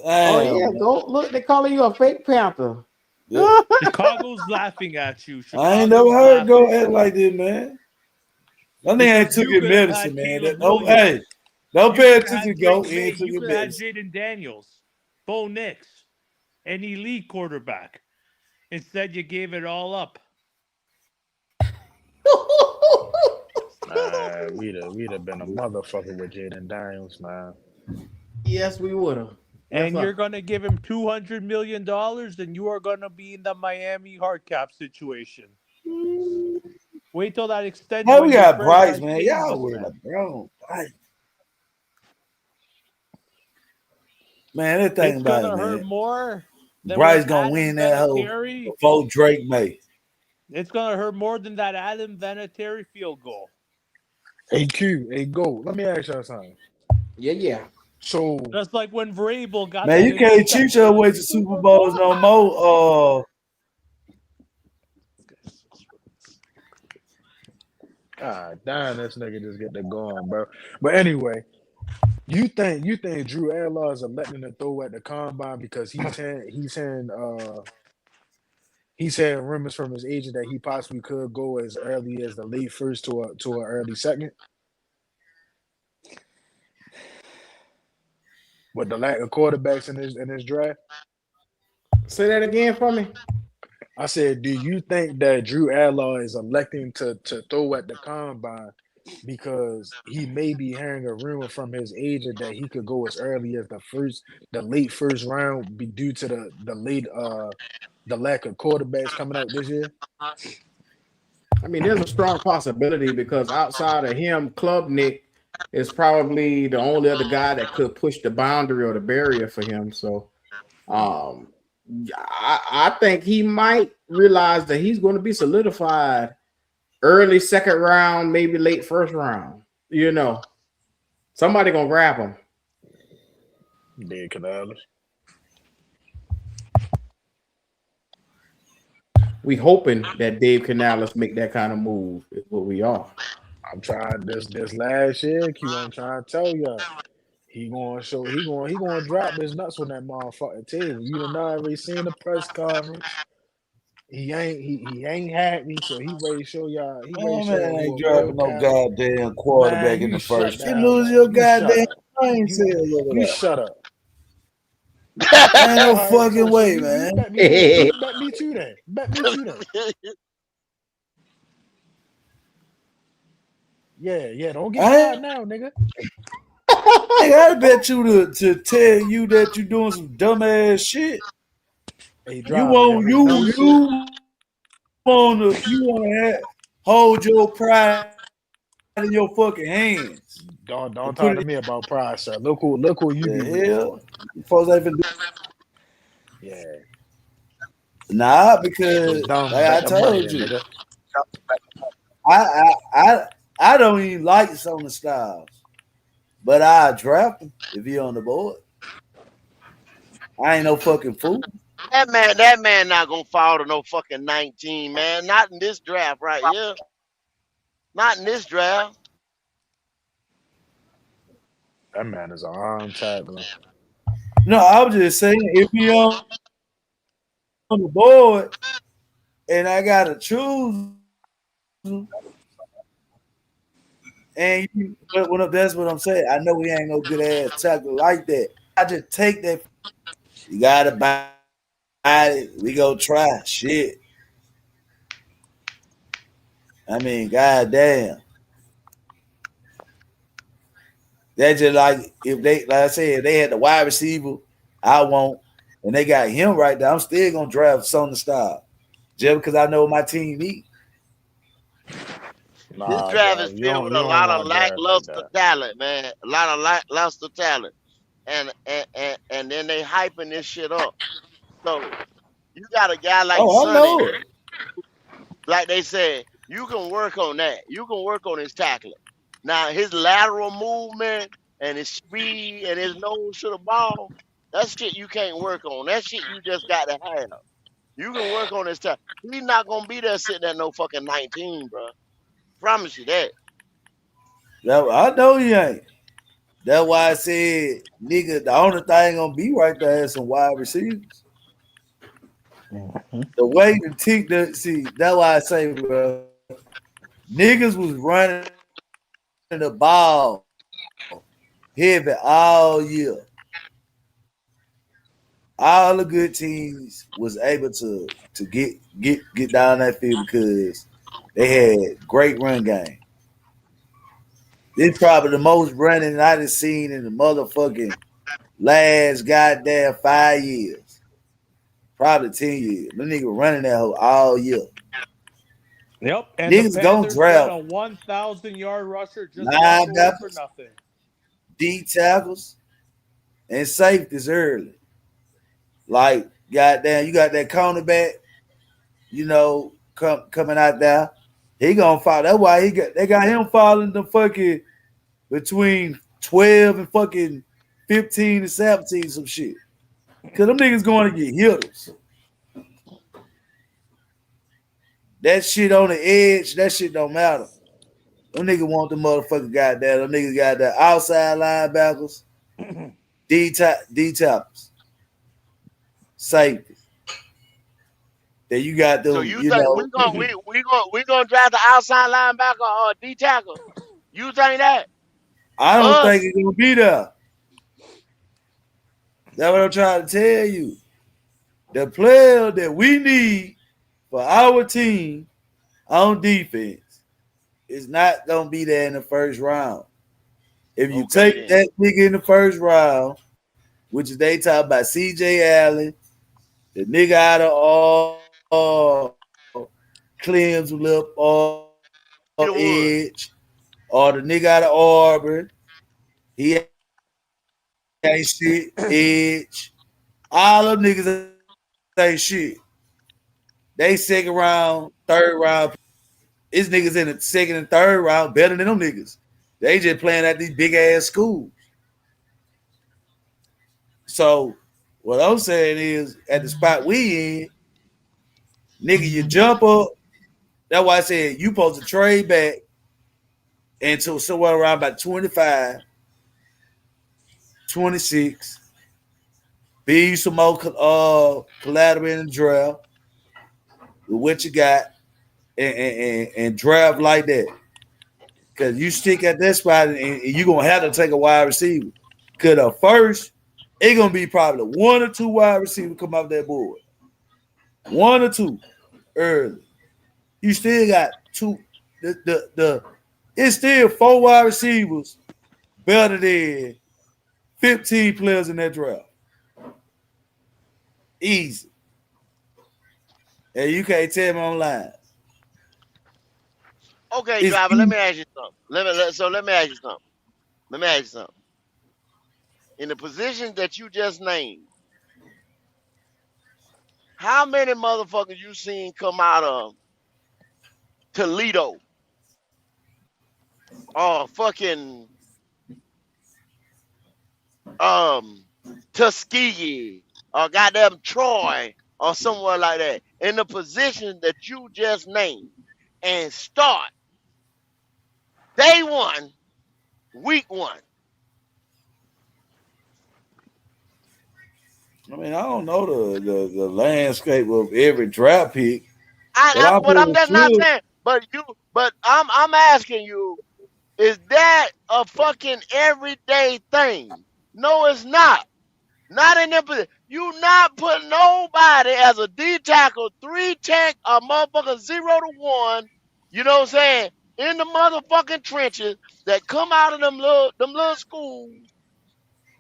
Oh Damn, yeah, man. go look. They calling you a fake Panther. Yeah. Chicago's laughing at you. I ain't never Chicago's heard GOAT laughing. act like this, man. That nigga ain't Because took you his could have medicine, had man. Caleb Don't, Williams. hey, don't You pay could have attention had to GOAT. Drake He ain't May. took You his could have had medicine. Jaden Daniels, Bo Nix, an elite quarterback. Instead, you gave it all up. We'd have been a motherfucker with Jaden Daniels, man. Yes, we would have. Yes, And sir. you're going to give him $200 million, and you are going to be in the Miami hard cap situation. Wait till that extends Now when we your got Bryce, franchise man. changes, Y'all worried man. about Brown. Man, that thing It's going about it, to hurt man. more than when Bryce gonna Adam win that hoe Vinatieri. before Drake May. It's going to hurt more than that Adam Vinatieri field goal. Hey Q, hey Go. Let me ask y'all something. Yeah. So Just like when Vrabel got Man, that you can't cheat your interception. way to Super Bowls no more. God damn, this nigga just get to going, bro. But anyway, you think Drew Adlaw is electing to throw at the combine because he's had rumors from his agent that he possibly could go as early as the late first to an early second. With the lack of quarterbacks in his draft. Say that again for me. I said, do you think that Drew Adlaw is electing to throw at the combine because he may be hearing a rumor from his agent that he could go as early as the late first round, be due to the lack of quarterbacks coming out this year? I mean, there's a strong possibility because outside of him, Klubnik is probably the only other guy that could push the boundary or the barrier for him. So, I think he might realize that he's going to be solidified early second round, maybe late first round. You know, somebody gonna grab him. Big Canales. We hoping that Dave Canales make that kind of move. Is what we are. I'm trying this last year, Q. I'm trying to tell y'all. He gonna drop his nuts on that motherfucking table. You done already seen the press conference. He ain't happy, so he ready to show y'all. He ready to Man, show y'all man who ain't a real dropping no captain. goddamn quarterback Man, in you the shut first. You down, lose man. your You shut goddamn up. brain cells over You there. shut up. Ain't no All right, fucking so way, you man. bet me then. You bet me too then. Bet me too then. Yeah. Don't get quiet now, nigga. I bet you to tell you that you doing some dumbass shit. Hey, You driver, want there ain't no shit. you wanna hold your pride in your fucking hands. Don't And put talk it to me about pride, sir. Look who you be in the rooting hell. for. You folks ain't been Yeah. nah, You're because dumb. like I Bet the money told then, you, nigga. I don't even like some of the styles, but I draft him if he on the board. I ain't no fucking fool. That man not gonna fall to no fucking 19, man. Not in this draft right here. Not in this draft. That man is an arm tackler. No, I was just saying if he on the board and I gotta choose, and that's what I'm saying. I know he ain't no good ass tackle like that. I just take that. You gotta buy it. We go try shit. I mean, goddamn. That's just like if they, like I said, if they had the wide receiver, I won't, and they got him right there. I'm still gonna draft Sonny Style just because I know my team need. This Nah, draft is dog. You filled don't with you a don't lot of want to draft like lackluster that. talent, man. A lot of lackluster talent, and then they hyping this shit up. So you got a guy like Oh, I Sonny, know it. like they said, you can work on that. You can work on his tackling. Now his lateral movement and his speed and his nose to the ball, that shit you can't work on. That shit you just got to have. You can work on his tackle. He's not gonna be there sitting at no fucking 19, bro. Promise you that. I know he ain't. That's why I said, nigga, the only thing gonna be right there is some wide receivers. The way the team, see, that's why I say, bro, niggas was running the ball heavy all year. All the good teams was able to get down that field because they had great run game. This probably the most running I done seen in the motherfucking last goddamn 5 years. Probably 10 years. The nigga running that hoe all year. Yep, and the Niggas gonna Panthers get draft a 1,000-yard rusher just walk away for linebackers, nothing. D tackles, and safeties early. Like, goddamn, you got that cornerback, coming out there. He gonna fall. That's why they got him falling the fucking between 12 and fucking 15 and 17, some shit. Cause them niggas going to get hitters. That shit on the edge, that shit don't matter. Them niggas want the motherfucker goddamn. Them niggas got the outside linebackers, D tackles, safety. Then you got So them, you think we gonna draft the outside linebacker or D tackle? You think that? I don't think Us? it's gonna be there. That's what I'm trying to tell you. The player that we need for our team on defense is not gonna be there in the first round. If you Okay take then. that nigga in the first round, which is they talk about CJ Allen, the nigga out of Clemson lip He the one. edge, or the nigga out of Auburn, he ain't shit, edge. All them niggas ain't shit. They second round, third round. It's niggas in the second and third round better than them niggas. They just playing at these big ass schools. So what I'm saying is, at the spot we in, nigga, you jump up. That's why I said you supposed to trade back until somewhere around about 25, 26. Be you some more collateral in the draft with what you got, and draft like that. Because you stick at that spot and you're going to have to take a wide receiver. Because the first, it's going to be probably one or two wide receivers come off that board. One or two early. You still got two. It's still four wide receivers better than 15 players in that draft. Easy. And you can't tell me online. Okay, It's driver. Let easy. me ask you something. Let me ask you something. Let me ask you something. In the position that you just named, how many motherfuckers you seen come out of Toledo or fucking um Tuskegee or goddamn Troy or somewhere like that in the position that you just named and start day one, week one? I mean, I don't know the landscape of every draft pick, but I'm But I'm pretty just not sure. saying. But I'm asking you, is that a fucking everyday thing? No, it's not. Not in them position. You not put nobody as a D tackle, 3 tech, a motherfucker 0 to 1. You know what I'm saying? In the motherfucking trenches that come out of them little schools,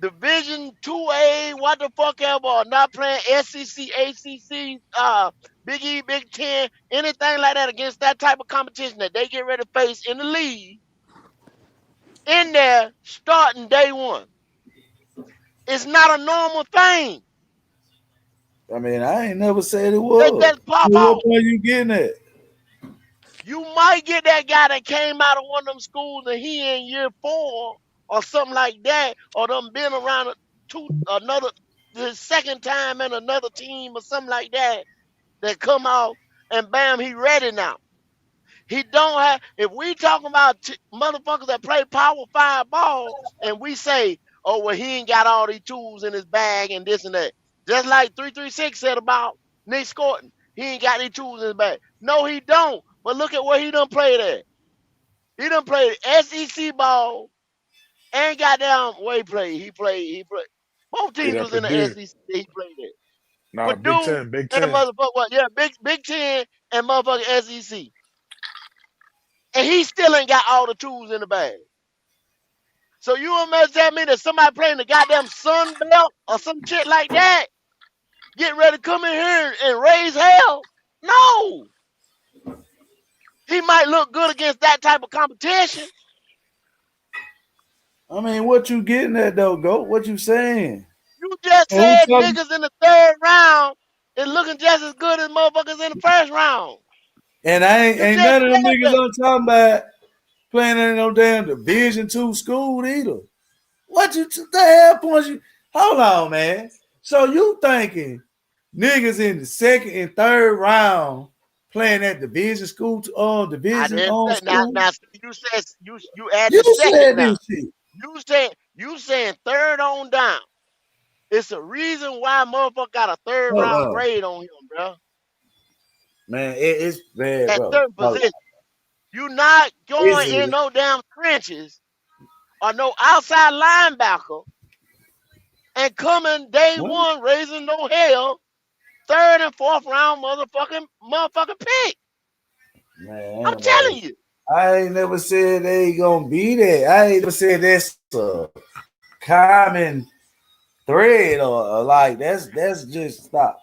Division 2A, what the fuck ever, or not playing SEC, ACC, Big E, Big Ten, anything like that against that type of competition that they get ready to face in the league, in there starting day one. It's not a normal thing. I mean, I ain't never said it They was. just pop What off. point you getting at? You might get that guy that came out of one of them schools and he in year 4 or something like that, or them been around the second time in another team or something like that, that come out and bam, he ready now. He don't have. If we talking about motherfuckers that play Power 5 ball, and we say, oh well, he ain't got all these tools in his bag and this and that, just like 336 said about Nick Scorton, he ain't got any tools in his bag. No, he don't. But look at where he done played at. He done played SEC ball and goddamn where he played. He played. Both Played teams at was in the Purdue. SEC. He played at Nah, Big Purdue Ten, Big and Ten. motherfucker what? Yeah, Big Ten and motherfucking SEC. And he still ain't got all the tools in the bag. So you imagine tell me that somebody playing the goddamn Sun Belt or some shit like that, get ready to come in here and raise hell? No. He might look good against that type of competition. I mean, what you getting at though, Goat? What you saying? You just And who said talking? niggas in the third round is looking just as good as motherfuckers in the first round. And I ain't, You ain't just none of them said niggas that. I'm talking about playing in no damn Division II school either. What you the hell points you? Hold on, man. So you thinking niggas in the second and third round playing at Division school I Division didn't say now. school? Now you said you add You the second said now. this shit. You saying third on down. It's a reason why motherfucker got a third Hold round on. grade on him, bro. Man, it's bad, At bro. certain Hold on. position. You not This going in is no damn trenches or no outside linebacker and coming day what? one raising no hell, third and fourth round motherfucking pick. I'm Man, telling you. I ain't never said they ain't gonna be there. I ain't never said that's a common thread or like that's just stop.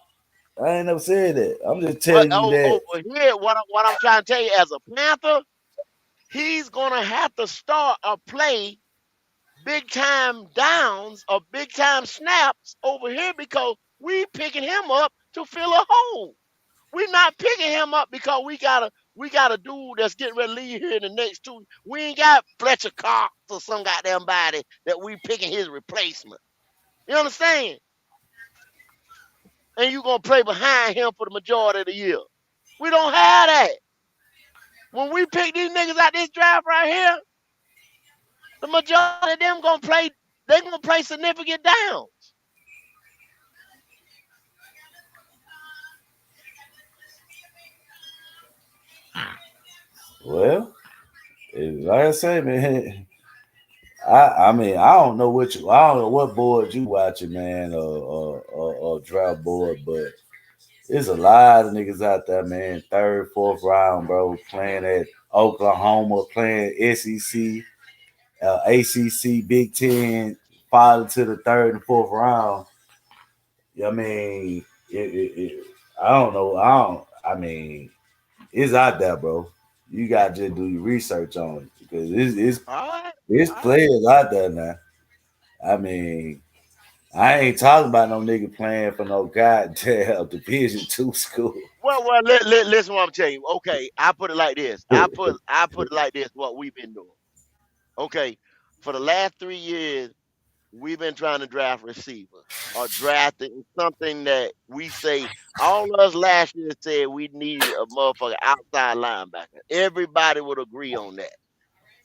I ain't never said that. I'm just But telling you that. over here, what I'm trying to tell you as a Panther, he's gonna have to start or play big time downs or big time snaps over here because we picking him up to fill a hole. We're not picking him up because we got a dude that's getting ready to leave here in the next 2. We ain't got Fletcher Cox or some goddamn body that we picking his replacement. You understand? And you gonna play behind him for the majority of the year. We don't have that. When we pick these niggas out this draft right here, the majority of them gonna play. They gonna play significant downs. Well, like I say, man. I mean I don't know what board you watching, man, or draft board, but there's a lot of niggas out there, man. Third, fourth round, bro, playing at Oklahoma, playing SEC, ACC, Big Ten, falling to the third and fourth round. I mean, I don't know. I mean, it's out there, bro. You got to just do your research on it because All right. it's All right. players out there now. I mean, I ain't talking about no nigga playing for no goddamn Division II school. Well, listen what I'm telling you. Okay, I put it like this. I put it like this. What we've been doing. Okay, for the last 3 years, we've been trying to draft receivers or drafting something that we say. All of us last year said we needed a motherfucker outside linebacker. Everybody would agree on that.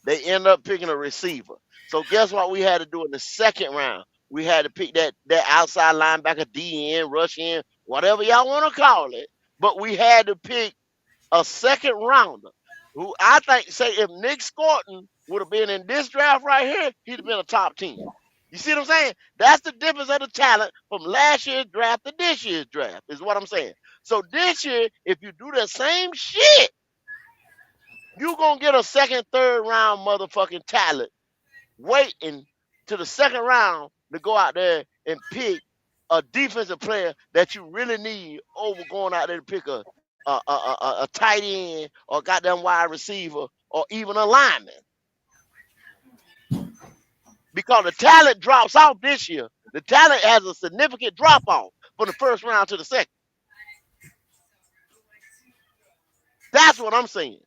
They end up picking a receiver. So guess what we had to do in the second round? We had to pick that outside linebacker, DN, rush in, whatever y'all want to call it. But we had to pick a second rounder who I think say if Nick Scorton would have been in this draft right here, he'd have been a top 10. You see what I'm saying? That's the difference of the talent from last year's draft to this year's draft, is what I'm saying. So this year, if you do the same shit, you're going to get a second, third round motherfucking talent waiting to the second round to go out there and pick a defensive player that you really need over going out there to pick a tight end or goddamn wide receiver or even a lineman. Because the talent drops off this year. The talent has a significant drop off from the first round to the second. That's what I'm saying.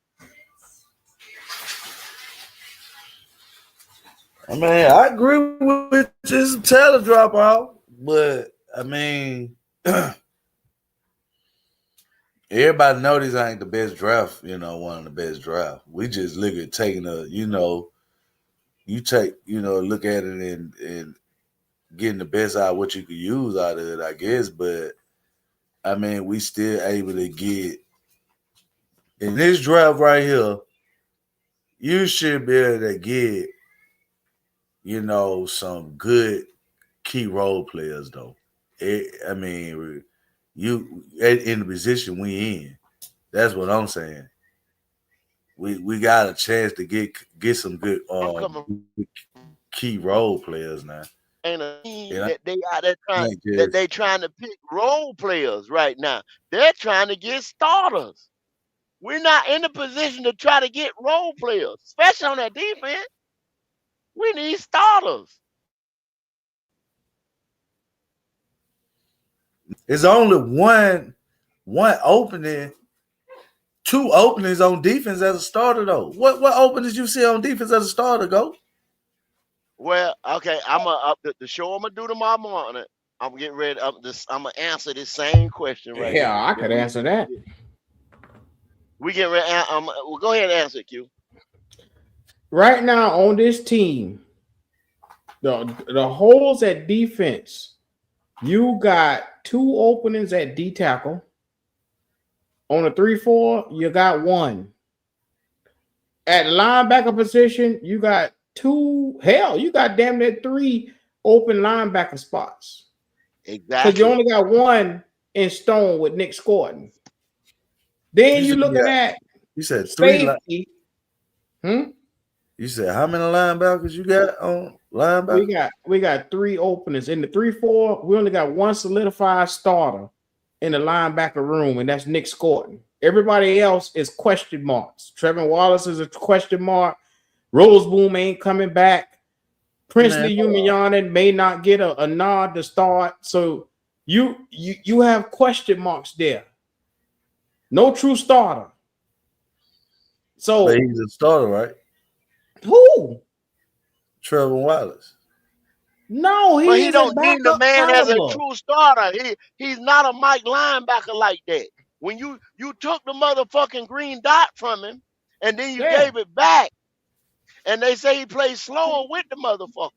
I mean, I agree with just talent drop off, but I mean, everybody know this ain't the best draft. One of the best drafts. We just look at taking you take, look at it and getting the best out of what you could use out of it, I guess. But I mean, we still able to get in this draft right here. You should be able to get, some good key role players though. I mean, you in the position we in. That's what I'm saying. We got a chance to get some good key role players now. Ain't a team that they out there trying to pick role players right now. They're trying to get starters. We're not in the position to try to get role players, especially on that defense. We need starters. There's only one opening, 2 openings on defense as a starter though. What openings you see on defense as a starter, go? Well, okay, I'm up the show. I'm gonna do tomorrow morning. I'm getting ready. I'm gonna answer this same question right here. Yeah, I could answer that. We get ready. Well, go ahead and answer it, Q. Right now on this team, the holes at defense, you got 2 openings at D tackle. On the 3-4, you got 1. At the linebacker position, you got 2. Hell, you got damn near 3 open linebacker spots. Exactly. Because you only got 1 in stone with Nick Scotton. Then you're looking at you said 3 safety. You said how many linebackers you got on linebacker? We got 3 openings. In the 3-4, we only got 1 solidified starter in the linebacker room, and that's Nick Scotton. Everybody else is question marks. Trevin Wallace is a question mark. Roseboom ain't coming back. Princely Umayanan may not get a nod to start. So you have question marks there. No true starter. So but he's a starter, right? Who? Trevor Wallace. No, he don't need the man as a true starter. He's not a Mike linebacker like that. When you took the motherfucking green dot from him and then you gave it back, and they say he plays slower with the motherfucker.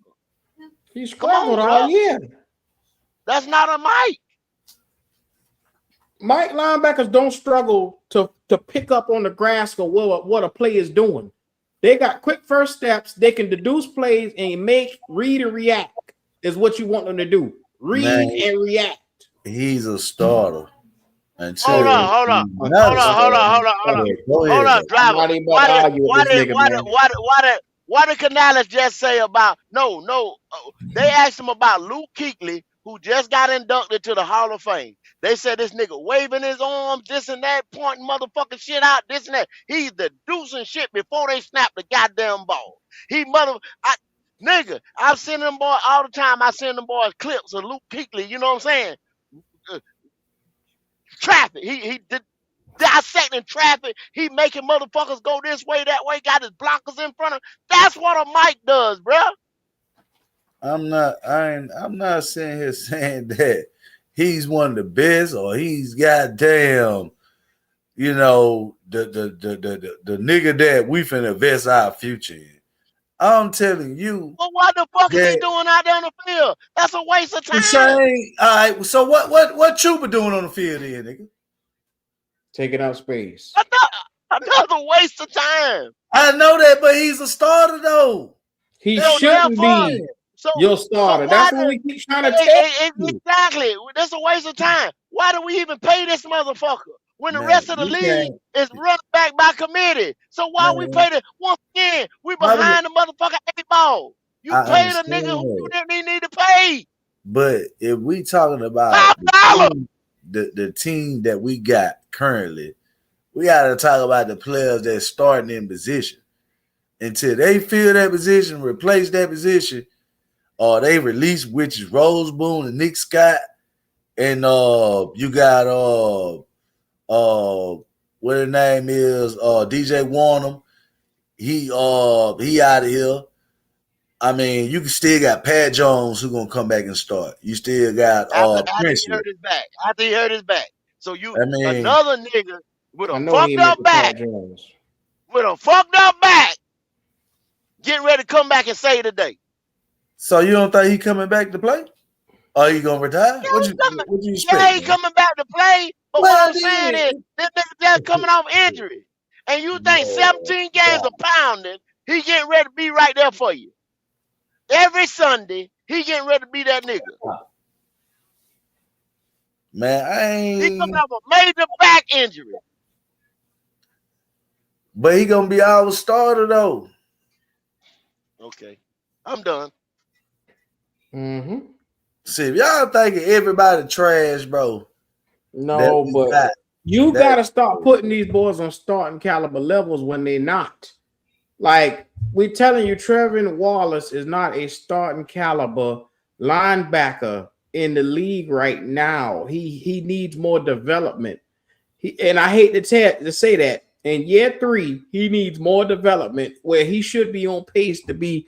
He struggled all year. That's not a Mike. Mike linebackers don't struggle to pick up on the grasp of what a play is doing. They got quick first steps. They can deduce plays and read and react is what you want them to do. Read and react. He's a starter. Hold on, driver. Why did Canales just say about no? They asked him about Luke Kuechly, who just got inducted to the Hall of Fame. They said this nigga waving his arms, this and that, pointing motherfucking shit out, this and that. He's deducing shit before they snap the goddamn ball. Nigga, I've seen them boys all the time. I send them boys clips of Luke Kuechly. You know what I'm saying? Traffic. He dissecting traffic. He making motherfuckers go this way, that way. Got his blockers in front of him. That's what a Mike does, bro. I'm not sitting here saying that he's one of the best or he's goddamn, the nigga that we finna invest our future in. I'm telling you. Well, what the fuck is he doing out there on the field? That's a waste of time. All right. So what Chuba doing on the field then, nigga? Taking out space. Another waste of time. I know that, but he's a starter though. He shouldn't be. So Your starter. why That's what we keep trying to tell you. exactly? That's a waste of time. Why do we even pay this motherfucker when the Man, rest of the you league can't, is run back by committee? So why we man. pay the once again? We How do you? behind the motherfucker 8 ball. You I paid a understand nigga who you that, didn't even need to pay but if we talking about $5. the team that we got currently, we got to talk about the players that's starting in position. Until they fill that position, replace that position, or they release, which is Rose Boone and Nick Scott, and you got what his name is, DJ Warnham. He out of here. I mean, you can still got Pat Jones who gonna come back and start. You still got After he Princely. hurt his back. After he hurt his back. So you I mean, another nigga with I a know he fucked ain't up making back, Pat Jones. getting ready to come back and save the day. so you don't think he coming back to play? Or he gonna retire? Yeah, What he you expect, he man? coming back to play. But what Well I'm saying is, this nigga just coming off injury. And you think 17 games of pounding, he getting ready to be right there for you. Every Sunday, he getting ready to be that nigga. Man, I He coming ain't. off a major back injury. But he gonna be our starter though. Okay, I'm done. Mm-hmm. See, if y'all thinking everybody trash, bro. No, but you gotta start putting these boys on starting caliber levels when they're not. Like we telling you, Trevin Wallace is not a starting caliber linebacker in the league right now. He needs more development. And I hate to say that. In year 3, he needs more development where he should be on pace to be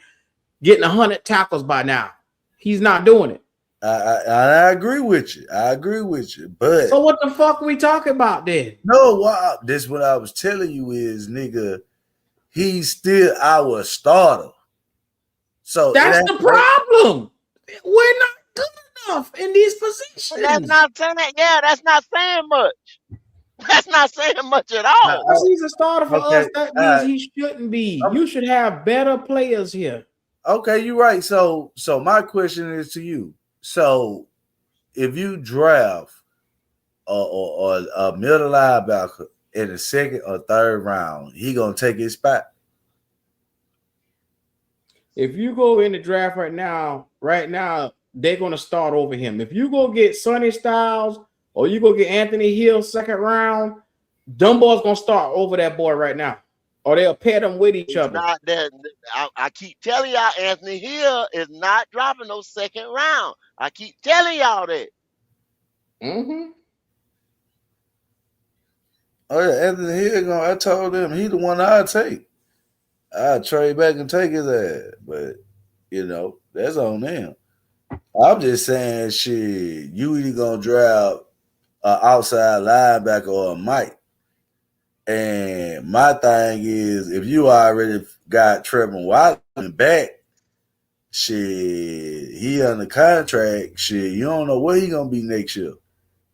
getting 100 tackles by now. He's not doing it. I agree with you. But so what the fuck are we talking about then? No, this what I was telling you is, nigga, he's still our starter. So that's the problem. We're not good enough in these positions. And that's not saying that's not saying much. That's not saying much at all. Because he's a starter for us, that means he shouldn't be. You should have better players here. Okay, you're right. So my question is to you. So if you draft a middle linebacker in the second or third round, he gonna take his spot. If you go in the draft right now, they're gonna start over him. If you go get Sonny Styles or you go get Anthony Hill second round, Dumbo's gonna start over that boy right now. Or they'll pair them with each other. Not that I keep telling y'all, Anthony Hill is not dropping no second round. I keep telling y'all that. Mm-hmm. Oh yeah, Anthony Hill I told him he the one I'd take. I'd trade back and take his ass. But that's on them. I'm just saying shit, you either gonna draft an outside linebacker or a Mike. And my thing is, if you already got Trevor Watson back, shit, he under contract, shit, you don't know where he gonna be next year.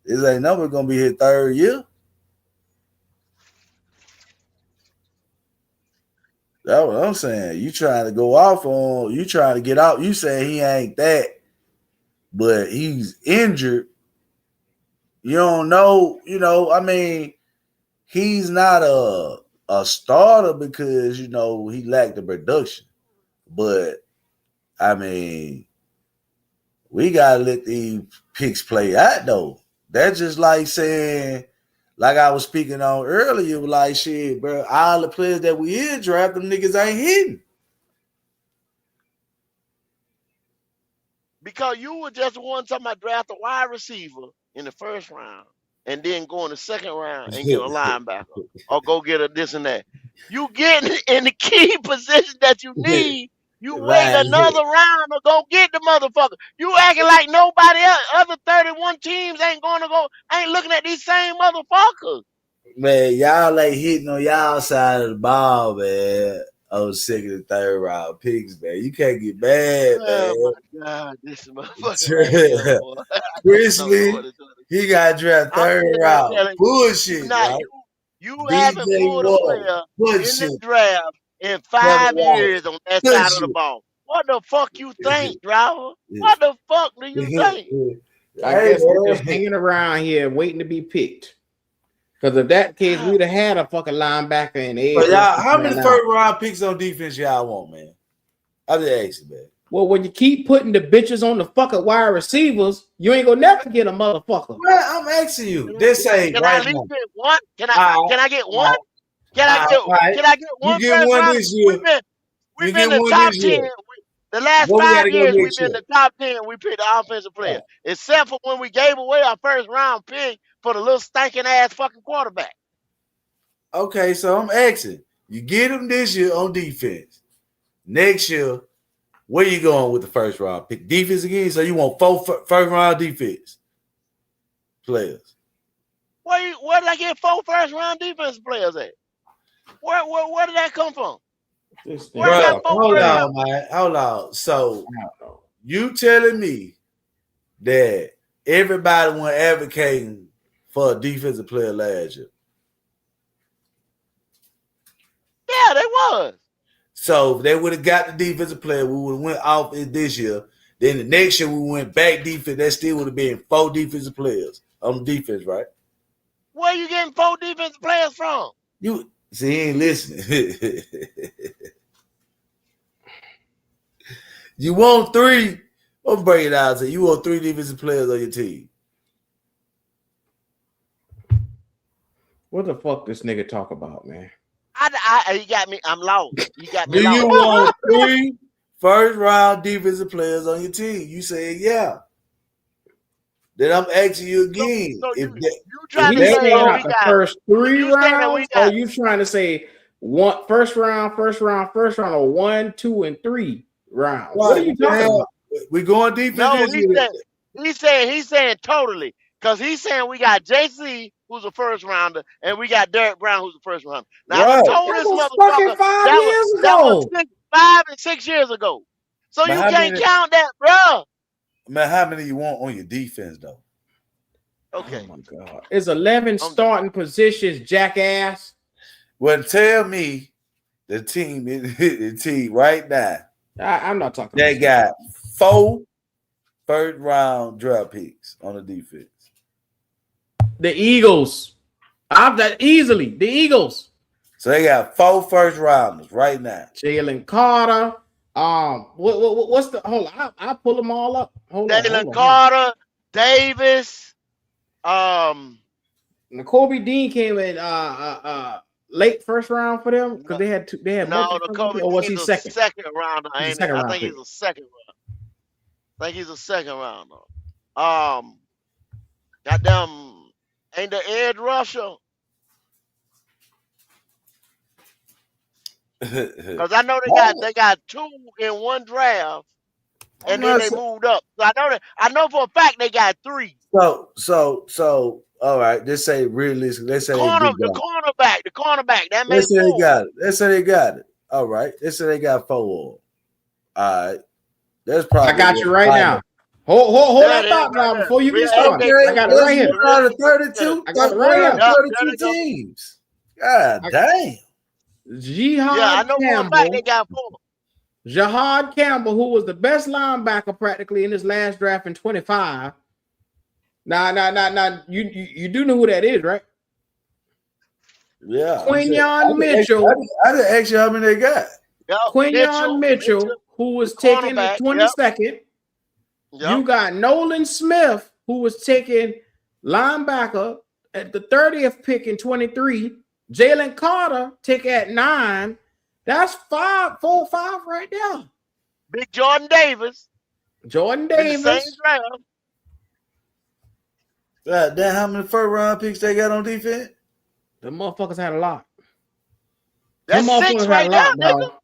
This ain't never gonna be his third year. That's what I'm saying. You trying to go off on, you trying to get out. You saying he ain't that, but he's injured. You don't know, I mean, he's not a starter because, he lacked the production. But, I mean, we got to let these picks play out, though. That's just like saying, like I was speaking on earlier, like, shit, bro, all the players that we in draft, them niggas ain't hitting. Because you were just the one talking about draft a wide receiver in the first round and then go in the second round and get a linebacker or go get a this and that. You getting in the key position that you need. You wait another round to go get the motherfucker. You acting like nobody else, other 31 teams ain't looking at these same motherfuckers. Man, y'all ain't hitting on y'all side of the ball, man. Oh, second and third round picks, man. You can't get mad, man. Oh my God, this motherfucker. Princely, he got drafted third round. Bullshit, right? You haven't pulled a player in the draft in 5 years on that Bullshit. side of the ball. What the fuck you think, driver? What the fuck do you think? I guess we're just hanging around here waiting to be picked. Because if that case, we'd have had a fucking linebacker and edge. But y'all, how many first round picks on defense y'all want, man? I just ask you, man. Well, when you keep putting the bitches on the fucking wide receivers, you ain't gonna never get a motherfucker. Well, I'm asking you. They say Can right I at least now. get one? Can I get one? Can I get one? You get one this year. We've been in the top 10. The last What we 5 gotta go years, we've next been in year? the top 10. We picked the offensive player, except for when we gave away our first round pick for the little stinking ass fucking quarterback. Okay, so I'm asking. You get them this year on defense. Next year, where you going with the first round pick? Defense again? So you want 4 first round defense players? Where did I get 4 first round defensive players at? Where did that come from? Where I got 4 hold first on, round? man. Hold on. So you telling me that everybody went advocating for a defensive player last year? Yeah, they was. So if they would have got the defensive player, we would have went off it this year. Then the next year we went back defense. That still would have been 4 defensive players on defense, right? Where you getting 4 defensive players from? You see, he ain't listening. You want 3? I'm breaking it out. So you want 3 defensive players on your team? What the fuck this nigga talk about, man? You got me. I'm lost. You got me Do lost. you want 3 first round defensive players on your team? You said yeah. Then I'm asking you again. So if you trying to He's say saying that out we the got first 3 you saying that we rounds, got or you trying to say one first round, or 1, 2, and 3 rounds? What are you talking about? We going defense. No, he's saying totally. Because he's saying we got JC, who's a first rounder, and we got Derek Brown, who's a first rounder. Now I told this motherfucker that was 5 and 6 years ago. So But you how can't many- count that, bro. Man, how many you want on your defense though? Okay. Oh my God. It's 11 starting positions, jackass. Well, tell me the team right now. I'm not talking They about got 4 first round draft picks on the defense. the Eagles. I've that easily. The Eagles. So they got 4 first rounders right now. Jalen Carter. What's the hold on? I'll pull them all up. Hold on. Jalen Carter, Davis, N'Kobe Dean came in late first round for them because they had no, multiple the first Kobe round, or was he Dean's a second? second rounder, He's a ain't second it? I round think pick. he's a second round. I think he's a second rounder. Goddamn, ain't the edge rusher? Because I know they got 2 in one draft, and then they moved up. So I know for a fact they got 3. So all right, let's say realistic. Let's say The cornerback, that made let's say 4. they got it. Let's say they got it. All right. Let's say they got 4. All right. That's probably I got you right now. Hold that thought now before you get started. I got it right here. Out of 32, I got it right here. 32 teams. God damn. Jihad I know for a fact they got 4. Jihad Campbell, who was the best linebacker practically in his last draft in 25. Now, you do know who that is, right? Yeah. Quinyon Mitchell. I didn't ask you how many they got. Quinyon Mitchell, who was taken in 22nd. You got Nolan Smith, who was taken linebacker at the 30th pick in 23. Jalen Carter took at 9. That's 4 or 5 right there. Big Jordan Davis. Jordan In the Davis. same draft. God damn, how many first round picks they got on defense? The motherfuckers had a lot. That's Them 6 motherfuckers right had a there, lot, nigga. bro.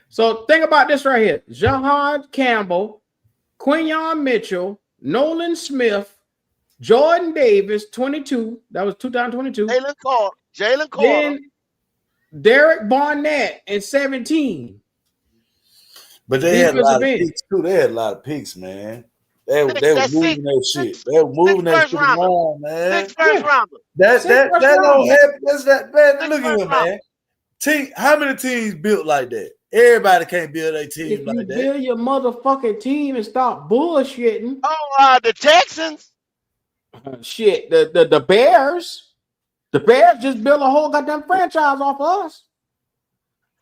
So think about this right here. Jihad Campbell, Quinyon Mitchell, Nolan Smith, Jordan Davis, 22. That was 2022. Jalen Carter. Then Derek Barnett in 17. But they had a lot of Defensive end. picks too. They had a lot of picks, man. They were That's moving that shit. They were moving that shit around, man. 6 first rounders. That don't happen. That's that man. Six Look at first him, man. How many teams built like that? Everybody can't build a team If you like that. build your motherfucking team and stop bullshitting. Oh, the Texans. Shit, the Bears. The Bears just built a whole goddamn franchise off of us.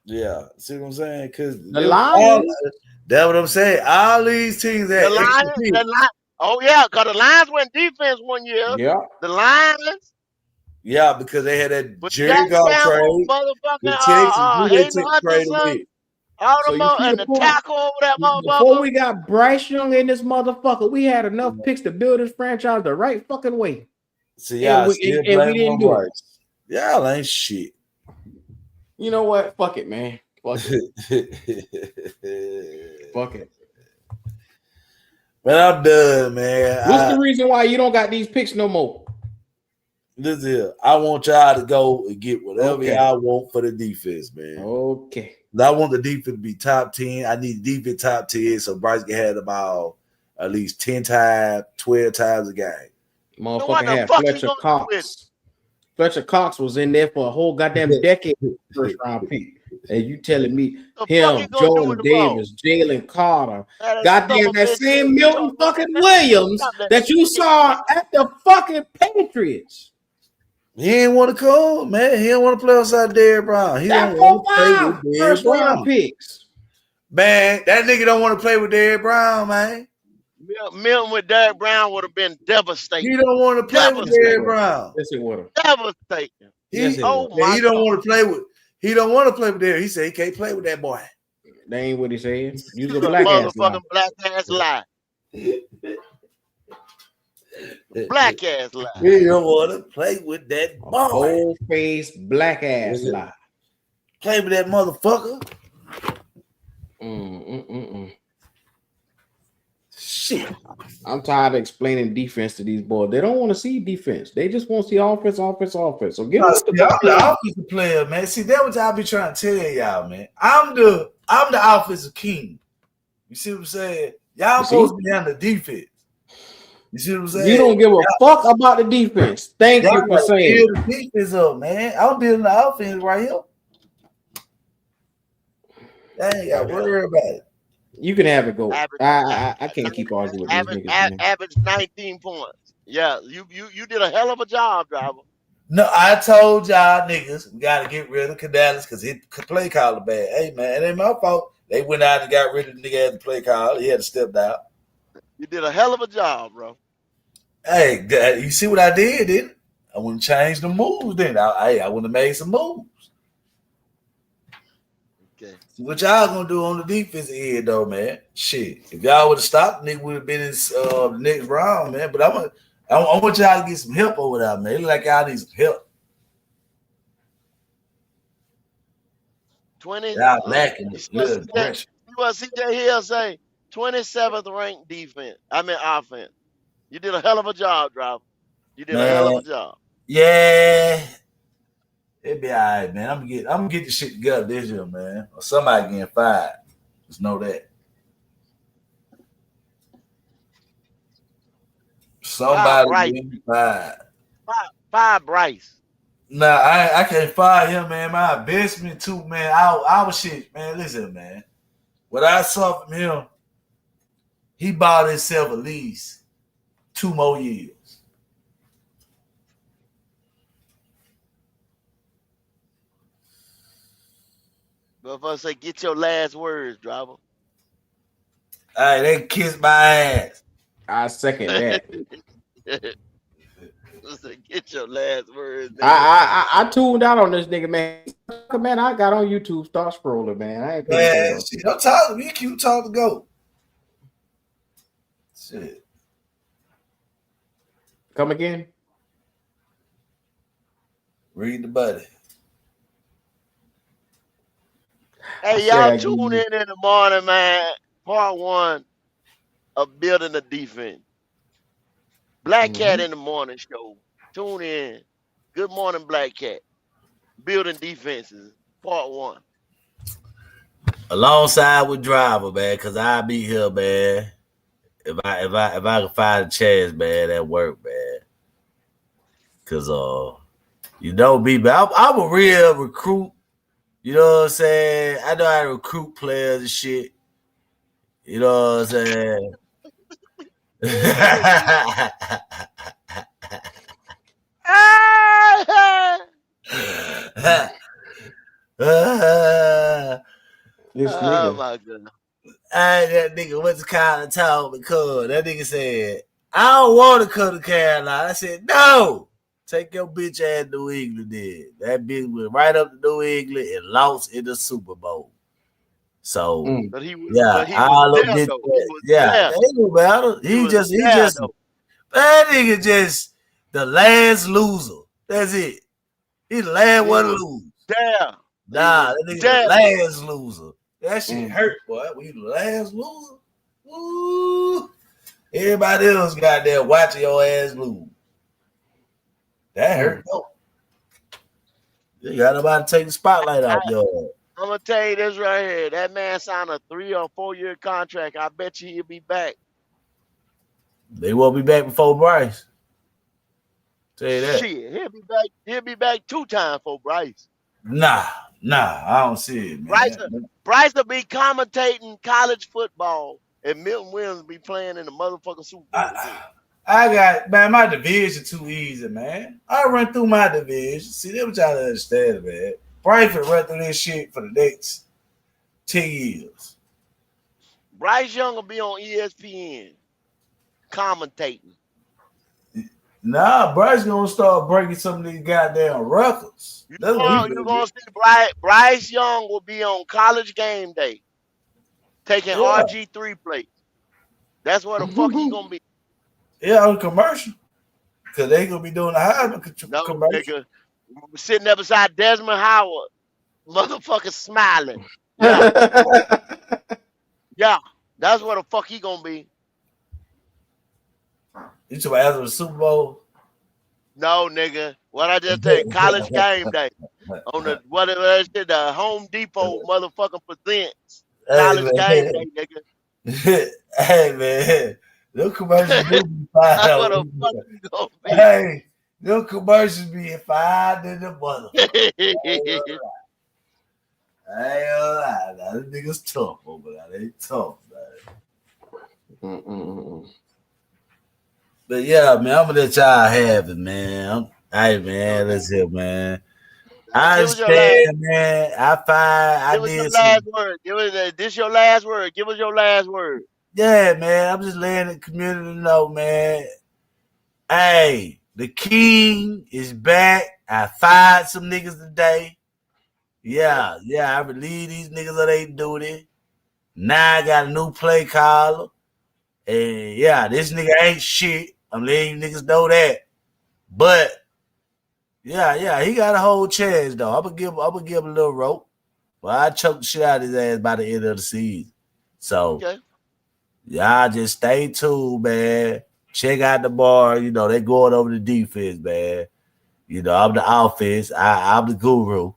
Yeah, see what I'm saying? Because The Lions. That's what I'm saying. All these teams that The Lions. Oh yeah, because the Lions went defense one year. Yeah. The Lions. Yeah, because they had that With Jerry Jack Goff Campbell, trade. The motherfucking Texans, who they Hayden took the trade Hutchinson, with. So you see and the the point? tackle over that Before motherfucker. we got Bryce Young in this motherfucker, we had enough picks to build this franchise the right fucking way. See, y'all we still didn't do it. Bryce. Y'all ain't shit. You know what? Fuck it, man. Fuck it. Fuck it. Man, I'm done, man. What's the reason why you don't got these picks no more? Listen here. I want y'all to go and get whatever Okay. y'all want for the defense, man. Okay. I want the defense to be top 10. I need defense top 10 so Bryce can have the ball at least 10 times, 12 times a game. Motherfucker had Fletcher Cox. Fletcher Cox was in there for a whole goddamn decade, first round pick. And you telling me him, Jordan Davis, Jalen Carter, goddamn that same Milton fucking Williams that you saw at the fucking Patriots. He didn't want to come, man. He didn't want to play outside Derrick Brown. He don't want to play with Derrick first round Brown. picks. Man, that nigga don't want to play with Derrick Brown, man. Milton with Derrick Brown would have been devastating. He don't want to play with Derrick Brown. Yes, it would have. Devastating. He don't want to play with. He don't want to play with Derrick. He said he can't play with that boy. That ain't what he said. Use a black ass lie. motherfucking black ass lie. Black ass lie. He don't want to play with that boy. Whole face black ass lie. Play with that motherfucker. Shit. I'm tired of explaining defense to these boys. They don't want to see defense. They just want to see offense. So get I'm the offensive player, man. See, that's what y'all be trying to tell y'all, man. I'm the offensive king. You see what I'm saying? Y'all supposed to be on the defense. You see what I'm saying? You don't give a fuck about the defense. Thank you for saying. Build the defense up, man. I'm building the offense right here. I ain't got to worry about it. You can have it go. I can't keep arguing with these niggas. Man. Average 19 points. Yeah, you did a hell of a job, driver. No, I told y'all niggas we got to get rid of Canales because he could play caller bad. Hey, man, it ain't my fault. They went out and got rid of the nigga as the play caller. He had to step down. You did a hell of a job, bro. Hey, you see what I did, didn't I? I wouldn't change the moves, then. I wouldn't have made some moves. Okay. So what y'all gonna do on the defensive end, though, man? Shit. If y'all would have stopped, nigga would have been in the next round, man. But I want y'all to get some help over there, man. It look like y'all need some help. 20. Y'all lacking You it. see what CJ Hill say? 27th ranked defense. Offense. You did a hell of a job, driver. You did a hell of a job. Yeah. It'll be all right, man. I'm gonna get this shit together this year, man. Or somebody getting fired. Just know that. Somebody getting fired. Fire Bryce. Nah, I can't fire him, man. My investment too, man. Our shit, man. Listen, man. What I saw from him, he bought himself at least 2 more years. But if I say get your last words, driver. All right, they kiss my ass. I second that. Get your last words. I tuned out on this nigga, man. Man, I got on YouTube, start scrolling, man. I ain't man, shit, don't talk to me. You talk to go. Shit. Come again? Read the buddy. Hey, y'all tune in the morning, man. Part 1 of building the defense. Black Cat in the morning show. Tune in. Good morning, Black Cat. Building defenses. Part 1. Alongside with driver, man, because I'll be here, man. If I can find a chance, man, that work, man. Cause you know me, man. I'm a real recruit You know what I'm saying? I know how to recruit players and shit. You know what I'm saying? This Oh nigga. my goodness. That nigga went to college told me, cuz that nigga said, I don't want to come to Carolina. I said, no. Take your bitch ass to New England then. That bitch went right up to New England and lost in the Super Bowl. So But he was all there them bitches, though. He was yeah, there. that ain't no matter. He He was just there though. that nigga just the last loser. That's it. He the last He one to was lose. there. He Nah, was that nigga the there. last loser. That shit hurt, boy. We the last loser. Woo. Everybody else got there watching your ass lose. That hurt though. You got nobody to take the spotlight off your. I'm gonna tell you this right here. That man signed a 3 or 4 year contract. I bet you he'll be back. They won't be back before Bryce. Tell you that. Shit, he'll be back. He'll be back 2 times for Bryce. Nah, I don't see it, man. Bryce will be commentating college football, and Milton Williams will be playing in the motherfucking Super Bowl again. I got, man, my division too easy, man. I run through my division. See, they were trying to understand, man. Bryce will run through this shit for the next 10 years. Bryce Young will be on ESPN commentating. Nah, Bryce gonna start breaking some of these goddamn records. That's what he You're gonna see Bryce Young will be on College Game Day taking RG3 plays. That's where the fuck he gonna be. Yeah, on commercial. Cause they gonna be doing the Heisman commercial. Nigga, sitting there beside Desmond Howard, motherfucker smiling. Yeah. Yeah, that's where the fuck he gonna be. You talking about after the Super Bowl? No, nigga. What I just said, College Game Day on the the Home Depot motherfucker presents College Game Day, nigga. Hey man, them commercials do be fine. That's what the fuck you gonna be. Hey, them commercials be fine in the motherfucker. I ain't gonna lie, now them niggas tough over there. They tough, man. But yeah, man, I'm gonna let y'all have it, man. Hey, man, let's hear, man. I understand, man. I Give us your did last word. This your last word. Give us your last word. Yeah, man. I'm just letting the community know, man. Hey, the king is back. I fired some niggas today. Yeah, I relieved these niggas of their duty. Now I got a new play caller. And yeah, this nigga ain't shit. I'm letting you niggas know that. But yeah, he got a whole chance though. I'm gonna give him a little rope. Well, I choked the shit out of his ass by the end of the season. So y'all just stay tuned, man. Check out the bar. You know, they going over the defense, man. You know, I'm the offense. I'm the guru.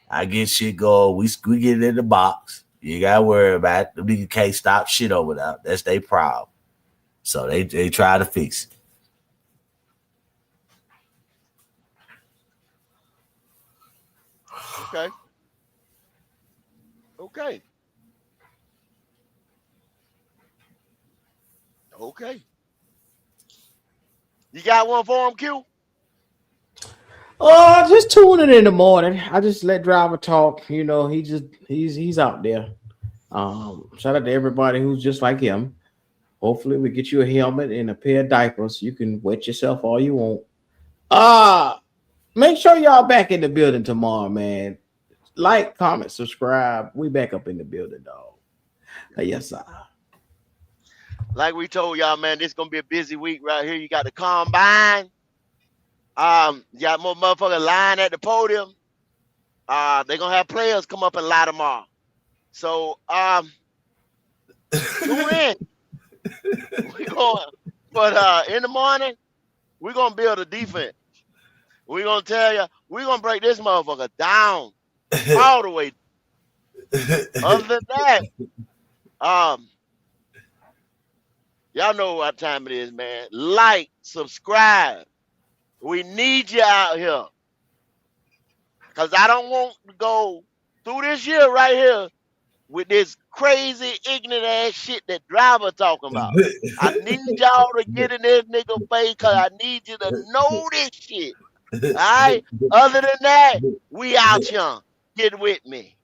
I get shit going. We get it in the box. You gotta worry about it. The nigga can't stop shit over there. That's their problem. So they try to fix it. Okay. You got one for him, Q? Just tuning in the morning. I just let driver talk. You know, he's out there. Shout out to everybody who's just like him. Hopefully, we get you a helmet and a pair of diapers. You can wet yourself all you want. Make sure y'all back in the building tomorrow, man. Like, comment, subscribe. We back up in the building, dog. Yes, sir. Like we told y'all, man, this gonna be a busy week right here. You got the combine. You got more motherfuckers lying at the podium. They're gonna have players come up and lie tomorrow. So tune in. But in the morning, we're gonna build a defense. We're gonna tell you, we're gonna break this motherfucker down all the way. Other than that, y'all know what time it is, man. Like, subscribe. We need you out here. Because I don't want to go through this year right here with this crazy ignorant ass shit that driver talking about. I need y'all to get in this nigga face because I need you to know this shit. All right? Other than that, we out here. Get with me.